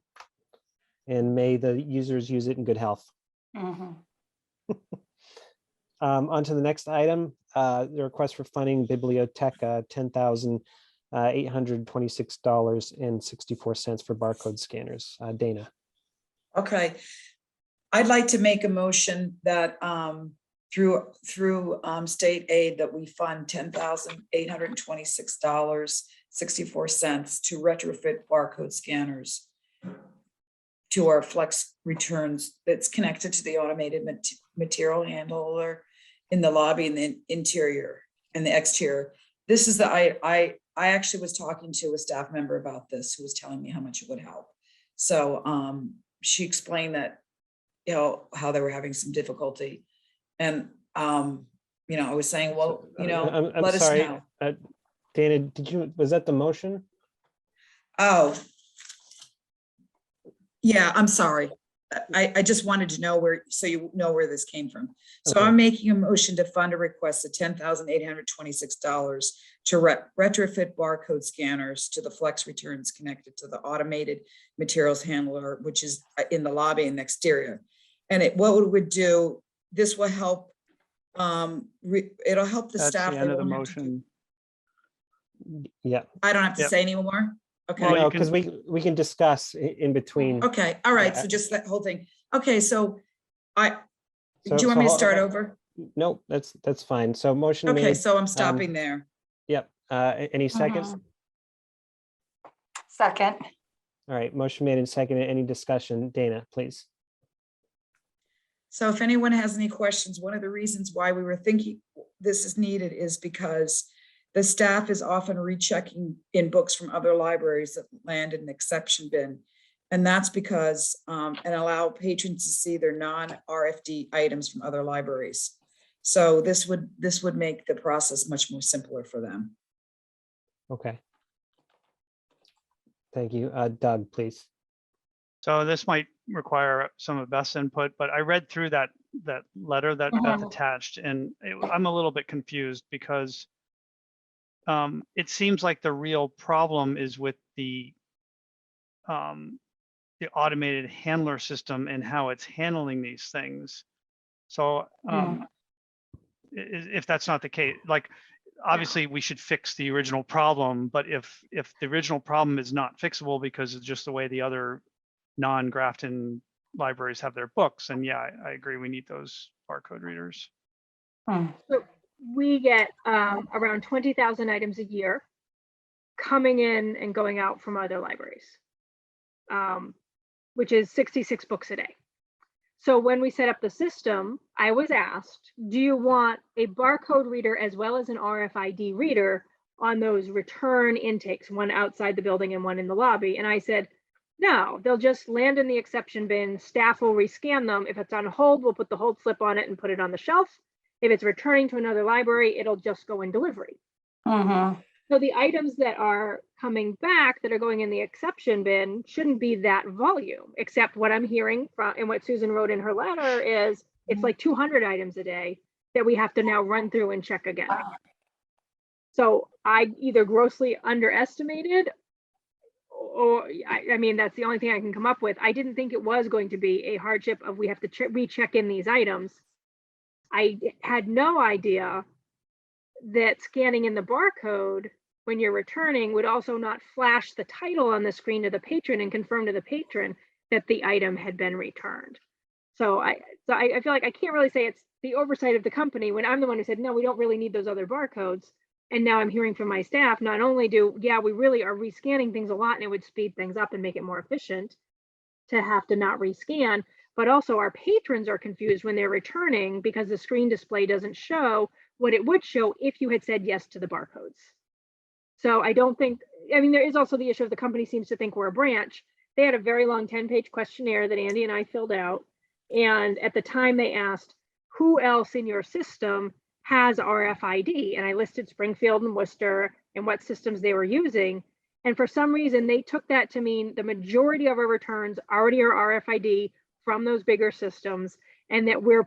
[SPEAKER 1] And may the users use it in good health.
[SPEAKER 3] Mhm.
[SPEAKER 1] On to the next item, the request for funding Biblioteca, $10,826.64 for barcode scanners. Dana.
[SPEAKER 5] Okay. I'd like to make a motion that through state aid that we fund $10,826.64 to retrofit barcode scanners to our flex returns that's connected to the automated material handler in the lobby and the interior and the exterior. This is I actually was talking to a staff member about this who was telling me how much it would help. So she explained that, you know, how they were having some difficulty. And you know, I was saying, well, you know,
[SPEAKER 1] I'm
[SPEAKER 5] let us
[SPEAKER 1] sorry,
[SPEAKER 5] know.
[SPEAKER 1] Dana, was that the motion?
[SPEAKER 5] Oh. Yeah, I'm sorry. I just wanted to know where, so you know where this came from. So
[SPEAKER 1] Okay.
[SPEAKER 5] I'm making a motion to fund a request of $10,826 to retrofit barcode scanners to the flex returns connected to the automated materials handler, which is in the lobby and exterior. And what it would do, this will help, it'll help the
[SPEAKER 6] That's
[SPEAKER 5] staff.
[SPEAKER 6] the
[SPEAKER 5] They
[SPEAKER 6] end of the
[SPEAKER 5] won't have to
[SPEAKER 6] motion.
[SPEAKER 1] Yeah,
[SPEAKER 5] I don't have to
[SPEAKER 6] Yep.
[SPEAKER 5] say any more? Okay.
[SPEAKER 6] Well, you
[SPEAKER 1] no,
[SPEAKER 6] can-
[SPEAKER 1] because we can discuss in between.
[SPEAKER 5] Okay, all right,
[SPEAKER 1] Yeah.
[SPEAKER 5] so just that whole thing. Okay, so do
[SPEAKER 1] So-
[SPEAKER 5] you want
[SPEAKER 1] so
[SPEAKER 5] me to
[SPEAKER 1] hold-
[SPEAKER 5] start over?
[SPEAKER 1] Nope, that's fine. So motion
[SPEAKER 5] Okay,
[SPEAKER 1] made.
[SPEAKER 5] so I'm stopping there.
[SPEAKER 1] Yep. Any seconds?
[SPEAKER 3] Mhm. Second.
[SPEAKER 1] All right, motion made and seconded. Any discussion? Dana, please.
[SPEAKER 5] So if anyone has any questions, one of the reasons why we were thinking this is needed is because the staff is often rechecking in books from other libraries that land in an exception bin. And that's because, and allow patrons to see their non-RFD items from other libraries. So this would make the process much more simpler for them.
[SPEAKER 1] Okay. Thank you. Doug, please.
[SPEAKER 6] So this might require some of Beth's input, but I read through that letter that Beth attached, and I'm a little bit confused because it seems like the real problem is with the automated handler system and how it's handling these things. So if that's not the case, like obviously we should fix the original problem, but if the original problem is not fixable because it's just the way the other non-Grafton libraries have their books, and yeah, I agree, we need those barcode readers.
[SPEAKER 7] So we get around 20,000 items a year coming in and going out from other libraries, which is 66 books a day. So when we set up the system, I was asked, do you want a barcode reader as well as an RFID reader on those return intakes, one outside the building and one in the lobby? And I said, no, they'll just land in the exception bin. Staff will rescan them. If it's on hold, we'll put the hold slip on it and put it on the shelf. If it's returning to another library, it'll just go in delivery. So the items that are coming back that are going in the exception bin shouldn't be that volume, except what I'm hearing from, and what Susan wrote in her letter is it's like 200 items a day that we have to now run through and check again. So I either grossly underestimated, or I mean, that's the only thing I can come up with. I didn't think it was going to be a hardship of we have to recheck in these items. I had no idea that scanning in the barcode when you're returning would also not flash the title on the screen to the patron and confirm to the patron that the item had been returned. So I feel like I can't really say it's the oversight of the company when I'm the one who said, no, we don't really need those other barcodes. And now I'm hearing from my staff, not only we really are rescanning things a lot and it would speed things up and make it more efficient to have to not rescan, but also our patrons are confused when they're returning because the screen display doesn't show what it would show if you had said yes to the barcodes. So I don't think, I mean, there is also the issue of the company seems to think we're a branch. They had a very long 10-page questionnaire that Andy and I filled out. And at the time they asked, who else in your system has RFID? And I listed Springfield and Worcester and what systems they were using. And for some reason, they took that to mean the majority of our returns already are RFID from those bigger systems, and that we're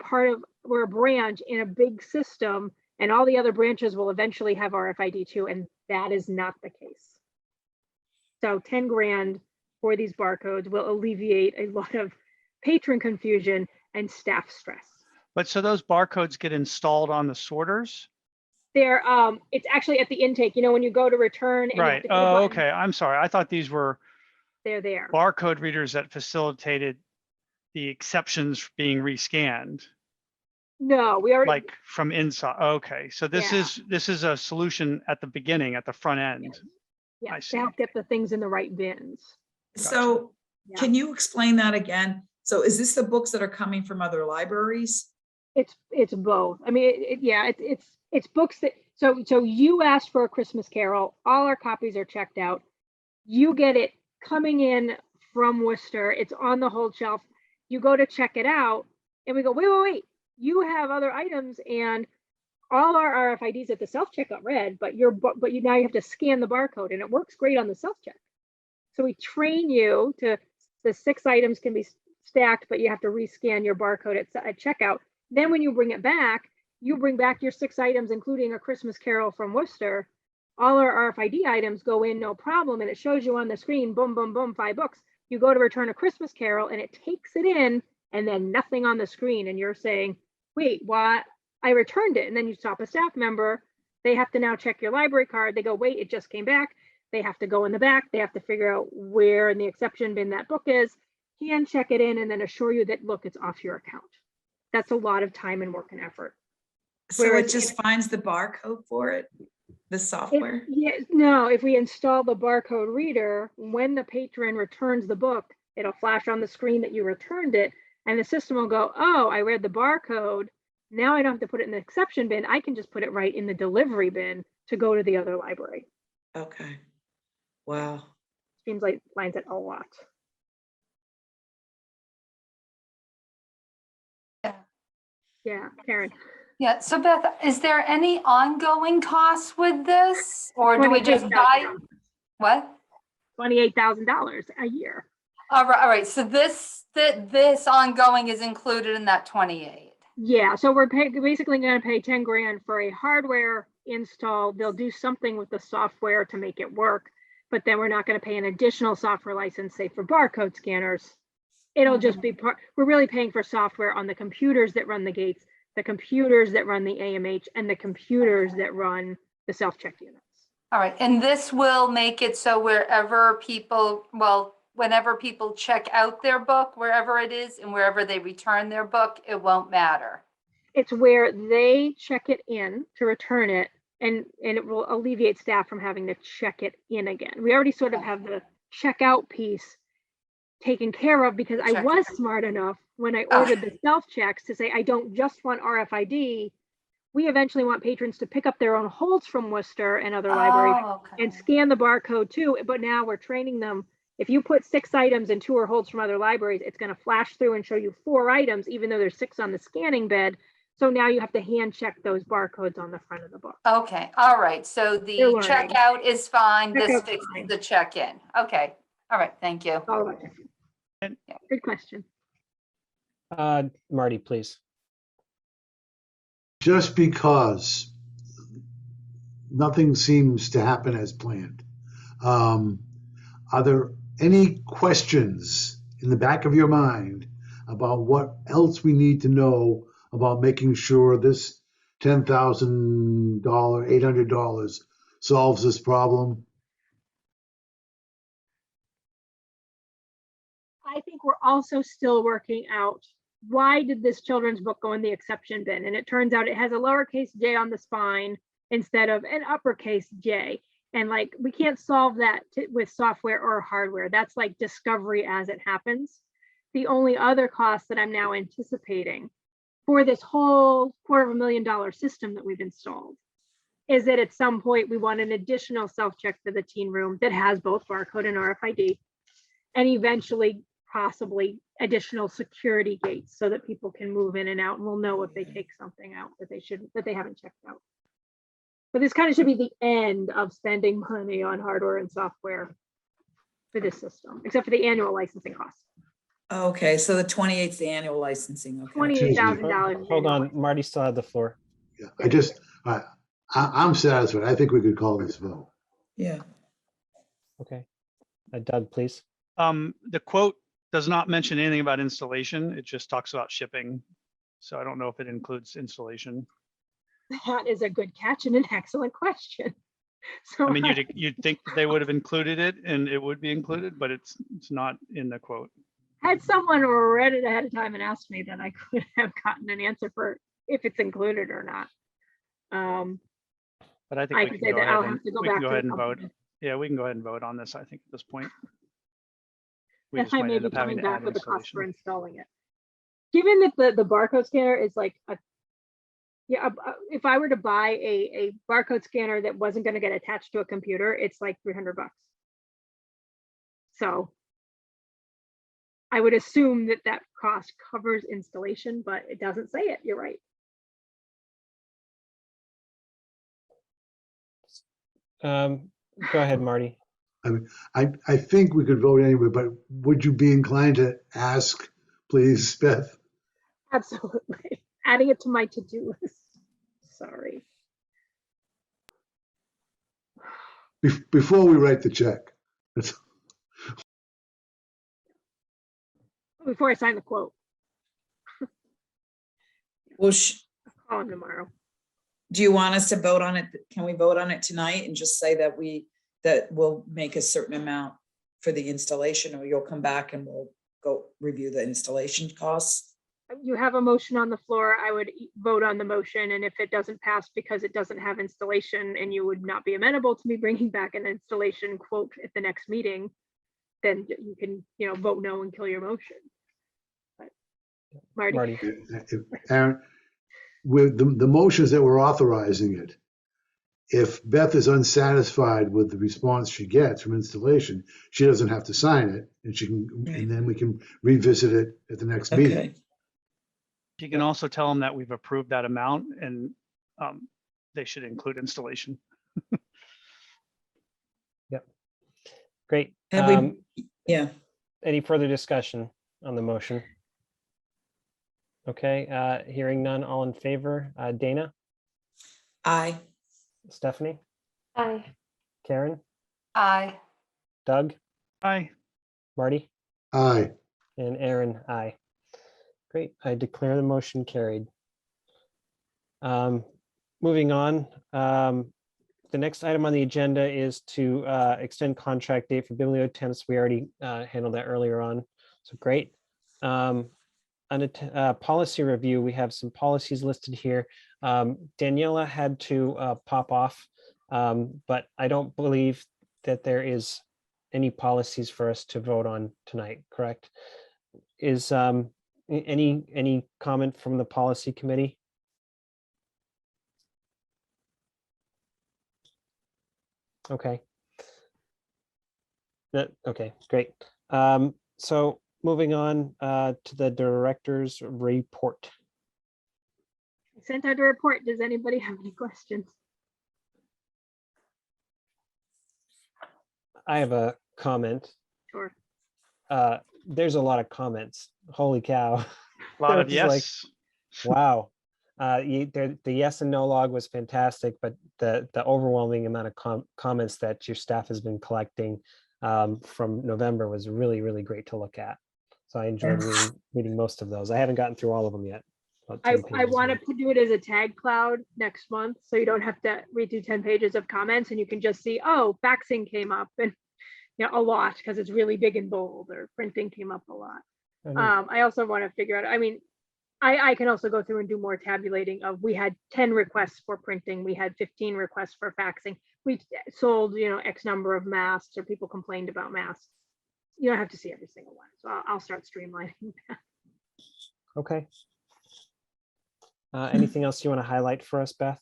[SPEAKER 7] a branch in a big system, and all the other branches will eventually have RFID too, and that is not the case. So 10 grand for these barcodes will alleviate a lot of patron confusion and staff stress.
[SPEAKER 6] But so those barcodes get installed on the sorters?
[SPEAKER 7] They're it's actually at the intake, you know, when you go to return and you have
[SPEAKER 6] Right.
[SPEAKER 7] to hit a
[SPEAKER 6] Oh,
[SPEAKER 7] button,
[SPEAKER 6] okay. I'm sorry. I thought these were
[SPEAKER 7] they're there.
[SPEAKER 6] barcode readers that facilitated the exceptions being rescanned,
[SPEAKER 7] No, we already,
[SPEAKER 6] like from inside. Okay. So this
[SPEAKER 7] Yeah.
[SPEAKER 6] is a solution at the beginning, at the front end.
[SPEAKER 7] yeah,
[SPEAKER 6] I
[SPEAKER 7] to
[SPEAKER 6] see.
[SPEAKER 7] help get the things in the right bins.
[SPEAKER 5] So Can you explain that again? So is this the books that are coming from other libraries?
[SPEAKER 7] It's both. I mean, it's books that, so you asked for A Christmas Carol, all our copies are checked out. You get it coming in from Worcester, it's on the hold shelf. You go to check it out and we go, wait, you have other items and all our RFIDs at the self-check got read, but you now you have to scan the barcode and it works great on the self-check. So we train you to, the 6 items can be stacked, but you have to rescan your barcode at checkout. Then when you bring it back, you bring back your 6 items, including A Christmas Carol from Worcester. All our RFID items go in, no problem. And it shows you on the screen, boom, boom, boom, 5 books. You go to return A Christmas Carol and it takes it in and then nothing on the screen. And you're saying, wait, what? I returned it. And then you stop a staff member. They have to now check your library card. They go, wait, it just came back. They have to go in the back. They have to figure out where in the exception bin that book is, hand check it in, and then assure you that, look, it's off your account. That's a lot of time and work and effort.
[SPEAKER 5] So
[SPEAKER 7] Whereas
[SPEAKER 5] it just finds the barcode for it, the software?
[SPEAKER 7] No, if we install the barcode reader, when the patron returns the book, it'll flash on the screen that you returned it, and the system will go, oh, I read the barcode. Now I don't have to put it in the exception bin. I can just put it right in the delivery bin to go to the other library.
[SPEAKER 5] Okay. Wow.
[SPEAKER 7] Seems like lines it a lot. Yeah, Karen.
[SPEAKER 3] Yeah, so Beth, is there any ongoing costs with this? Or do we just buy? What?
[SPEAKER 7] $28,000 a year.
[SPEAKER 3] All right, so this ongoing is included in that 28.
[SPEAKER 7] Yeah, so we're basically going to pay 10 grand for a hardware install. They'll do something with the software to make it work, but then we're not going to pay an additional software license, say for barcode scanners. It'll just be part, we're really paying for software on the computers that run the gates, the computers that run the AMH, and the computers that run the self-check units.
[SPEAKER 3] All right, and this will make it so whenever people check out their book, wherever it is, and wherever they return their book, it won't matter.
[SPEAKER 7] It's where they check it in to return it, and it will alleviate staff from having to check it in again. We already sort of have the checkout piece taken care of because I was smart enough when I ordered the self-checks to say, I don't just want RFID. We eventually want patrons to pick up their own holds from Worcester and other libraries and scan the barcode too. But now we're training them. If you put 6 items and 2 are holds from other libraries, it's going to flash through and show you 4 items, even though there's 6 on the scanning bed. So now you have to hand check those barcodes on the front of the book.
[SPEAKER 3] Okay, all right. So the checkout is fine. This fixes the check-in. Okay, all right. Thank you.
[SPEAKER 7] All right. Good question.
[SPEAKER 1] Marty, please.
[SPEAKER 2] Just because nothing seems to happen as planned, are there any questions in the back of your mind about what else we need to know about making sure this $10,000, $800 solves this problem?
[SPEAKER 7] I think we're also still working out, why did this children's book go in the exception bin? And it turns out it has a lowercase j on the spine instead of an uppercase J. And like, we can't solve that with software or hardware. That's like discovery as it happens. The only other cost that I'm now anticipating for this whole $250,000 system that we've installed is that at some point we want an additional self-check for the teen room that has both barcode and RFID, and eventually possibly additional security gates so that people can move in and out and we'll know if they take something out that they haven't checked out. But this kind of should be the end of spending money on hardware and software for this system, except for the annual licensing costs.
[SPEAKER 5] Okay, so the 28th, the annual licensing. Okay.
[SPEAKER 7] $28,000.
[SPEAKER 1] Hold on, Marty still had the floor.
[SPEAKER 2] Yeah, I'm satisfied. I think we could call this vote.
[SPEAKER 5] Yeah.
[SPEAKER 1] Okay. Doug, please.
[SPEAKER 6] The quote does not mention anything about installation. It just talks about shipping. So I don't know if it includes installation.
[SPEAKER 7] That is a good catch and an excellent question. So
[SPEAKER 6] I mean, you'd think that they would have included it and it would be included, but it's not in the quote.
[SPEAKER 7] had someone read it ahead of time and asked me, then I could have gotten an answer for if it's included or not.
[SPEAKER 6] But I think
[SPEAKER 7] I
[SPEAKER 6] we
[SPEAKER 7] can
[SPEAKER 6] can
[SPEAKER 7] say
[SPEAKER 6] go
[SPEAKER 7] that I'll
[SPEAKER 6] ahead
[SPEAKER 7] have to go
[SPEAKER 6] and
[SPEAKER 7] back to the
[SPEAKER 6] vote.
[SPEAKER 7] company.
[SPEAKER 6] Yeah, we can go ahead and vote on this, I think, at this point. We
[SPEAKER 7] And
[SPEAKER 6] just
[SPEAKER 7] I
[SPEAKER 6] might
[SPEAKER 7] may
[SPEAKER 6] end
[SPEAKER 7] be
[SPEAKER 6] up having
[SPEAKER 7] coming
[SPEAKER 6] to
[SPEAKER 7] back
[SPEAKER 6] add
[SPEAKER 7] with the cost for
[SPEAKER 6] installation.
[SPEAKER 7] installing it. Given that the barcode scanner is like if I were to buy a barcode scanner that wasn't going to get attached to a computer, it's like $300. So I would assume that that cost covers installation, but it doesn't say it. You're right.
[SPEAKER 1] Go ahead, Marty.
[SPEAKER 2] I think we could vote anyway, but would you be inclined to ask, please, Beth?
[SPEAKER 7] Absolutely. Adding it to my to-do list. Sorry.
[SPEAKER 2] Before we write the check.
[SPEAKER 7] Before I sign the quote,
[SPEAKER 5] Well,
[SPEAKER 7] I'll call him tomorrow.
[SPEAKER 5] do you want us to vote on it? Can we vote on it tonight and just say that we'll make a certain amount for the installation, or you'll come back and we'll go review the installation costs?
[SPEAKER 7] You have a motion on the floor. I would vote on the motion, and if it doesn't pass because it doesn't have installation and you would not be amenable to me bringing back an installation quote at the next meeting, then you can, vote no and kill your motion. But Marty.
[SPEAKER 2] Aaron, with the motions that we're authorizing it, if Beth is unsatisfied with the response she gets from installation, she doesn't have to sign it, and she can,
[SPEAKER 5] Right.
[SPEAKER 2] and then we can revisit it at the next meeting.
[SPEAKER 5] Okay.
[SPEAKER 6] You can also tell them that we've approved that amount and they should include installation.
[SPEAKER 1] Yep. Great.
[SPEAKER 5] Have yeah.
[SPEAKER 1] Any further discussion on the motion? Okay, hearing none, all in favor. Dana,
[SPEAKER 5] Aye.
[SPEAKER 1] Stephanie,
[SPEAKER 4] Aye.
[SPEAKER 1] Karen,
[SPEAKER 3] Aye.
[SPEAKER 1] Doug,
[SPEAKER 6] Aye.
[SPEAKER 1] Marty,
[SPEAKER 2] Aye.
[SPEAKER 1] and Aaron, aye. Great, I declare the motion carried. Moving on, the next item on the agenda is to extend contract date for bibliotemps. We already handled that earlier on, so great. On a policy review, we have some policies listed here. Daniela had to pop off, but I don't believe that there is any policies for us to vote on tonight, correct? Is any comment from the policy committee? Okay. Okay, great. So moving on to the director's report.
[SPEAKER 7] I sent out a report. Does anybody have any questions?
[SPEAKER 1] I have a comment.
[SPEAKER 7] Sure.
[SPEAKER 1] There's a lot of comments. Holy cow.
[SPEAKER 6] A lot of
[SPEAKER 1] It's like,
[SPEAKER 6] yes.
[SPEAKER 1] wow. The yes and no log was fantastic, but the overwhelming amount of comments that your staff has been collecting from November was really, really great to look at. So I enjoyed reading most of those. I haven't gotten through all of them yet.
[SPEAKER 7] I want to do it as a tag cloud next month, so you don't have to redo 10 pages of comments, and you can just see, oh, faxing came up, and a lot, because it's really big and bold, or printing came up a lot. I also want to figure out, I can also go through and do more tabulating of, we had 10 requests for printing, we had 15 requests for faxing, we sold, X number of masks, or people complained about masks. You don't have to see every single one, so I'll start streamlining that.
[SPEAKER 1] Okay. Anything else you want to highlight for us, Beth?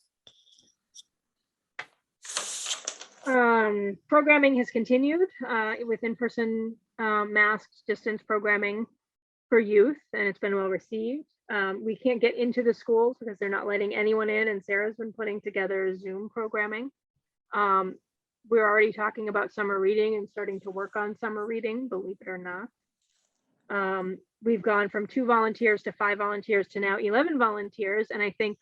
[SPEAKER 7] Programming has continued with in-person masked distance programming for youth, and it's been well received. We can't get into the schools because they're not letting anyone in, and Sarah's been putting together Zoom programming. We're already talking about summer reading and starting to work on summer reading, believe it or not. We've gone from 2 volunteers to 5 volunteers to now 11 volunteers, and I think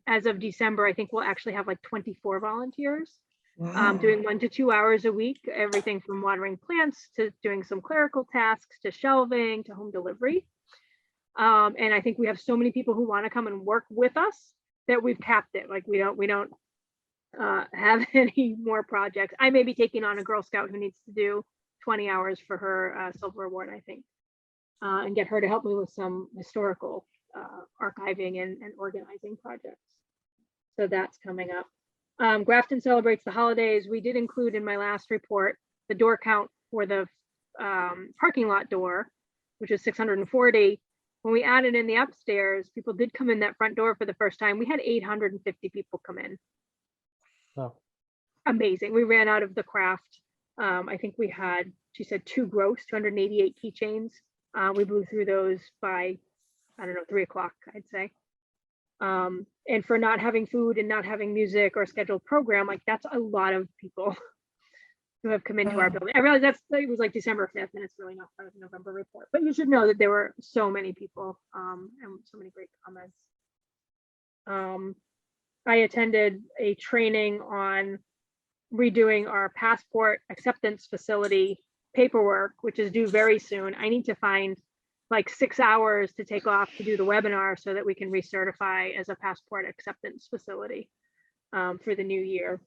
[SPEAKER 7] as of December, I think we'll actually have like 24 volunteers.
[SPEAKER 5] Wow.
[SPEAKER 7] Doing 1 to 2 hours a week, everything from watering plants to doing some clerical tasks to shelving to home delivery. And I think we have so many people who want to come and work with us that we've capped it. Like we don't have any more projects. I may be taking on a Girl Scout who needs to do 20 hours for her silver award, I think, and get her to help me with some historical archiving and organizing projects. So that's coming up. Grafton celebrates the holidays. We did include in my last report the door count for the parking lot door, which is 640. When we added in the upstairs, people did come in that front door for the first time. We had 850 people come in.
[SPEAKER 1] Oh,
[SPEAKER 7] Amazing. We ran out of the craft. I think we had, she said, 2 gross, 288 keychains. We blew through those by, I don't know, 3 o'clock, I'd say. And for not having food and not having music or scheduled program, like that's a lot of people who have come into our building. I realize it was like December 5th and it's really not part of the November report, but you should know that there were so many people and so many great comments. I attended a training on redoing our passport acceptance facility paperwork, which is due very soon. I need to find like 6 hours to take off to do the webinar so that we can recertify as a passport acceptance facility for the new year.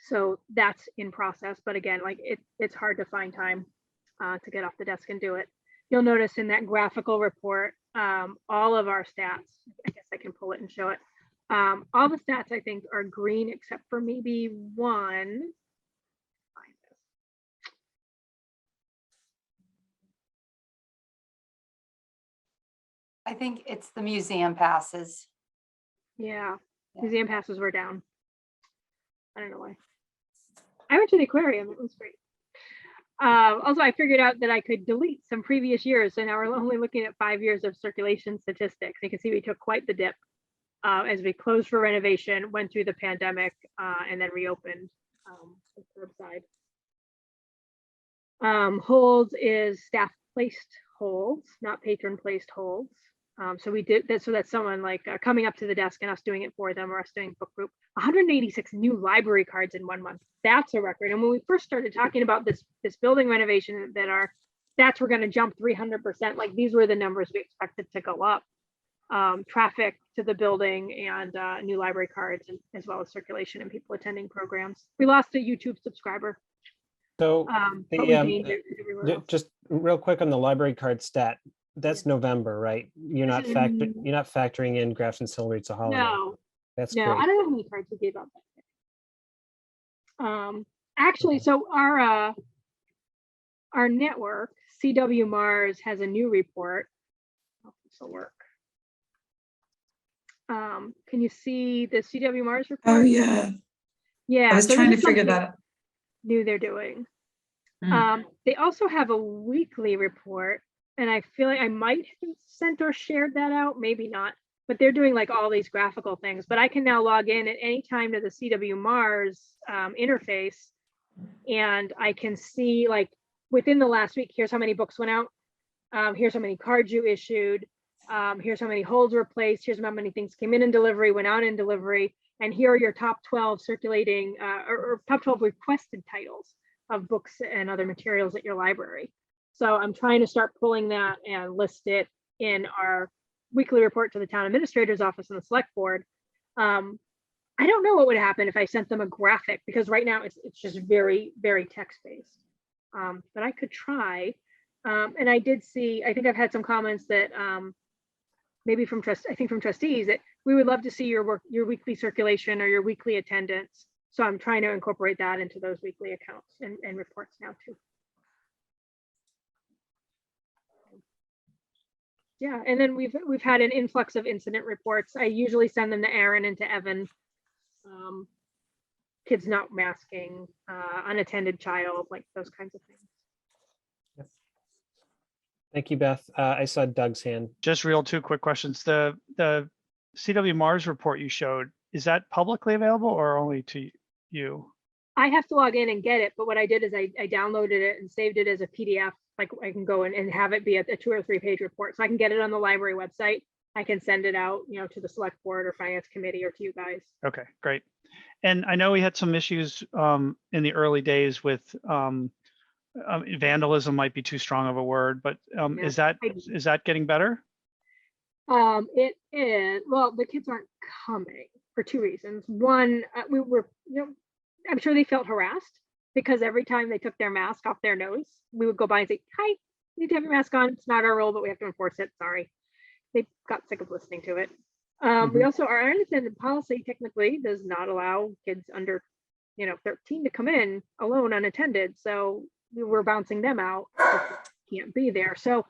[SPEAKER 7] So that's in process, but again, like it's hard to find time to get off the desk and do it. You'll notice in that graphical report, all of our stats, I guess I can pull it and show it. All the stats I think are green except for maybe one.
[SPEAKER 3] I think it's the museum passes.
[SPEAKER 7] Yeah,
[SPEAKER 3] Yeah.
[SPEAKER 7] museum passes were down. I don't know why. I went to the aquarium, it was great. Also, I figured out that I could delete some previous years, so now we're only looking at 5 years of circulation statistics. You can see we took quite the dip as we closed for renovation, went through the pandemic, and then reopened the curbside. Holds is staff placed holds, not patron placed holds. So we did that, so that's someone like coming up to the desk and us doing it for them, or us doing book group. 186 new library cards in 1 month. That's a record. And when we first started talking about this building renovation, that our stats were going to jump 300%, like these were the numbers we expected to go up. Traffic to the building and new library cards, and as well as circulation and people attending programs. We lost a YouTube subscriber.
[SPEAKER 1] so
[SPEAKER 7] But we gained it everywhere else.
[SPEAKER 1] just real quick on the library card stat, that's November, right? You're not
[SPEAKER 7] This is
[SPEAKER 1] factoring in Grafton Silver, it's a holiday.
[SPEAKER 7] No,
[SPEAKER 1] That's
[SPEAKER 7] no,
[SPEAKER 1] great.
[SPEAKER 7] I don't know how many cards we gave out that day. Actually, so our network, CW Mars, has a new report. I hope this will work. Can you see the CW Mars report?
[SPEAKER 8] Oh, yeah.
[SPEAKER 7] Yeah.
[SPEAKER 8] I was
[SPEAKER 7] so
[SPEAKER 8] trying to
[SPEAKER 7] this is
[SPEAKER 8] figure
[SPEAKER 7] something
[SPEAKER 8] that out.
[SPEAKER 7] new they're doing.
[SPEAKER 8] Mm.
[SPEAKER 7] They also have a weekly report, and I feel like I might have sent or shared that out, maybe not, but they're doing like all these graphical things. But I can now log in at any time to the CW Mars interface, and I can see like within the last week, here's how many books went out, here's how many cards you issued, here's how many holds were placed, here's how many things came in delivery, went out in delivery, and here are your top 12 circulating or top 12 requested titles of books and other materials at your library. So I'm trying to start pulling that and list it in our weekly report to the town administrator's office and the select board. I don't know what would happen if I sent them a graphic, because right now it's just very, very text-based. But I could try. And I did see, I think I've had some comments that maybe from trustees, that we would love to see your weekly circulation or your weekly attendance. So I'm trying to incorporate that into those weekly accounts and reports now too. Yeah, and then we've had an influx of incident reports. I usually send them to Aaron and to Evan. Kids not masking, unattended child, like those kinds of things.
[SPEAKER 1] Yep. Thank you, Beth. I saw Doug's hand.
[SPEAKER 6] Just real 2 quick questions. The CW Mars report you showed, is that publicly available or only to you?
[SPEAKER 7] I have to log in and get it, but what I did is I downloaded it and saved it as a PDF. Like I can go in and have it be a 2 or 3 page report. So I can get it on the library website. I can send it out, to the select board or finance committee or to you guys.
[SPEAKER 6] Okay, great. And I know we had some issues in the early days with vandalism, might be too strong of a word, but is that getting better?
[SPEAKER 7] It is, well, the kids aren't coming for 2 reasons. One, we were, I'm sure they felt harassed because every time they took their mask off their nose, we would go by and say, hi, you need to have your mask on. It's not our rule, but we have to enforce it. Sorry. They got sick of listening to it. We also, our unattended policy technically does not allow kids under, 13 to come in alone unattended. So we were bouncing them out. Can't be there. So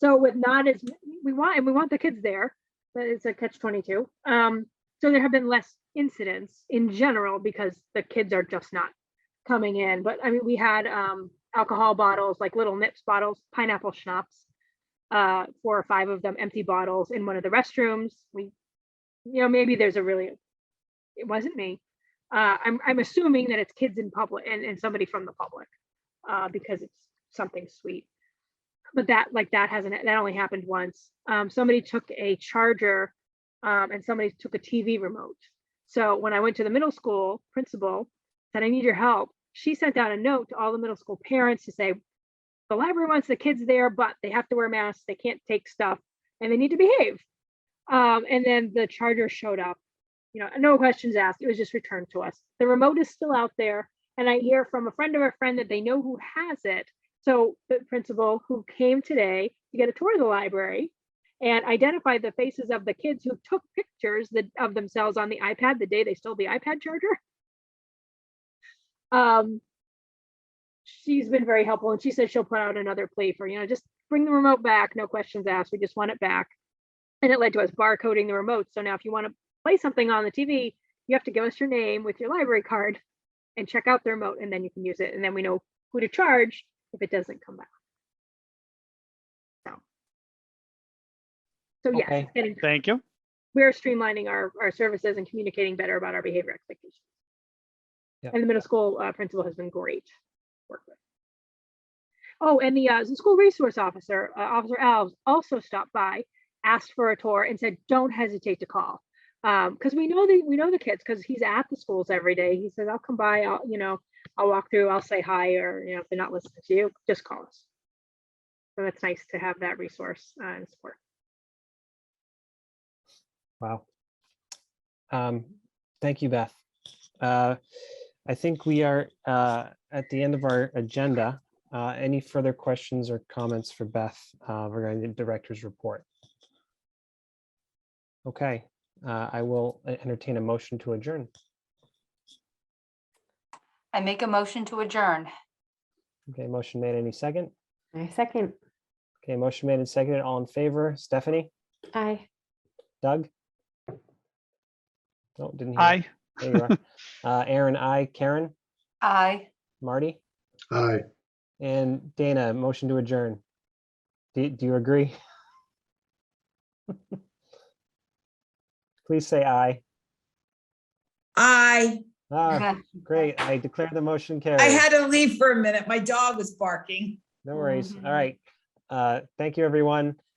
[SPEAKER 7] with not as, we want the kids there, but it's a catch-22. So there have been less incidents in general because the kids are just not coming in. But I mean, we had alcohol bottles, like little Nips bottles, pineapple schnapps, 4 or 5 of them, empty bottles in one of the restrooms. Maybe there's it wasn't me. I'm assuming that it's kids in public and somebody from the public because it's something sweet. But that only happened once. Somebody took a charger and somebody took a TV remote. So when I went to the middle school principal, said, I need your help. She sent out a note to all the middle school parents to say, the library wants the kids there, but they have to wear masks. They can't take stuff and they need to behave. And then the charger showed up, no questions asked. It was just returned to us. The remote is still out there. And I hear from a friend of a friend that they know who has it. So the principal who came today to get a tour of the library and identified the faces of the kids who took pictures of themselves on the iPad the day they stole the iPad charger. She's been very helpful, and she said she'll put out another plea for, just bring the remote back, no questions asked. We just want it back. And it led to us barcoding the remote. So now if you want to play something on the TV, you have to give us your name with your library card and check out the remote, and then you can use it. And then we know who to charge if it doesn't come back. So yeah,
[SPEAKER 1] Okay.
[SPEAKER 6] Thank you.
[SPEAKER 7] we're streamlining our services and communicating better about our behavior expectations.
[SPEAKER 1] Yeah.
[SPEAKER 7] And the middle school principal has been great to work with. Oh, and the school resource officer, Officer Alves, also stopped by, asked for a tour, and said, "Don't hesitate to call," because we know the kids, because he's at the schools every day. He says, "I'll come by, I'll walk through, I'll say hi, or if they're not listening to you, just call us." So it's nice to have that resource and support.
[SPEAKER 1] Wow. Thank you, Beth. I think we are at the end of our agenda. Any further questions or comments for Beth regarding the director's report? Okay, I will entertain a motion to adjourn.
[SPEAKER 3] I make a motion to adjourn.
[SPEAKER 1] Okay, motion made. Any second?
[SPEAKER 4] I second.
[SPEAKER 1] Okay, motion made and seconded. All in favor? Stephanie?
[SPEAKER 4] Aye.
[SPEAKER 1] Doug? No, didn't hear.
[SPEAKER 6] Aye.
[SPEAKER 1] There you are. Aaron, aye. Karen?
[SPEAKER 3] Aye.
[SPEAKER 1] Marty?
[SPEAKER 2] Aye.
[SPEAKER 1] And Dana, motion to adjourn. Do you agree? Please say aye.
[SPEAKER 5] I
[SPEAKER 1] Great. I declare the motion carried.
[SPEAKER 5] had to leave for a minute. My dog was barking.
[SPEAKER 1] No worries.
[SPEAKER 3] Mhm.
[SPEAKER 1] All right. Thank you, everyone.